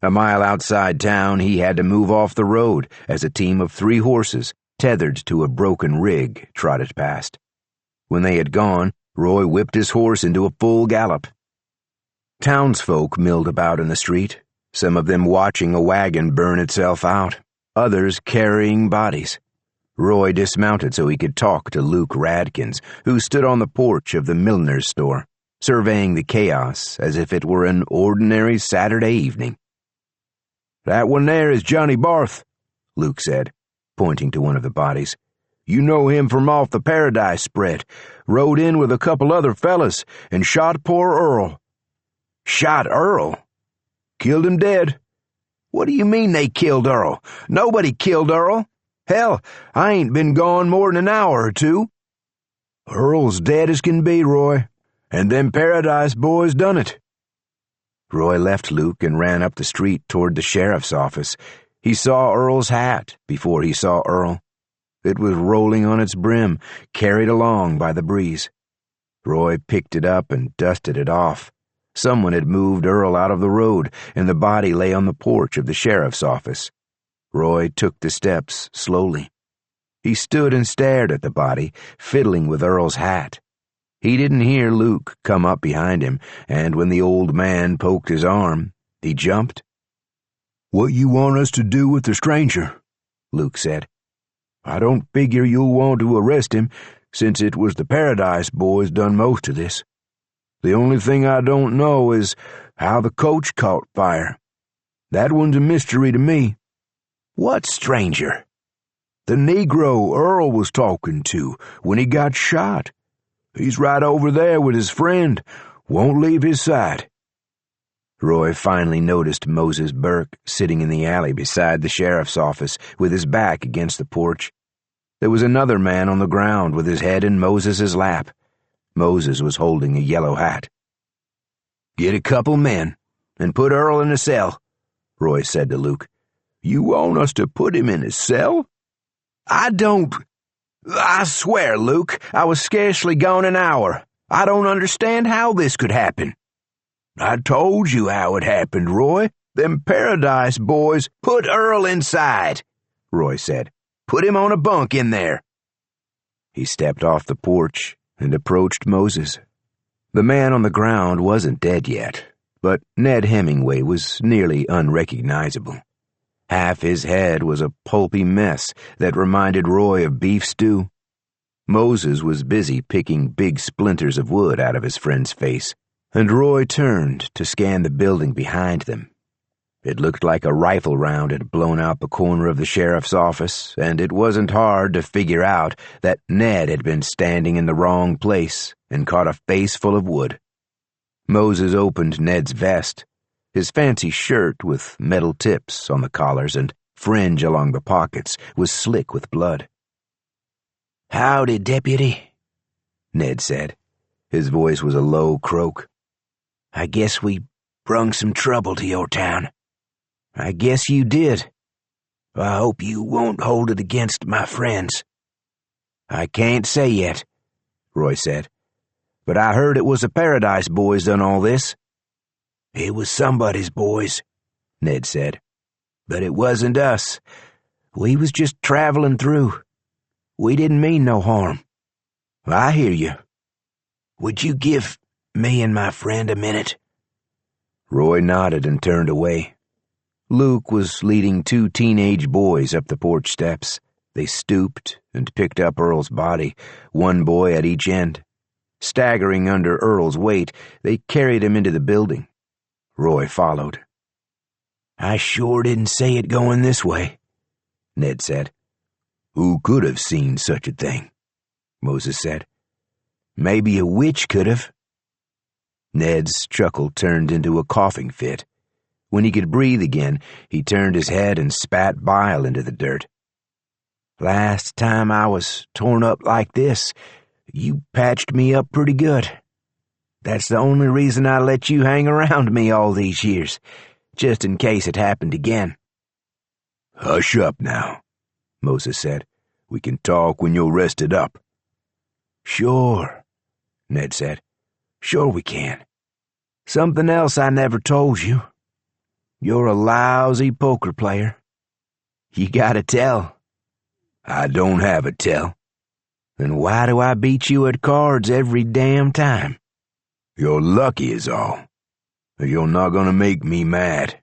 A mile outside town, he had to move off the road as a team of 3 horses, tethered to a broken rig, trotted past. When they had gone, Roy whipped his horse into a full gallop. Townsfolk milled about in the street, some of them watching a wagon burn itself out, others carrying bodies. Roy dismounted so he could talk to Luke Radkins, who stood on the porch of the milliner's store, surveying the chaos as if it were an ordinary Saturday evening. "That one there is Johnny Barth," Luke said, pointing to one of the bodies. "You know him from off the Paradise spread. Rode in with a couple other fellas and shot poor Earl." "Shot Earl? Killed him dead." "What do you mean they killed Earl? Nobody killed Earl. Hell, I ain't been gone more than an hour or 2. "Earl's dead as can be, Roy, and them Paradise boys done it." Roy left Luke and ran up the street toward the sheriff's office. He saw Earl's hat before he saw Earl. It was rolling on its brim, carried along by the breeze. Roy picked it up and dusted it off. Someone had moved Earl out of the road, and the body lay on the porch of the sheriff's office. Roy took the steps slowly. He stood and stared at the body, fiddling with Earl's hat. He didn't hear Luke come up behind him, and when the old man poked his arm, he jumped. "What you want us to do with the stranger?" Luke said. "I don't figure you'll want to arrest him, since it was the Paradise boys done most of this. The only thing I don't know is how the coach caught fire. That one's a mystery to me." "What stranger?" "The Negro Earl was talking to when he got shot. He's right over there with his friend. Won't leave his side." Roy finally noticed Moses Burke sitting in the alley beside the sheriff's office with his back against the porch. There was another man on the ground with his head in Moses's lap. Moses was holding a yellow hat. "Get a couple men and put Earl in a cell," Roy said to Luke. "You want us to put him in a cell?" I swear, Luke, I was scarcely gone an hour. I don't understand how this could happen." "I told you how it happened, Roy. Them Paradise boys put Earl inside," Roy said. "Put him on a bunk in there." He stepped off the porch and approached Moses. The man on the ground wasn't dead yet, but Ned Hemingway was nearly unrecognizable. Half his head was a pulpy mess that reminded Roy of beef stew. Moses was busy picking big splinters of wood out of his friend's face, and Roy turned to scan the building behind them It looked like a rifle round had blown out the corner of the sheriff's office, and it wasn't hard to figure out that Ned had been standing in the wrong place and caught a face full of wood. Moses opened Ned's vest. His fancy shirt with metal tips on the collars and fringe along the pockets was slick with blood. "Howdy, deputy," Ned said. His voice was a low croak. "I guess we brung some trouble to your town." "I guess you did. I hope you won't hold it against my friends." "I can't say yet," Roy said. "But I heard it was the Paradise Boys done all this." "It was somebody's boys," Ned said. "But it wasn't us. We was just traveling through. We didn't mean no harm." "I hear you. Would you give me and my friend a minute?" Roy nodded and turned away. Luke was leading 2 teenage boys up the porch steps. They stooped and picked up Earl's body, one boy at each end. Staggering under Earl's weight, they carried him into the building. Roy followed. "I sure didn't say it going this way," Ned said. "Who could have seen such a thing?" Moses said. "Maybe a witch could have." Ned's chuckle turned into a coughing fit. When he could breathe again, he turned his head and spat bile into the dirt. "Last time I was torn up like this, you patched me up pretty good. That's the only reason I let you hang around me all these years, just in case it happened again." "Hush up now," Moses said. "We can talk when you're rested up." "Sure," Ned said. "Sure we can. Something else I never told you. You're a lousy poker player. You gotta tell." "I don't have a tell." "Then why do I beat you at cards every damn time?" "You're lucky is all. You're not gonna make me mad."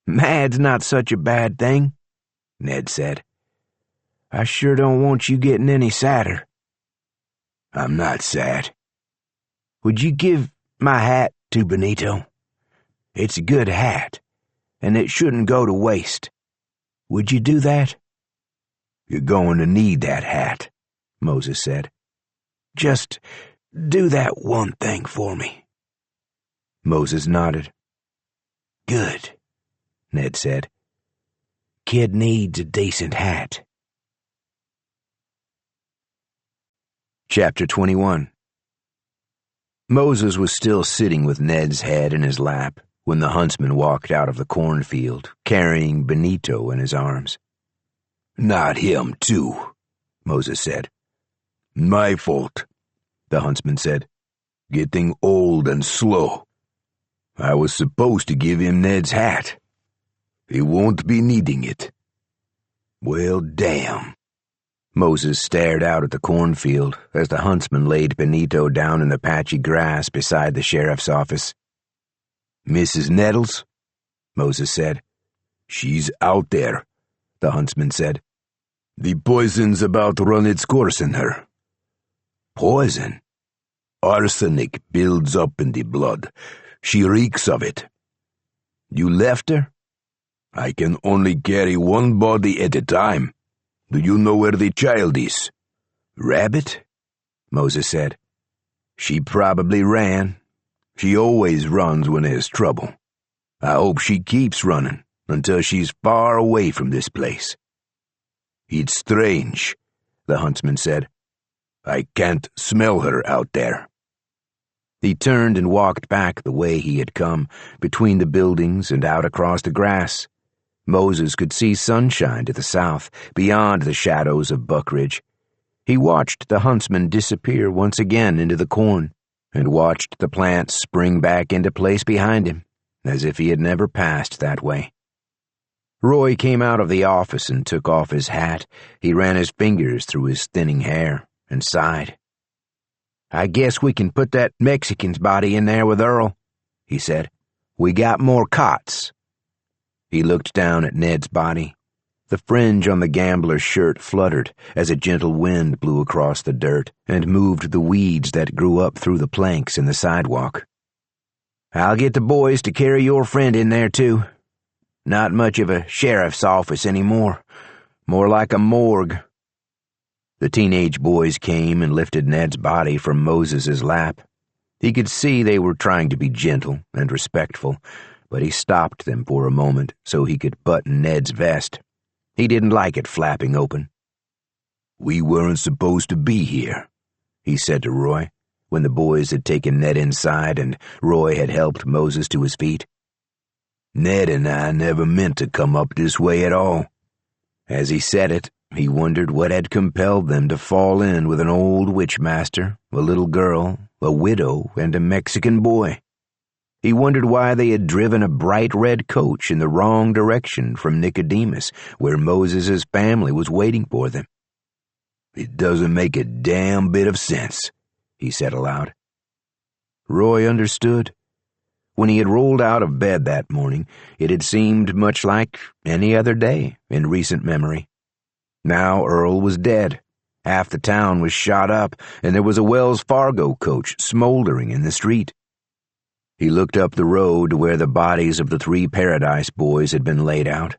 "Mad's not such a bad thing," Ned said. "I sure don't want you getting any sadder." "I'm not sad." "Would you give my hat to Benito? It's a good hat, and it shouldn't go to waste. Would you do that?" "You're going to need that hat," Moses said. "Just do that one thing for me." Moses nodded. "Good," Ned said. "Kid needs a decent hat." Chapter 21. Moses was still sitting with Ned's head in his lap when the huntsman walked out of the cornfield, carrying Benito in his arms. "Not him, too," Moses said. "My fault," the huntsman said. "Getting old and slow. I was supposed to give him Ned's hat. He won't be needing it." "Well, damn." Moses stared out at the cornfield as the huntsman laid Benito down in the patchy grass beside the sheriff's office. "Mrs. Nettles?" Moses said. "She's out there," the huntsman said. "The poison's about to run its course in her." "Poison?" "Arsenic builds up in the blood. She reeks of it." "You left her?" "I can only carry one body at a time. Do you know where the child is?" "Rabbit?" Moses said. "She probably ran. She always runs when there's trouble. I hope she keeps running until she's far away from this place." "It's strange," the huntsman said. "I can't smell her out there." He turned and walked back the way he had come, between the buildings and out across the grass. Moses could see sunshine to the south, beyond the shadows of Buckridge. He watched the huntsman disappear once again into the corn, and watched the plants spring back into place behind him, as if he had never passed that way. Roy came out of the office and took off his hat. He ran his fingers through his thinning hair and sighed. "I guess we can put that Mexican's body in there with Earl," he said. "We got more cots." He looked down at Ned's body. The fringe on the gambler's shirt fluttered as a gentle wind blew across the dirt and moved the weeds that grew up through the planks in the sidewalk. "I'll get the boys to carry your friend in there, too," Not much of a sheriff's office anymore. More like a morgue." The teenage boys came and lifted Ned's body from Moses's lap. He could see they were trying to be gentle and respectful, but he stopped them for a moment so he could button Ned's vest. He didn't like it flapping open. "We weren't supposed to be here," he said to Roy, when the boys had taken Ned inside and Roy had helped Moses to his feet. "Ned and I never meant to come up this way at all." As he said it, he wondered what had compelled them to fall in with an old witchmaster, a little girl, a widow, and a Mexican boy. He wondered why they had driven a bright red coach in the wrong direction from Nicodemus, where Moses's family was waiting for them. "It doesn't make a damn bit of sense," he said aloud. Roy understood. When he had rolled out of bed that morning, it had seemed much like any other day in recent memory. Now Earl was dead. Half the town was shot up, and there was a Wells Fargo coach smoldering in the street. He looked up the road to where the bodies of the 3 Paradise boys had been laid out.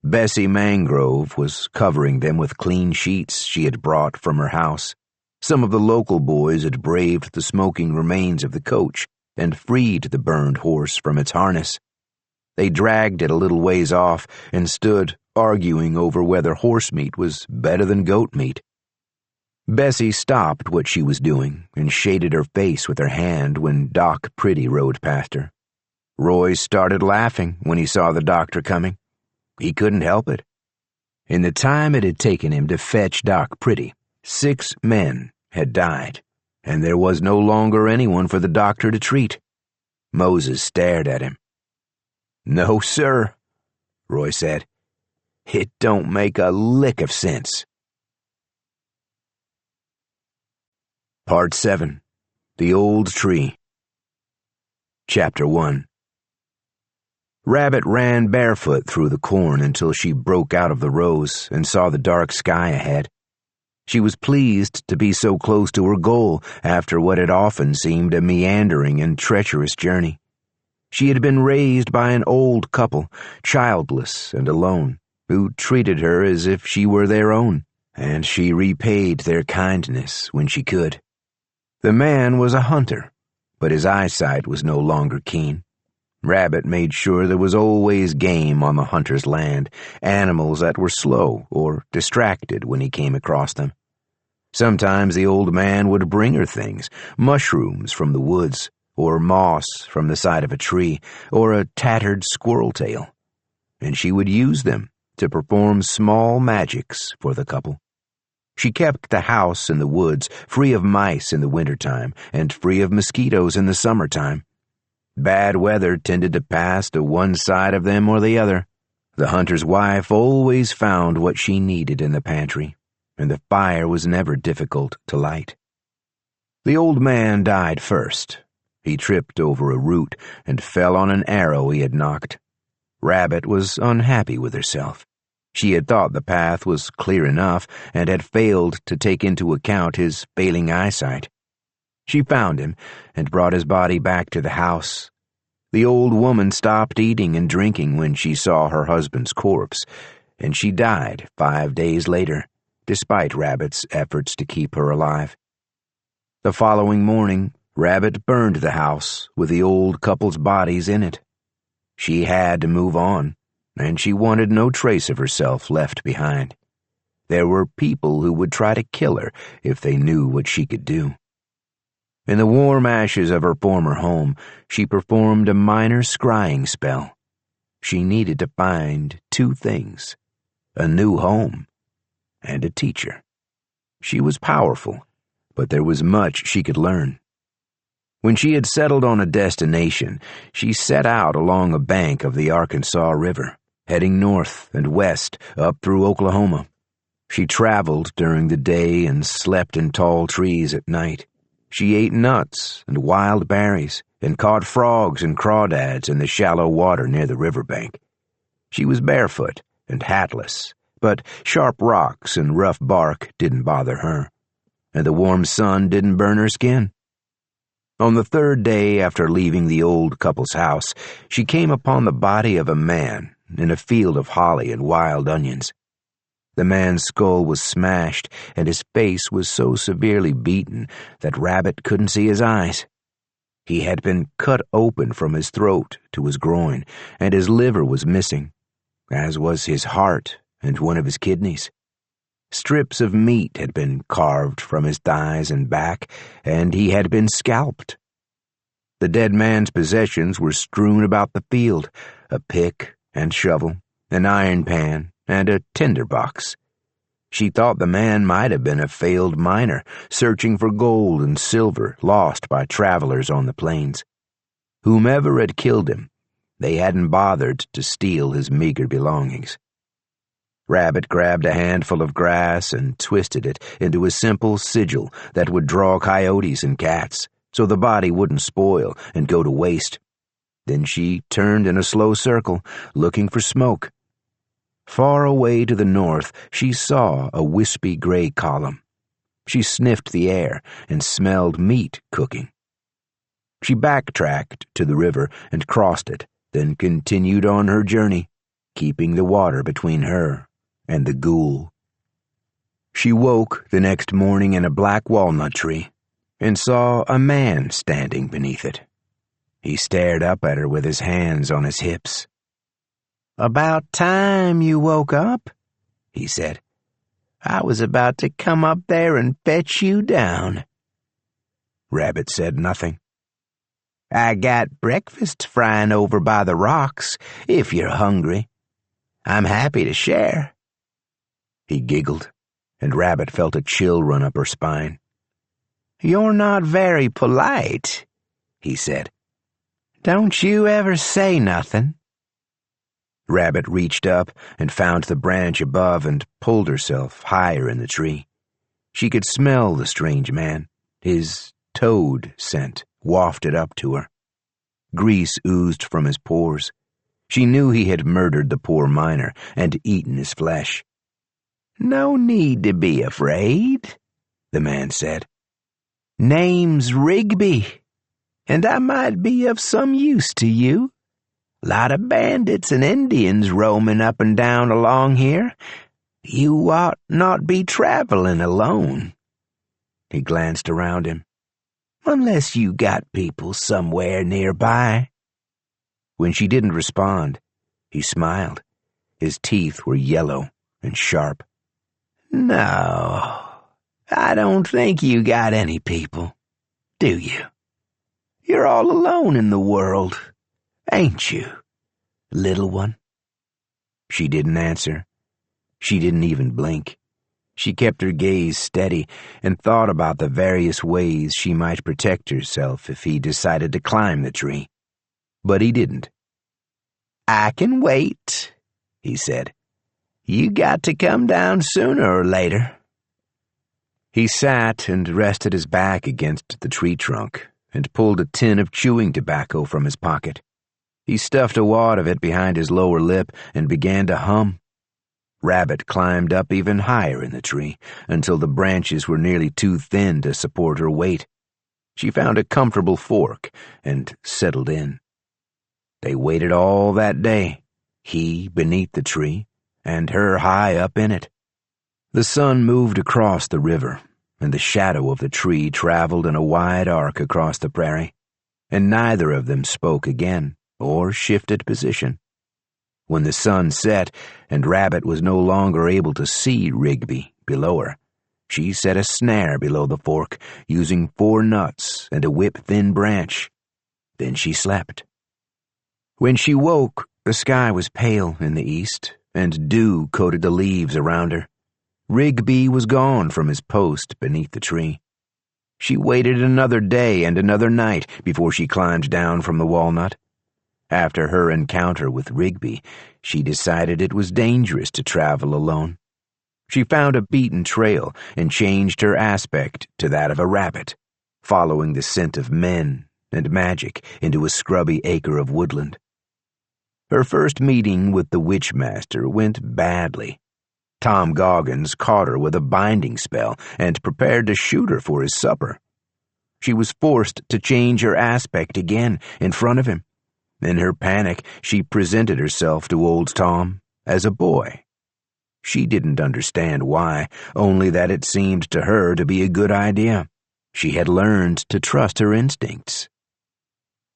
Bessie Mangrove was covering them with clean sheets she had brought from her house. Some of the local boys had braved the smoking remains of the coach and freed the burned horse from its harness. They dragged it a little ways off and stood arguing over whether horse meat was better than goat meat. Bessie stopped what she was doing and shaded her face with her hand when Doc Pretty rode past her. Roy started laughing when he saw the doctor coming. He couldn't help it. In the time it had taken him to fetch Doc Pretty, 6 men had died, and there was no longer anyone for the doctor to treat. Moses stared at him. "No, sir," Roy said. "It don't make a lick of sense." Part 7. The Old Tree. Chapter 1. Rabbit ran barefoot through the corn until she broke out of the rows and saw the dark sky ahead. She was pleased to be so close to her goal after what had often seemed a meandering and treacherous journey. She had been raised by an old couple, childless and alone, who treated her as if she were their own, and she repaid their kindness when she could. The man was a hunter, but his eyesight was no longer keen. Rabbit made sure there was always game on the hunter's land, animals that were slow or distracted when he came across them. Sometimes the old man would bring her things, mushrooms from the woods, or moss from the side of a tree, or a tattered squirrel tail, and she would use them to perform small magics for the couple. She kept the house in the woods free of mice in the wintertime and free of mosquitoes in the summertime. Bad weather tended to pass to one side of them or the other. The hunter's wife always found what she needed in the pantry, and the fire was never difficult to light. The old man died first. He tripped over a root and fell on an arrow he had knocked. Rabbit was unhappy with herself. She had thought the path was clear enough and had failed to take into account his failing eyesight. She found him and brought his body back to the house. The old woman stopped eating and drinking when she saw her husband's corpse, and she died 5 days later, despite Rabbit's efforts to keep her alive. The following morning, Rabbit burned the house with the old couple's bodies in it. She had to move on, and she wanted no trace of herself left behind. There were people who would try to kill her if they knew what she could do. In the warm ashes of her former home, she performed a minor scrying spell. She needed to find 2 things: a new home and a teacher. She was powerful, but there was much she could learn. When she had settled on a destination, she set out along a bank of the Arkansas River, heading north and west up through Oklahoma. She traveled during the day and slept in tall trees at night. She ate nuts and wild berries and caught frogs and crawdads in the shallow water near the riverbank. She was barefoot and hatless, but sharp rocks and rough bark didn't bother her, and the warm sun didn't burn her skin. On the 3rd day after leaving the old couple's house, she came upon the body of a man in a field of holly and wild onions. The man's skull was smashed, and his face was so severely beaten that Rabbit couldn't see his eyes. He had been cut open from his throat to his groin, and his liver was missing, as was his heart and one of his kidneys. Strips of meat had been carved from his thighs and back, and he had been scalped. The dead man's possessions were strewn about the field: a pick and shovel, an iron pan, and a tinderbox. She thought the man might have been a failed miner, searching for gold and silver lost by travelers on the plains. Whomever had killed him, they hadn't bothered to steal his meager belongings. Rabbit grabbed a handful of grass and twisted it into a simple sigil that would draw coyotes and cats, so the body wouldn't spoil and go to waste. Then she turned in a slow circle, looking for smoke. Far away to the north, she saw a wispy gray column. She sniffed the air and smelled meat cooking. She backtracked to the river and crossed it, then continued on her journey, keeping the water between her and the ghoul. She woke the next morning in a black walnut tree and saw a man standing beneath it. He stared up at her with his hands on his hips. "About time you woke up," he said. "I was about to come up there and fetch you down." Rabbit said nothing. "I got breakfast frying over by the rocks, if you're hungry. I'm happy to share." He giggled, and Rabbit felt a chill run up her spine. "You're not very polite," he said. "Don't you ever say nothing?" Rabbit reached up and found the branch above and pulled herself higher in the tree. She could smell the strange man, his toad scent wafted up to her. Grease oozed from his pores. She knew he had murdered the poor miner and eaten his flesh. "No need to be afraid," the man said. "Name's Rigby, and I might be of some use to you. Lot of bandits and Indians roaming up and down along here. You ought not be traveling alone." He glanced around him. "Unless you got people somewhere nearby." When she didn't respond, he smiled. His teeth were yellow and sharp. "No, I don't think you got any people, do you? You're all alone in the world, ain't you, little one?" She didn't answer. She didn't even blink. She kept her gaze steady and thought about the various ways she might protect herself if he decided to climb the tree. But he didn't. "I can wait," he said. "You got to come down sooner or later." He sat and rested his back against the tree trunk and pulled a tin of chewing tobacco from his pocket. He stuffed a wad of it behind his lower lip and began to hum. Rabbit climbed up even higher in the tree until the branches were nearly too thin to support her weight. She found a comfortable fork and settled in. They waited all that day, he beneath the tree and her high up in it. The sun moved across the river, and the shadow of the tree traveled in a wide arc across the prairie, and neither of them spoke again or shifted position. When the sun set and Rabbit was no longer able to see Rigby below her, she set a snare below the fork, using 4 nuts and a whip-thin branch. Then she slept. When she woke, the sky was pale in the east, and dew coated the leaves around her. Rigby was gone from his post beneath the tree. She waited another day and another night before she climbed down from the walnut. After her encounter with Rigby, she decided it was dangerous to travel alone. She found a beaten trail and changed her aspect to that of a rabbit, following the scent of men and magic into a scrubby acre of woodland. Her first meeting with the witchmaster went badly. Tom Goggins caught her with a binding spell and prepared to shoot her for his supper. She was forced to change her aspect again in front of him. In her panic, she presented herself to old Tom as a boy. She didn't understand why, only that it seemed to her to be a good idea. She had learned to trust her instincts.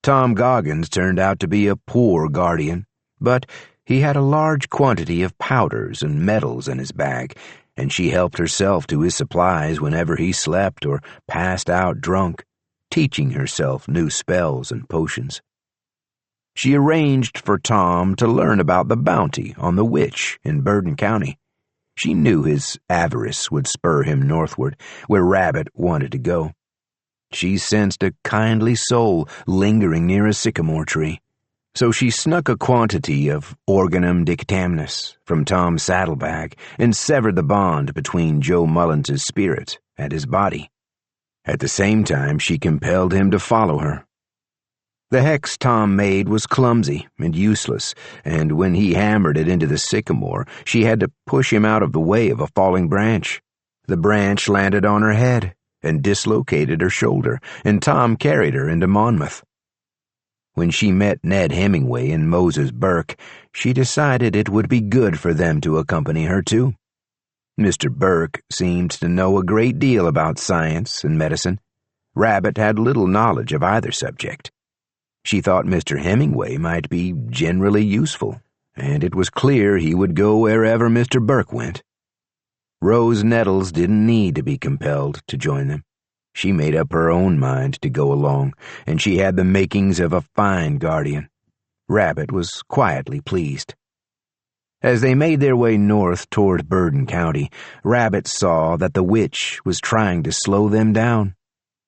Tom Goggins turned out to be a poor guardian, but he had a large quantity of powders and metals in his bag, and she helped herself to his supplies whenever he slept or passed out drunk, teaching herself new spells and potions. She arranged for Tom to learn about the bounty on the witch in Bergen County. She knew his avarice would spur him northward, where Rabbit wanted to go. She sensed a kindly soul lingering near a sycamore tree, so she snuck a quantity of organum dictamnus from Tom's saddlebag and severed the bond between Joe Mullins's spirit and his body. At the same time, she compelled him to follow her. The hex Tom made was clumsy and useless, and when he hammered it into the sycamore, she had to push him out of the way of a falling branch. The branch landed on her head and dislocated her shoulder, and Tom carried her into Monmouth. When she met Ned Hemingway and Moses Burke, she decided it would be good for them to accompany her too. Mr. Burke seemed to know a great deal about science and medicine. Rabbit had little knowledge of either subject. She thought Mr. Hemingway might be generally useful, and it was clear he would go wherever Mr. Burke went. Rose Nettles didn't need to be compelled to join them. She made up her own mind to go along, and she had the makings of a fine guardian. Rabbit was quietly pleased. As they made their way north toward Bergen County, Rabbit saw that the witch was trying to slow them down.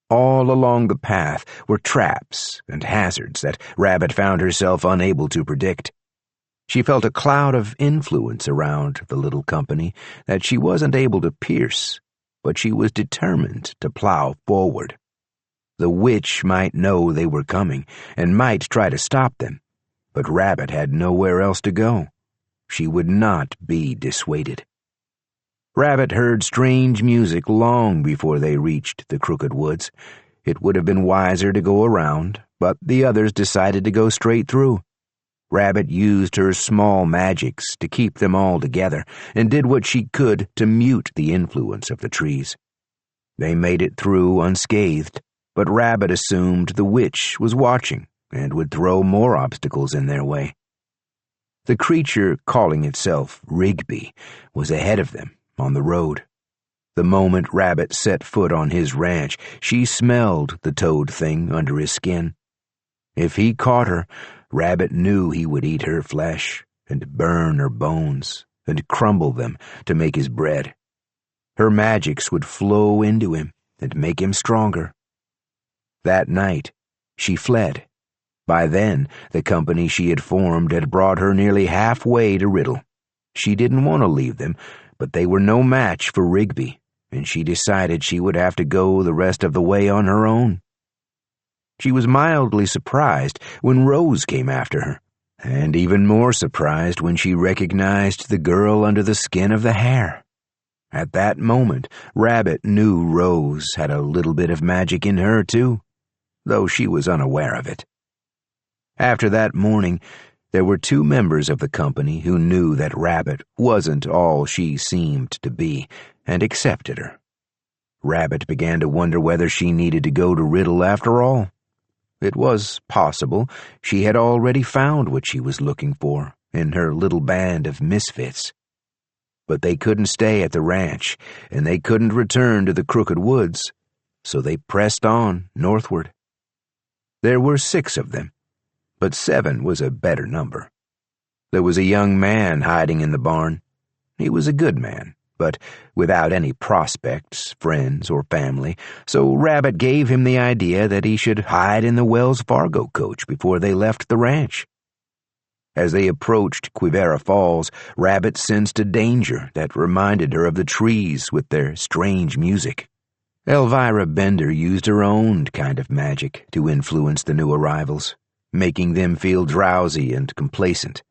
All along the path were traps and hazards that Rabbit found herself unable to predict. She felt a cloud of influence around the little company that she wasn't able to pierce, but she was determined to plow forward. The witch might know they were coming and might try to stop them, but Rabbit had nowhere else to go. She would not be dissuaded. Rabbit heard strange music long before they reached the Crooked Woods. It would have been wiser to go around, but the others decided to go straight through. Rabbit used her small magics to keep them all together and did what she could to mute the influence of the trees. They made it through unscathed, but Rabbit assumed the witch was watching and would throw more obstacles in their way. The creature calling itself Rigby was ahead of them on the road. The moment Rabbit set foot on his ranch, she smelled the toad thing under his skin. If he caught her, Rabbit knew he would eat her flesh and burn her bones and crumble them to make his bread. Her magics would flow into him and make him stronger. That night, she fled. By then, the company she had formed had brought her nearly halfway to Riddle. She didn't want to leave them, but they were no match for Rigby, and she decided she would have to go the rest of the way on her own. She was mildly surprised when Rose came after her, and even more surprised when she recognized the girl under the skin of the hare. At that moment, Rabbit knew Rose had a little bit of magic in her, too, though she was unaware of it. After that morning, there were 2 members of the company who knew that Rabbit wasn't all she seemed to be, and accepted her. Rabbit began to wonder whether she needed to go to Riddle after all. It was possible she had already found what she was looking for in her little band of misfits. But they couldn't stay at the ranch, and they couldn't return to the Crooked Woods, so they pressed on northward. There were 6 of them, but 7 was a better number. There was a young man hiding in the barn. He was a good man, but without any prospects, friends, or family, so Rabbit gave him the idea that he should hide in the Wells Fargo coach before they left the ranch. As they approached Quivira Falls, Rabbit sensed a danger that reminded her of the trees with their strange music. Elvira Bender used her own kind of magic to influence the new arrivals, making them feel drowsy and complacent.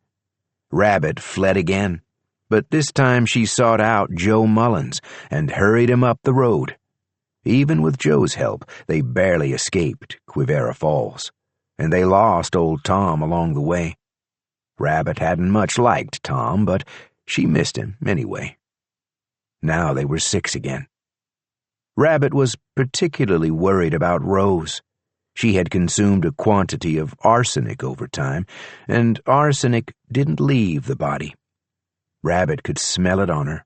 Rabbit fled again, but this time she sought out Joe Mullins and hurried him up the road. Even with Joe's help, they barely escaped Quivira Falls, and they lost old Tom along the way. Rabbit hadn't much liked Tom, but she missed him anyway. Now they were 6 again. Rabbit was particularly worried about Rose. She had consumed a quantity of arsenic over time, and arsenic didn't leave the body. Rabbit could smell it on her.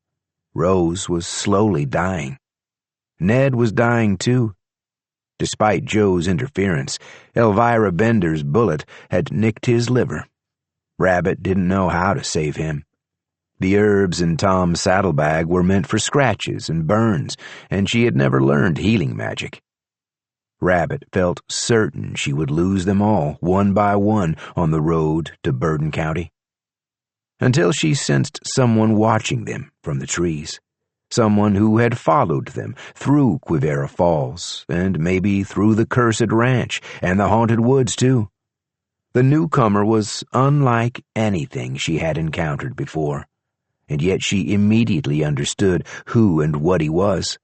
Rose was slowly dying. Ned was dying too. Despite Joe's interference, Elvira Bender's bullet had nicked his liver. Rabbit didn't know how to save him. The herbs in Tom's saddlebag were meant for scratches and burns, and she had never learned healing magic. Rabbit felt certain she would lose them all, one by one, on the road to Bourbon County. Until she sensed someone watching them from the trees. Someone who had followed them through Quivira Falls, and maybe through the cursed ranch and the haunted woods, too. The newcomer was unlike anything she had encountered before, and yet she immediately understood who and what he was.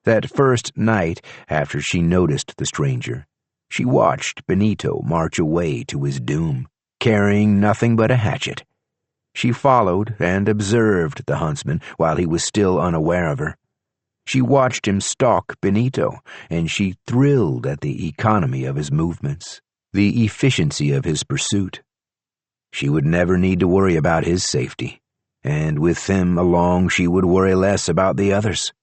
That first night after she noticed the stranger, she watched Benito march away to his doom, carrying nothing but a hatchet. She followed and observed the huntsman while he was still unaware of her. She watched him stalk Benito, and she thrilled at the economy of his movements, the efficiency of his pursuit. She would never need to worry about his safety, and with him along she would worry less about the others.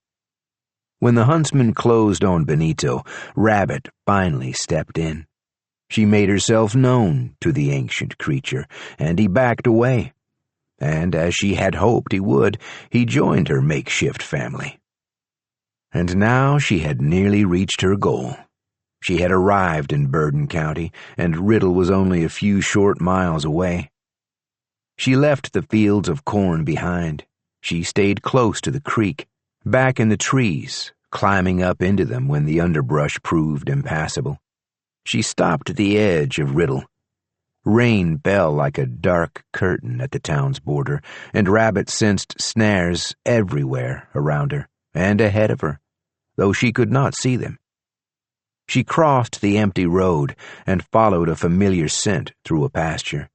When the huntsman closed on Benito, Rabbit finally stepped in. She made herself known to the ancient creature, and he backed away. And as she had hoped he would, he joined her makeshift family. And now she had nearly reached her goal. She had arrived in Bourbon County, and Riddle was only a few short miles away. She left the fields of corn behind. She stayed close to the creek, back in the trees, climbing up into them when the underbrush proved impassable. She stopped at the edge of Riddle. Rain fell like a dark curtain at the town's border, and Rabbit sensed snares everywhere around her and ahead of her, though she could not see them. She crossed the empty road and followed a familiar scent through a pasture.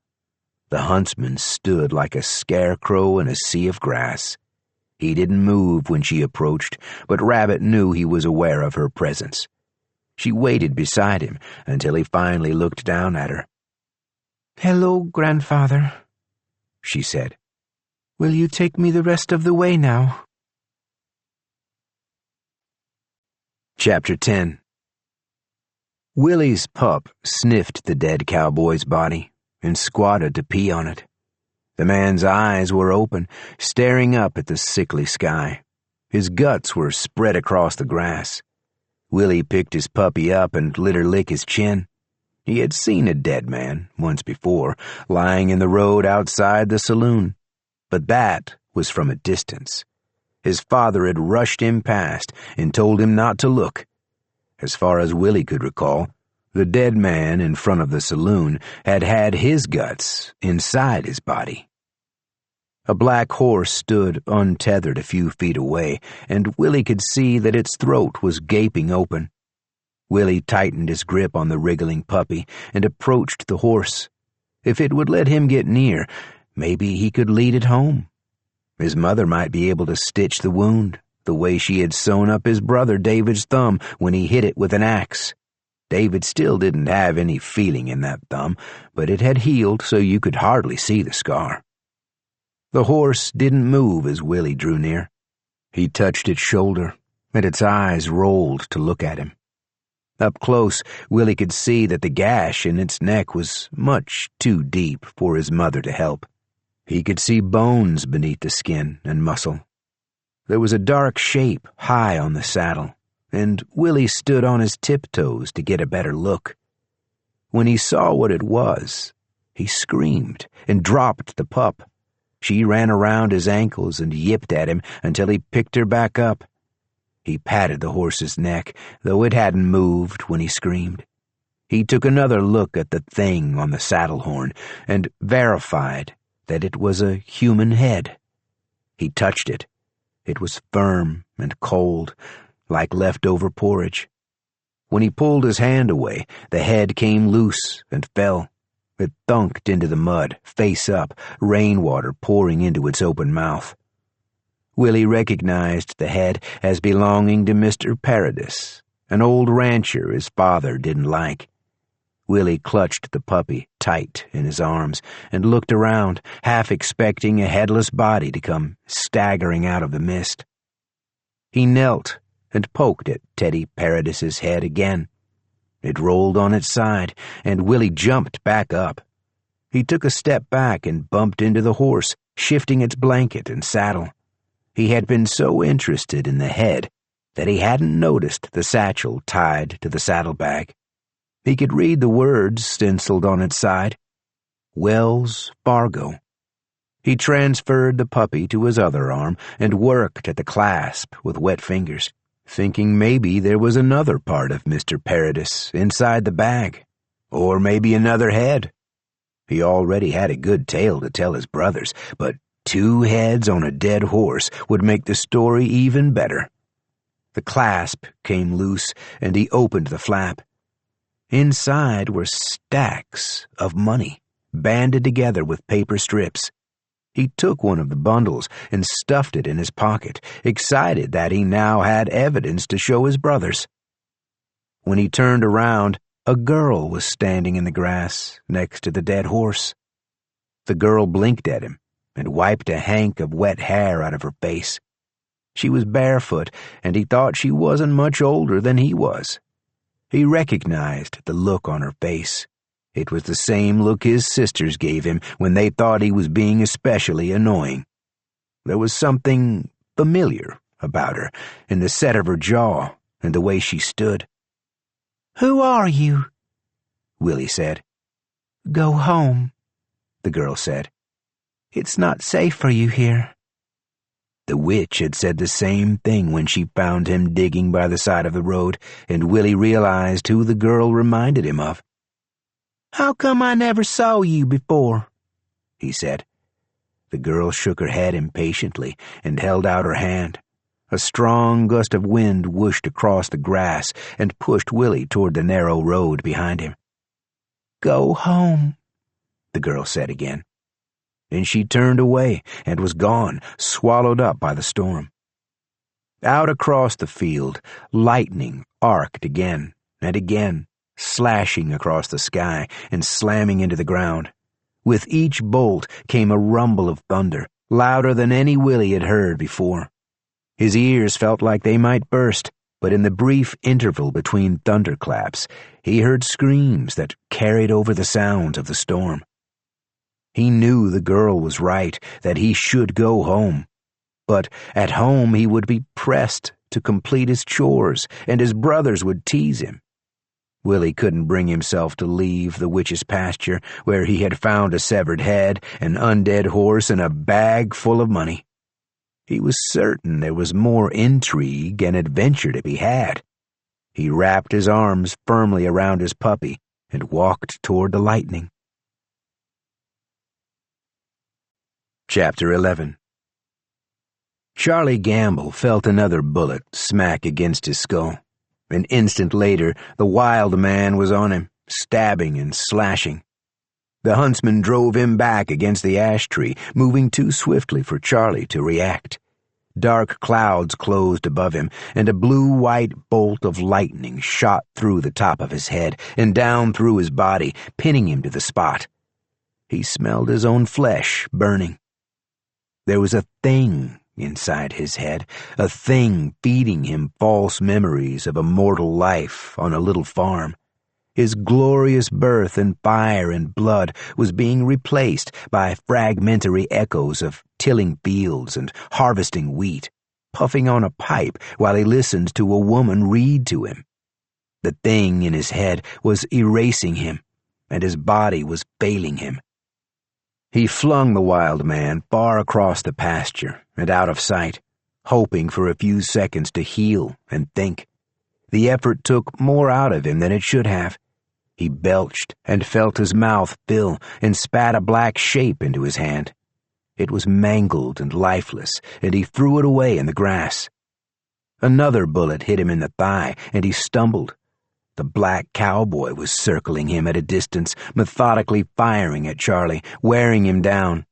The huntsman stood like a scarecrow in a sea of grass. He didn't move when she approached, but Rabbit knew he was aware of her presence. She waited beside him until he finally looked down at her. "Hello, grandfather," she said. "Will you take me the rest of the way now?" Chapter 10. Willie's pup sniffed the dead cowboy's body and squatted to pee on it. The man's eyes were open, staring up at the sickly sky. His guts were spread across the grass. Willie picked his puppy up and let her lick his chin. He had seen a dead man, once before, lying in the road outside the saloon. But that was from a distance. His father had rushed him past and told him not to look. As far as Willie could recall, the dead man in front of the saloon had had his guts inside his body. A black horse stood untethered a few feet away, and Willie could see that its throat was gaping open. Willie tightened his grip on the wriggling puppy and approached the horse. If it would let him get near, maybe he could lead it home. His mother might be able to stitch the wound, the way she had sewn up his brother David's thumb when he hit it with an axe. David still didn't have any feeling in that thumb, but it had healed so you could hardly see the scar. The horse didn't move as Willie drew near. He touched its shoulder, and its eyes rolled to look at him. Up close, Willie could see that the gash in its neck was much too deep for his mother to help. He could see bones beneath the skin and muscle. There was a dark shape high on the saddle, and Willie stood on his tiptoes to get a better look. When he saw what it was, he screamed and dropped the pup. She ran around his ankles and yipped at him until he picked her back up. He patted the horse's neck, though it hadn't moved when he screamed. He took another look at the thing on the saddle horn and verified that it was a human head. He touched it. It was firm and cold, like leftover porridge. When he pulled his hand away, the head came loose and fell. It thunked into the mud, face up, rainwater pouring into its open mouth. Willie recognized the head as belonging to Mr. Paradis, an old rancher his father didn't like. Willie clutched the puppy tight in his arms and looked around, half expecting a headless body to come staggering out of the mist. He knelt and poked at Teddy Paradis's head again. It rolled on its side, and Willie jumped back up. He took a step back and bumped into the horse, shifting its blanket and saddle. He had been so interested in the head that he hadn't noticed the satchel tied to the saddlebag. He could read the words stenciled on its side, Wells Fargo. He transferred the puppy to his other arm and worked at the clasp with wet fingers, thinking maybe there was another part of Mr. Paradis inside the bag, or maybe another head. He already had a good tale to tell his brothers, but 2 heads on a dead horse would make the story even better. The clasp came loose, and he opened the flap. Inside were stacks of money, banded together with paper strips. He took one of the bundles and stuffed it in his pocket, excited that he now had evidence to show his brothers. When he turned around, a girl was standing in the grass next to the dead horse. The girl blinked at him and wiped a hank of wet hair out of her face. She was barefoot, and he thought she wasn't much older than he was. He recognized the look on her face. It was the same look his sisters gave him when they thought he was being especially annoying. There was something familiar about her, in the set of her jaw and the way she stood. "Who are you?" Willie said. "Go home," the girl said. "It's not safe for you here." The witch had said the same thing when she found him digging by the side of the road, and Willie realized who the girl reminded him of. "How come I never saw you before?" he said. The girl shook her head impatiently and held out her hand. A strong gust of wind whooshed across the grass and pushed Willie toward the narrow road behind him. "Go home," the girl said again. Then she turned away and was gone, swallowed up by the storm. Out across the field, lightning arced again and again, slashing across the sky and slamming into the ground. With each bolt came a rumble of thunder, louder than any Willie had heard before. His ears felt like they might burst, but in the brief interval between thunderclaps, he heard screams that carried over the sounds of the storm. He knew the girl was right, that he should go home. But at home he would be pressed to complete his chores, and his brothers would tease him. Willie couldn't bring himself to leave the witch's pasture, where he had found a severed head, an undead horse, and a bag full of money. He was certain there was more intrigue and adventure to be had. He wrapped his arms firmly around his puppy and walked toward the lightning. Chapter 11. Charlie Gamble felt another bullet smack against his skull. An instant later, the wild man was on him, stabbing and slashing. The huntsman drove him back against the ash tree, moving too swiftly for Charlie to react. Dark clouds closed above him, and a blue-white bolt of lightning shot through the top of his head and down through his body, pinning him to the spot. He smelled his own flesh burning. There was a thing inside his head, a thing feeding him false memories of a mortal life on a little farm. His glorious birth and fire and blood was being replaced by fragmentary echoes of tilling fields and harvesting wheat, puffing on a pipe while he listened to a woman read to him. The thing in his head was erasing him, and his body was failing him. He flung the wild man far across the pasture and out of sight, hoping for a few seconds to heal and think. The effort took more out of him than it should have. He belched and felt his mouth fill and spat a black shape into his hand. It was mangled and lifeless, and he threw it away in the grass. Another bullet hit him in the thigh, and he stumbled. The black cowboy was circling him at a distance, methodically firing at Charlie, wearing him down.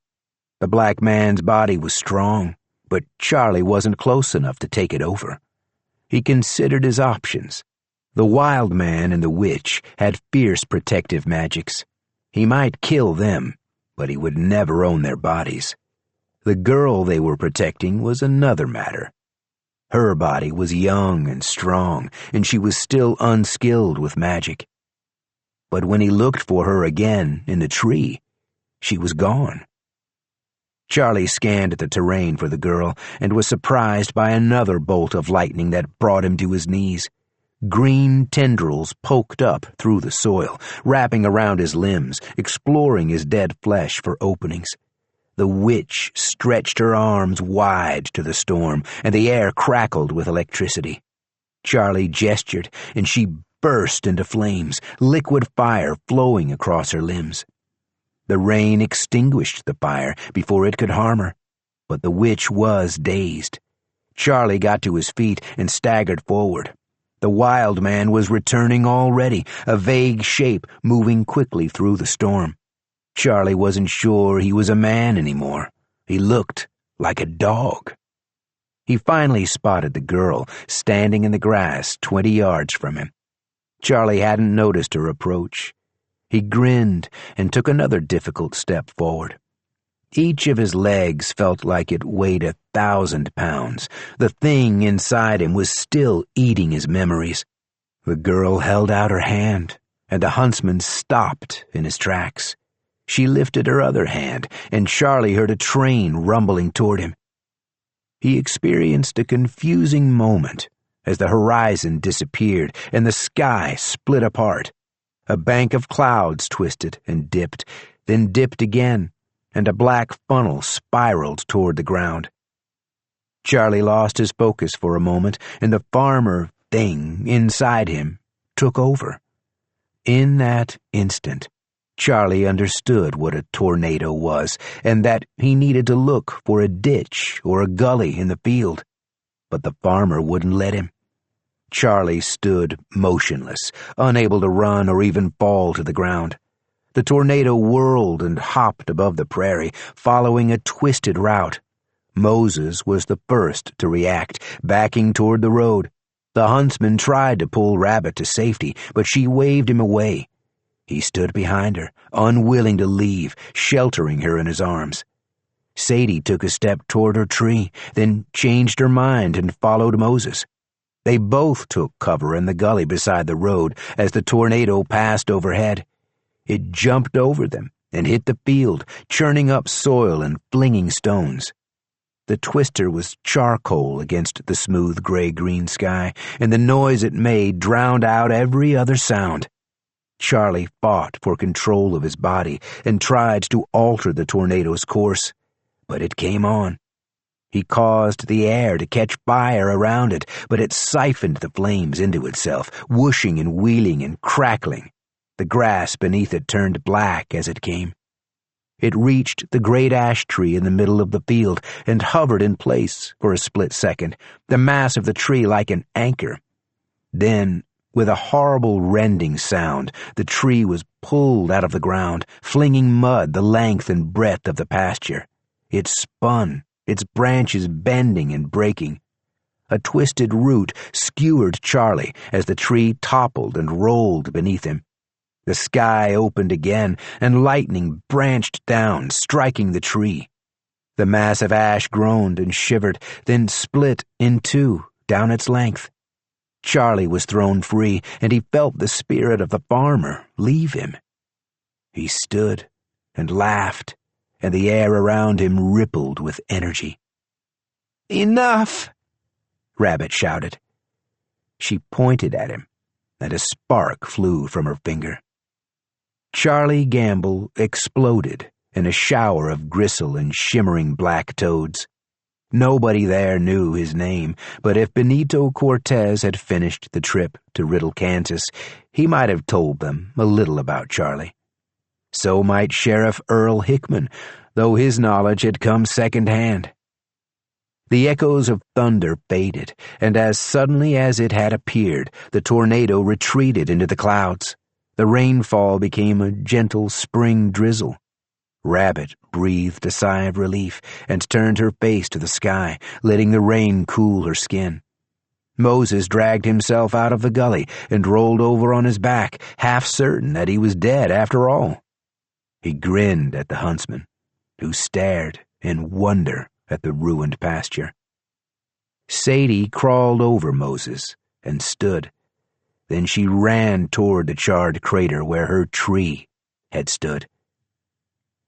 The black man's body was strong, but Charlie wasn't close enough to take it over. He considered his options. The wild man and the witch had fierce protective magics. He might kill them, but he would never own their bodies. The girl they were protecting was another matter. Her body was young and strong, and she was still unskilled with magic. But when he looked for her again in the tree, she was gone. Charlie scanned the terrain for the girl and was surprised by another bolt of lightning that brought him to his knees. Green tendrils poked up through the soil, wrapping around his limbs, exploring his dead flesh for openings. The witch stretched her arms wide to the storm, and the air crackled with electricity. Charlie gestured, and she burst into flames, liquid fire flowing across her limbs. The rain extinguished the fire before it could harm her, but the witch was dazed. Charlie got to his feet and staggered forward. The wild man was returning already, a vague shape moving quickly through the storm. Charlie wasn't sure he was a man anymore. He looked like a dog. He finally spotted the girl standing in the grass 20 yards from him. Charlie hadn't noticed her approach. He grinned and took another difficult step forward. Each of his legs felt like it weighed 1,000 pounds. The thing inside him was still eating his memories. The girl held out her hand, and the huntsman stopped in his tracks. She lifted her other hand, and Charlie heard a train rumbling toward him. He experienced a confusing moment as the horizon disappeared and the sky split apart. A bank of clouds twisted and dipped, then dipped again, and a black funnel spiraled toward the ground. Charlie lost his focus for a moment, and the farmer thing inside him took over. In that instant, Charlie understood what a tornado was, and that he needed to look for a ditch or a gully in the field. But the farmer wouldn't let him. Charlie stood motionless, unable to run or even fall to the ground. The tornado whirled and hopped above the prairie, following a twisted route. Moses was the first to react, backing toward the road. The huntsman tried to pull Rabbit to safety, but she waved him away. He stood behind her, unwilling to leave, sheltering her in his arms. Sadie took a step toward her tree, then changed her mind and followed Moses. They both took cover in the gully beside the road as the tornado passed overhead. It jumped over them and hit the field, churning up soil and flinging stones. The twister was charcoal against the smooth gray-green sky, and the noise it made drowned out every other sound. Charlie fought for control of his body and tried to alter the tornado's course, but it came on. He caused the air to catch fire around it, but it siphoned the flames into itself, whooshing and wheeling and crackling. The grass beneath it turned black as it came. It reached the great ash tree in the middle of the field and hovered in place for a split second, the mass of the tree like an anchor. Then, with a horrible rending sound, the tree was pulled out of the ground, flinging mud the length and breadth of the pasture. It spun, its branches bending and breaking. A twisted root skewered Charlie as the tree toppled and rolled beneath him. The sky opened again, and lightning branched down, striking the tree. The mass of ash groaned and shivered, then split in two down its length. Charlie was thrown free, and he felt the spirit of the farmer leave him. He stood and laughed, and the air around him rippled with energy. "Enough!" Rabbit shouted. She pointed at him, and a spark flew from her finger. Charlie Gamble exploded in a shower of gristle and shimmering black toads. Nobody there knew his name, but if Benito Cortez had finished the trip to Riddle, Kansas, he might have told them a little about Charlie. So might Sheriff Earl Hickman, though his knowledge had come second-hand. The echoes of thunder faded, and as suddenly as it had appeared, the tornado retreated into the clouds. The rainfall became a gentle spring drizzle. Rabbit breathed a sigh of relief and turned her face to the sky, letting the rain cool her skin. Moses dragged himself out of the gully and rolled over on his back, half certain that he was dead after all. He grinned at the huntsman, who stared in wonder at the ruined pasture. Sadie crawled over Moses and stood. Then she ran toward the charred crater where her tree had stood.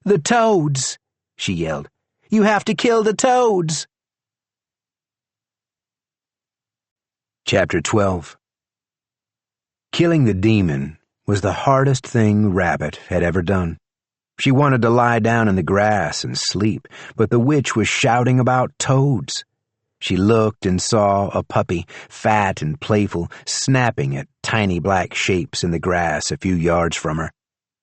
"The toads!" she yelled. "You have to kill the toads!" Chapter 12. Killing the demon was the hardest thing Rabbit had ever done. She wanted to lie down in the grass and sleep, but the witch was shouting about toads. She looked and saw a puppy, fat and playful, snapping at tiny black shapes in the grass a few yards from her.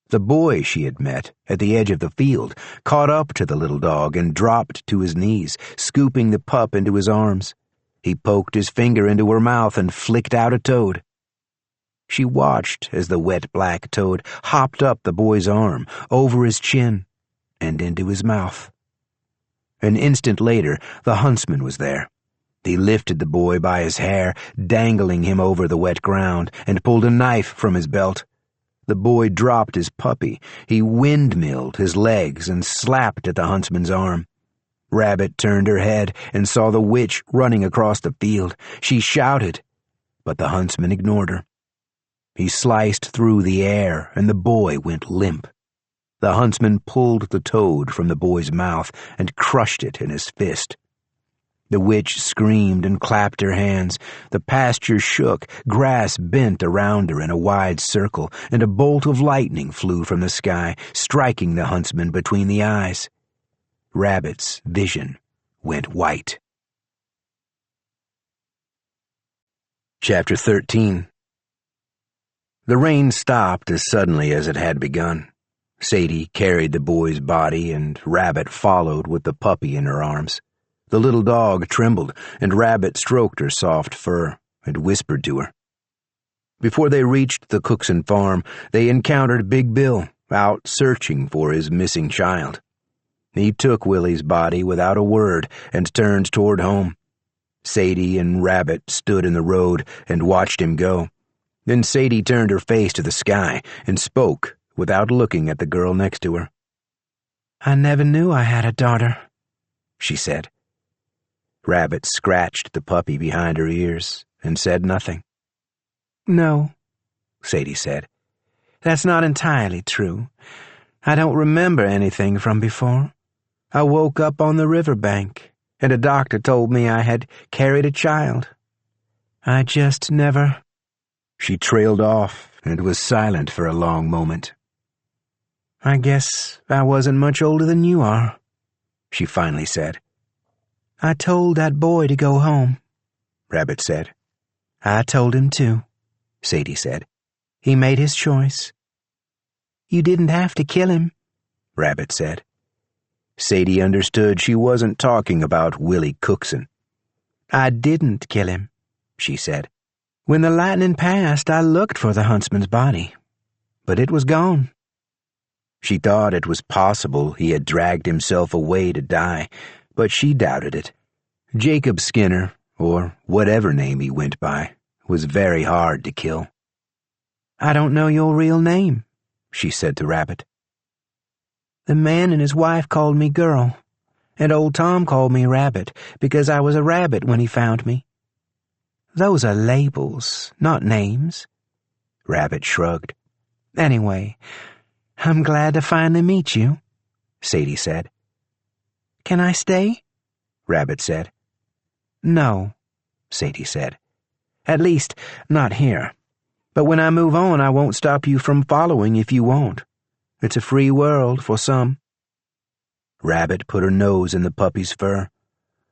The boy she had met at the edge of the field caught up to the little dog and dropped to his knees, scooping the pup into his arms. He poked his finger into her mouth and flicked out a toad. She watched as the wet black toad hopped up the boy's arm, over his chin, and into his mouth. An instant later, the huntsman was there. He lifted the boy by his hair, dangling him over the wet ground, and pulled a knife from his belt. The boy dropped his puppy. He windmilled his legs and slapped at the huntsman's arm. Rabbit turned her head and saw the witch running across the field. She shouted, but the huntsman ignored her. He sliced through the air, and the boy went limp. The huntsman pulled the toad from the boy's mouth and crushed it in his fist. The witch screamed and clapped her hands. The pasture shook, grass bent around her in a wide circle, and a bolt of lightning flew from the sky, striking the huntsman between the eyes. Rabbit's vision went white. Chapter 13. The rain stopped as suddenly as it had begun. Sadie carried the boy's body, and Rabbit followed with the puppy in her arms. The little dog trembled, and Rabbit stroked her soft fur and whispered to her. Before they reached the Cookson farm, they encountered Big Bill, out searching for his missing child. He took Willie's body without a word and turned toward home. Sadie and Rabbit stood in the road and watched him go. Then Sadie turned her face to the sky and spoke without looking at the girl next to her. "I never knew I had a daughter," she said. Rabbit scratched the puppy behind her ears and said nothing. "No," Sadie said. "That's not entirely true. I don't remember anything from before. I woke up on the riverbank, and a doctor told me I had carried a child. I just never—" She trailed off and was silent for a long moment. "I guess I wasn't much older than you are," she finally said. "I told that boy to go home," Rabbit said. "I told him to," Sadie said. "He made his choice." "You didn't have to kill him," Rabbit said. Sadie understood she wasn't talking about Willie Cookson. "I didn't kill him," she said. "When the lightning passed, I looked for the huntsman's body, but it was gone." She thought it was possible he had dragged himself away to die, but she doubted it. Jacob Skinner, or whatever name he went by, was very hard to kill. "I don't know your real name," she said to Rabbit. "The man and his wife called me Girl, and old Tom called me Rabbit because I was a rabbit when he found me. Those are labels, not names." Rabbit shrugged. "Anyway, I'm glad to finally meet you," Sadie said. "Can I stay?" Rabbit said. "No," Sadie said. "At least, not here. But when I move on, I won't stop you from following if you won't. It's a free world for some." Rabbit put her nose in the puppy's fur.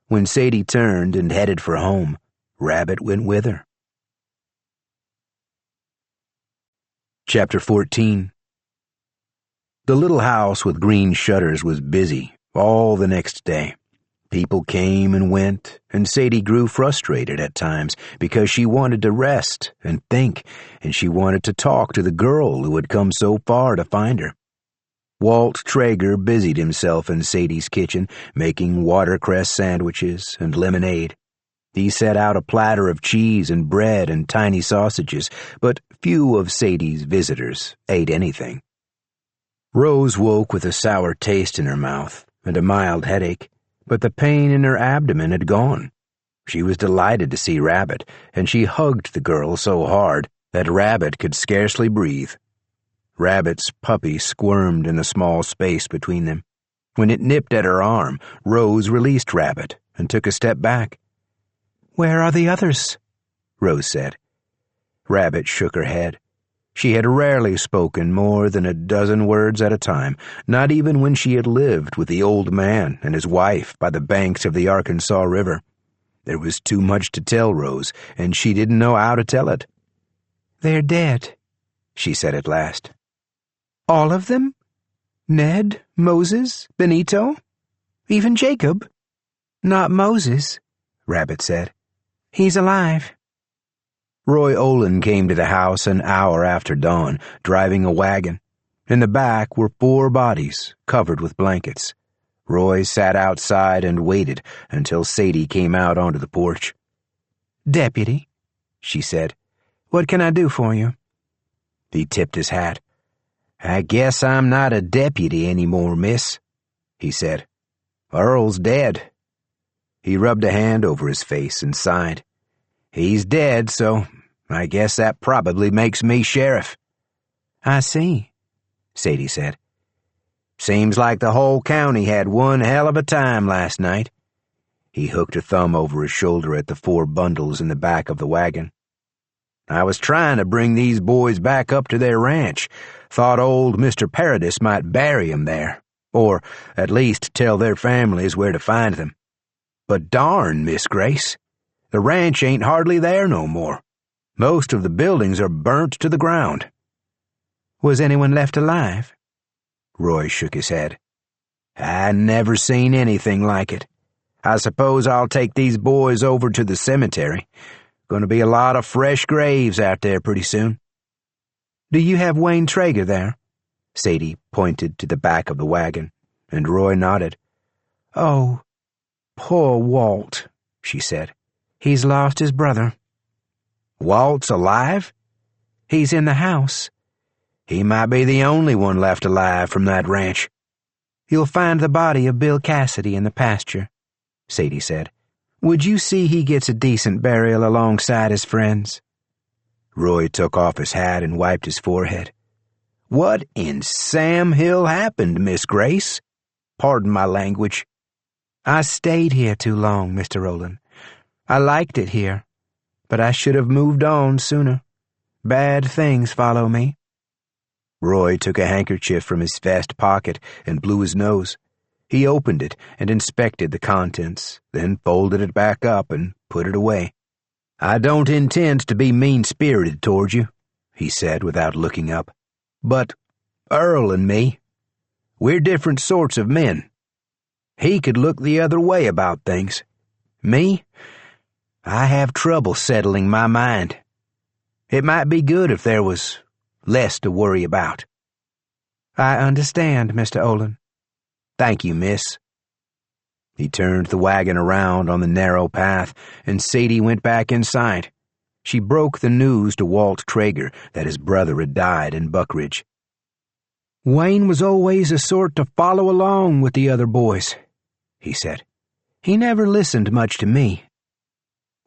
When Sadie turned and headed for home, Rabbit went with her. Chapter 14. The little house with green shutters was busy all the next day. People came and went, and Sadie grew frustrated at times because she wanted to rest and think, and she wanted to talk to the girl who had come so far to find her. Walt Traeger busied himself in Sadie's kitchen, making watercress sandwiches and lemonade. He set out a platter of cheese and bread and tiny sausages, but few of Sadie's visitors ate anything. Rose woke with a sour taste in her mouth and a mild headache, but the pain in her abdomen had gone. She was delighted to see Rabbit, and she hugged the girl so hard that Rabbit could scarcely breathe. Rabbit's puppy squirmed in the small space between them. When it nipped at her arm, Rose released Rabbit and took a step back. "Where are the others?" Rose said. Rabbit shook her head. She had rarely spoken more than a dozen words at a time, not even when she had lived with the old man and his wife by the banks of the Arkansas River. There was too much to tell Rose, and she didn't know how to tell it. "They're dead," she said at last. "All of them? Ned, Moses, Benito, even Jacob?" "Not Moses," Rabbit said. "He's alive." Roy Olin came to the house an hour after dawn, driving a wagon. In the back were 4 bodies, covered with blankets. Roy sat outside and waited until Sadie came out onto the porch. "Deputy," she said, "what can I do for you?" He tipped his hat. "I guess I'm not a deputy anymore, miss," he said. "Earl's dead." He rubbed a hand over his face and sighed. "He's dead, so I guess that probably makes me sheriff." "I see," Sadie said. "Seems like the whole county had one hell of a time last night." He hooked a thumb over his shoulder at the 4 bundles in the back of the wagon. "I was trying to bring these boys back up to their ranch. Thought old Mr. Paradis might bury 'em there, or at least tell their families where to find them. But darn, Miss Grace, the ranch ain't hardly there no more. Most of the buildings are burnt to the ground." "Was anyone left alive?" Roy shook his head. "I never seen anything like it. I suppose I'll take these boys over to the cemetery. Going to be a lot of fresh graves out there pretty soon." "Do you have Wayne Traeger there?" Sadie pointed to the back of the wagon, and Roy nodded. "Oh, poor Walt," she said. "He's lost his brother." "Walt's alive?" "He's in the house." "He might be the only one left alive from that ranch." "You'll find the body of Bill Cassidy in the pasture," Sadie said. "Would you see he gets a decent burial alongside his friends?" Roy took off his hat and wiped his forehead. "What in Sam Hill happened, Miss Grace? Pardon my language." "I stayed here too long, Mr. Olin. I liked it here, but I should have moved on sooner. Bad things follow me." Roy took a handkerchief from his vest pocket and blew his nose. He opened it and inspected the contents, then folded it back up and put it away. "I don't intend to be mean-spirited toward you," he said without looking up. "But Earl and me, we're different sorts of men. He could look the other way about things. Me, I have trouble settling my mind. It might be good if there was less to worry about." "I understand, Mr. Olin." "Thank you, miss." He turned the wagon around on the narrow path, and Sadie went back inside. She broke the news to Walt Traeger that his brother had died in Buckridge. "Wayne was always a sort to follow along with the other boys," he said. "He never listened much to me."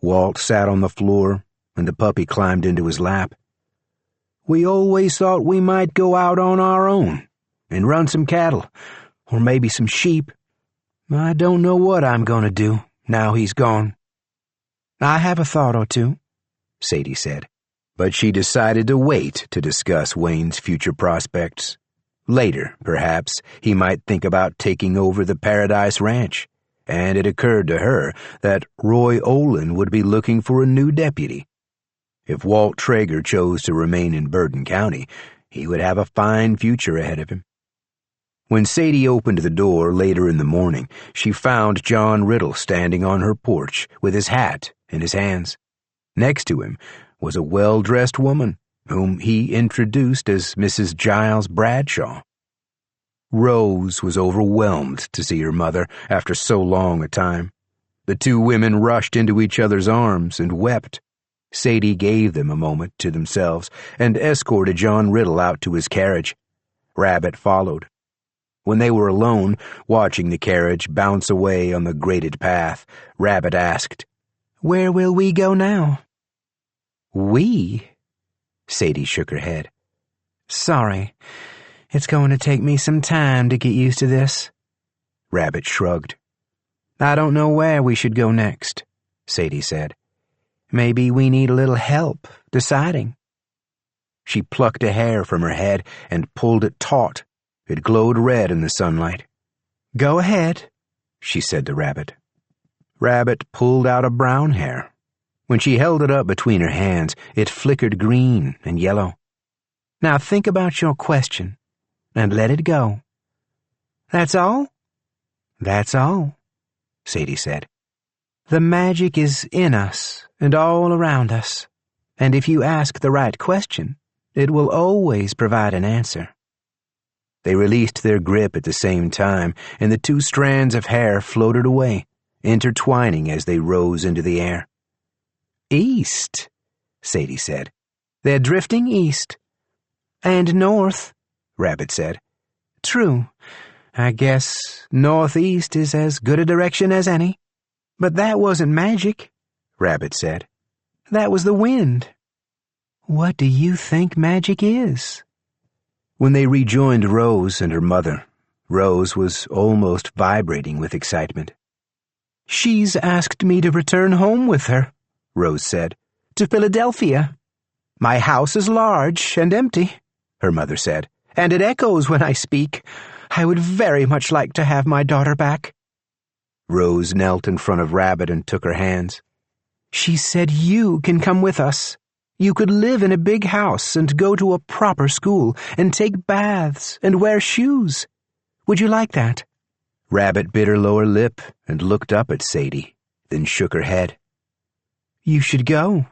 Walt sat on the floor, and the puppy climbed into his lap. "We always thought we might go out on our own and run some cattle, or maybe some sheep. I don't know what I'm going to do now he's gone." "I have a thought or two," Sadie said, but she decided to wait to discuss Wayne's future prospects. Later, perhaps, he might think about taking over the Paradise Ranch, and it occurred to her that Roy Olin would be looking for a new deputy. If Walt Traeger chose to remain in Burton County, he would have a fine future ahead of him. When Sadie opened the door later in the morning, she found John Riddle standing on her porch with his hat in his hands. Next to him was a well-dressed woman, whom he introduced as Mrs. Giles Bradshaw. Rose was overwhelmed to see her mother after so long a time. The two women rushed into each other's arms and wept. Sadie gave them a moment to themselves and escorted John Riddle out to his carriage. Rabbit followed. When they were alone, watching the carriage bounce away on the graded path, Rabbit asked, "Where will we go now?" "We?" Sadie shook her head. "Sorry. It's going to take me some time to get used to this." Rabbit shrugged. "I don't know where we should go next," Sadie said. "Maybe we need a little help deciding." She plucked a hair from her head and pulled it taut. It glowed red in the sunlight. "Go ahead," she said to Rabbit. Rabbit pulled out a brown hair. When she held it up between her hands, it flickered green and yellow. "Now think about your question, and let it go." "That's all?" "That's all," Sadie said. "The magic is in us and all around us, and if you ask the right question, it will always provide an answer." They released their grip at the same time, and the two strands of hair floated away, intertwining as they rose into the air. "East," Sadie said. "They're drifting east." "And north," Rabbit said. "True. I guess northeast is as good a direction as any." "But that wasn't magic," Rabbit said. "That was the wind." "What do you think magic is?" When they rejoined Rose and her mother, Rose was almost vibrating with excitement. "She's asked me to return home with her," Rose said, "to Philadelphia. My house is large and empty," her mother said, "and it echoes when I speak. I would very much like to have my daughter back." Rose knelt in front of Rabbit and took her hands. "She said you can come with us. You could live in a big house and go to a proper school and take baths and wear shoes. Would you like that?" Rabbit bit her lower lip and looked up at Sadie, then shook her head. "You should go,"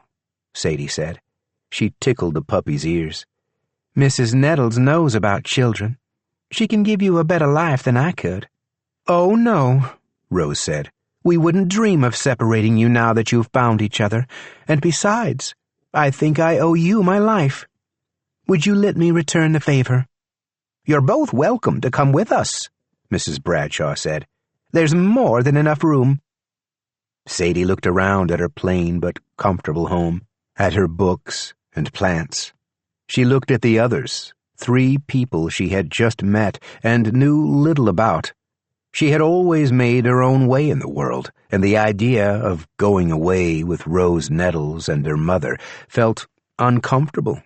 Sadie said. She tickled the puppy's ears. "Mrs. Nettles knows about children. She can give you a better life than I could." "Oh, no," Rose said. "We wouldn't dream of separating you now that you've found each other. And besides, I think I owe you my life. Would you let me return the favor?" "You're both welcome to come with us," Mrs. Bradshaw said. "There's more than enough room." Sadie looked around at her plain but comfortable home, at her books and plants. She looked at the others, 3 people she had just met and knew little about. She had always made her own way in the world, and the idea of going away with Rose Nettles and her mother felt uncomfortable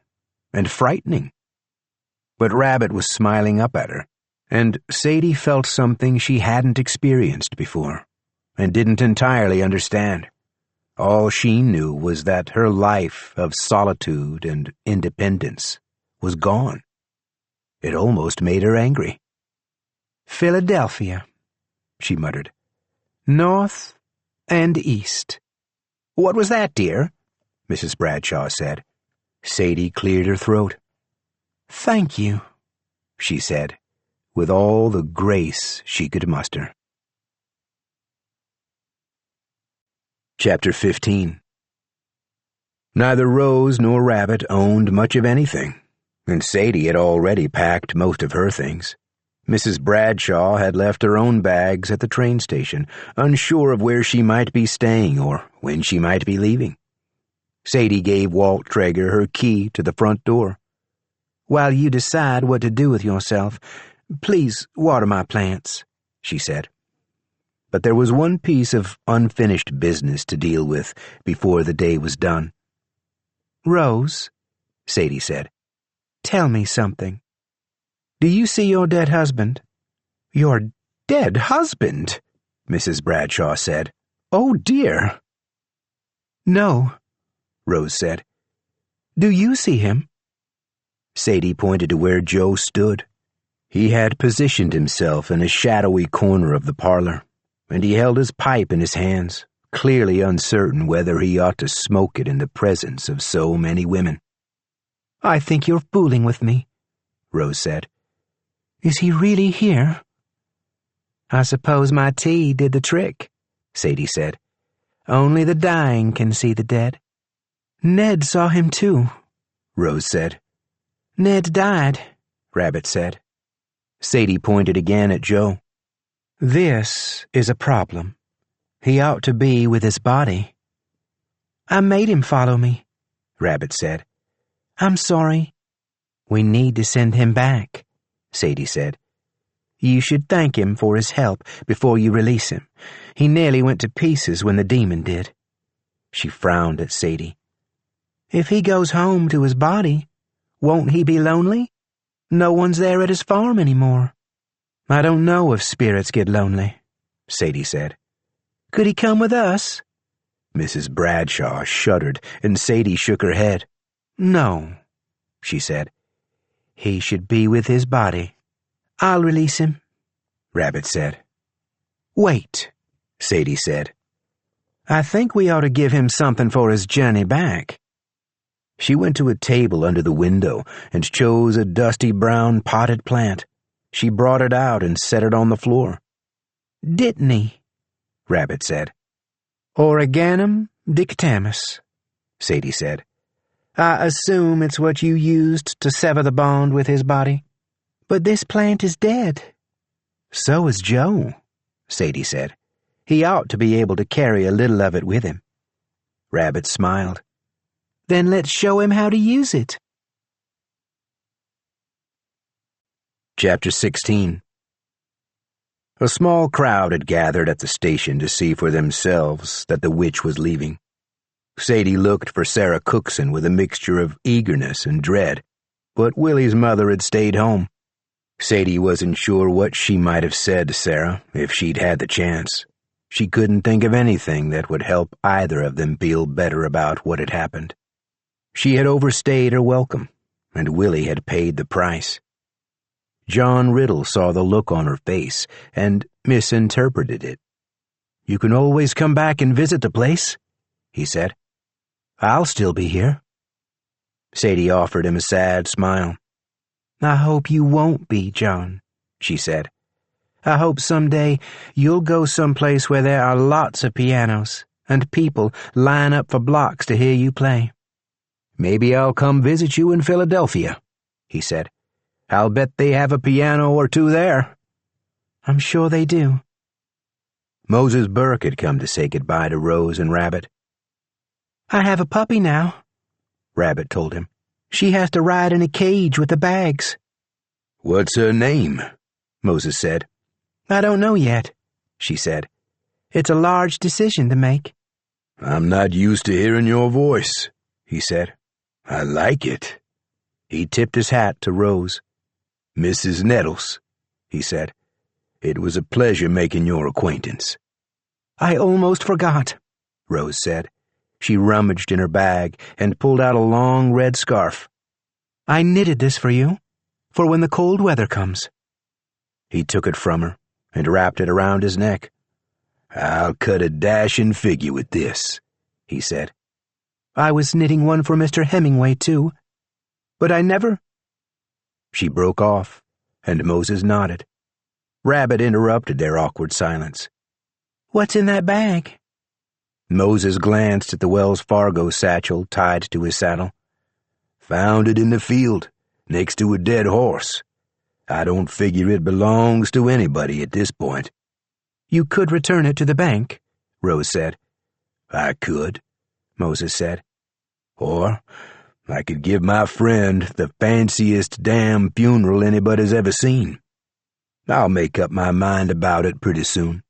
and frightening. But Rabbit was smiling up at her, and Sadie felt something she hadn't experienced before, and didn't entirely understand. All she knew was that her life of solitude and independence was gone. It almost made her angry. "Philadelphia," she muttered. "North and east." "What was that, dear?" Mrs. Bradshaw said. Sadie cleared her throat. "Thank you," she said, with all the grace she could muster. Chapter 15. Neither Rose nor Rabbit owned much of anything, and Sadie had already packed most of her things. Mrs. Bradshaw had left her own bags at the train station, unsure of where she might be staying or when she might be leaving. Sadie gave Walt Traeger her key to the front door. "While you decide what to do with yourself, please water my plants," she said. But there was one piece of unfinished business to deal with before the day was done. "Rose," Sadie said, "tell me something. Do you see your dead husband?" "Your dead husband?" Mrs. Bradshaw said. "Oh, dear." "No," Rose said. "Do you see him?" Sadie pointed to where Joe stood. He had positioned himself in a shadowy corner of the parlor, and he held his pipe in his hands, clearly uncertain whether he ought to smoke it in the presence of so many women. "I think you're fooling with me," Rose said. "Is he really here?" "I suppose my tea did the trick," Sadie said. "Only the dying can see the dead." "Ned saw him too," Rose said. "Ned died," Rabbit said. Sadie pointed again at Joe. "This is a problem. He ought to be with his body." "I made him follow me," Rabbit said. "I'm sorry." "We need to send him back," Sadie said. "You should thank him for his help before you release him. He nearly went to pieces when the demon did." She frowned at Sadie. "If he goes home to his body, won't he be lonely? No one's there at his farm anymore." "I don't know if spirits get lonely," Sadie said. "Could he come with us?" Mrs. Bradshaw shuddered, and Sadie shook her head. "No," she said. "He should be with his body." "I'll release him," Rabbit said. "Wait," Sadie said. "I think we ought to give him something for his journey back." She went to a table under the window and chose a dusty brown potted plant. She brought it out and set it on the floor. "Dittany," Rabbit said. "Origanum dictamus," Sadie said. "I assume it's what you used to sever the bond with his body. But this plant is dead." "So is Joe," Sadie said. "He ought to be able to carry a little of it with him." Rabbit smiled. "Then let's show him how to use it." Chapter 16. A small crowd had gathered at the station to see for themselves that the witch was leaving. Sadie looked for Sarah Cookson with a mixture of eagerness and dread, but Willie's mother had stayed home. Sadie wasn't sure what she might have said to Sarah if she'd had the chance. She couldn't think of anything that would help either of them feel better about what had happened. She had overstayed her welcome, and Willie had paid the price. John Riddle saw the look on her face and misinterpreted it. "You can always come back and visit the place," he said. "I'll still be here." Sadie offered him a sad smile. "I hope you won't be, John," she said. "I hope someday you'll go someplace where there are lots of pianos and people line up for blocks to hear you play." "Maybe I'll come visit you in Philadelphia," he said. "I'll bet they have a piano or two there." "I'm sure they do." Moses Burke had come to say goodbye to Rose and Rabbit. "I have a puppy now," Rabbit told him. "She has to ride in a cage with the bags." "What's her name?" Moses said. "I don't know yet," she said. "It's a large decision to make." "I'm not used to hearing your voice," he said. "I like it." He tipped his hat to Rose. "Mrs. Nettles," he said. "It was a pleasure making your acquaintance." "I almost forgot," Rose said. She rummaged in her bag and pulled out a long red scarf. "I knitted this for you, for when the cold weather comes." He took it from her and wrapped it around his neck. "I'll cut a dashing figure with this," he said. "I was knitting one for Mr. Hemingway, too. But I never—" She broke off, and Moses nodded. Rabbit interrupted their awkward silence. "What's in that bag?" Moses glanced at the Wells Fargo satchel tied to his saddle. "Found it in the field, next to a dead horse. I don't figure it belongs to anybody at this point." "You could return it to the bank," Rose said. "I could," Moses said. "Or I could give my friend the fanciest damn funeral anybody's ever seen. I'll make up my mind about it pretty soon."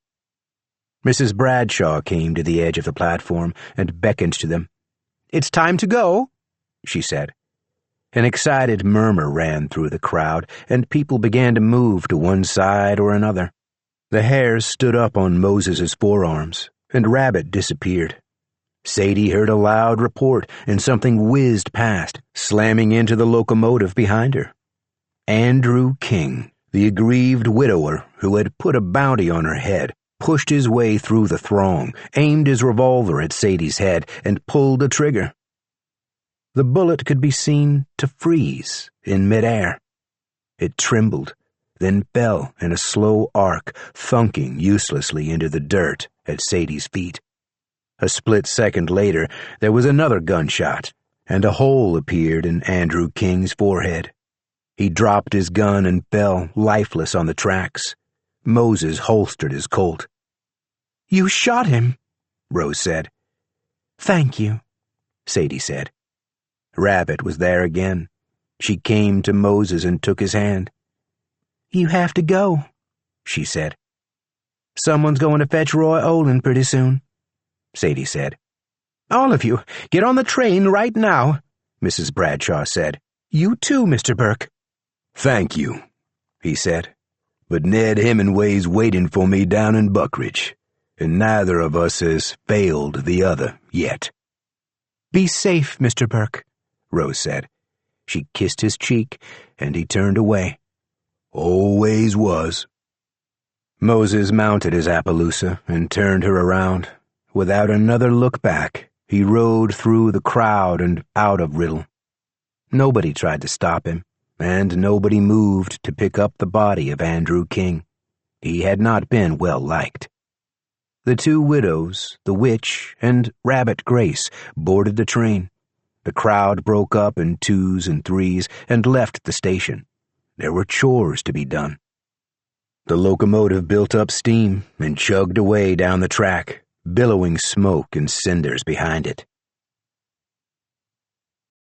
Mrs. Bradshaw came to the edge of the platform and beckoned to them. "It's time to go," she said. An excited murmur ran through the crowd, and people began to move to one side or another. The hairs stood up on Moses's forearms, and Rabbit disappeared. Sadie heard a loud report, and something whizzed past, slamming into the locomotive behind her. Andrew King, The aggrieved widower, who had put a bounty on her head, pushed his way through the throng, aimed his revolver at Sadie's head, and pulled the trigger. The bullet could be seen to freeze in midair. It trembled, then fell in a slow arc, thunking uselessly into the dirt at Sadie's feet. A split second later, there was another gunshot, and a hole appeared in Andrew King's forehead. He dropped his gun and fell lifeless on the tracks. Moses holstered his Colt. "You shot him," Rose said. "Thank you," Sadie said. Rabbit was there again. She came to Moses and took his hand. "You have to go," she said. "Someone's going to fetch Roy Olin pretty soon," Sadie said. "All of you, get on the train right now," Mrs. Bradshaw said. "You too, Mr. Burke." "Thank you," he said, "but Ned Hemingway's waiting for me down in Buckridge, and neither of us has failed the other yet." "Be safe, Mr. Burke," Rose said. She kissed his cheek, and he turned away. "Always was." Moses mounted his Appaloosa and turned her around. Without another look back, he rode through the crowd and out of Riddle. Nobody tried to stop him, and nobody moved to pick up the body of Andrew King. He had not been well liked. The two widows, the witch, and Rabbit Grace boarded the train. The crowd broke up in twos and threes and left the station. There were chores to be done. The locomotive built up steam and chugged away down the track, billowing smoke and cinders behind it.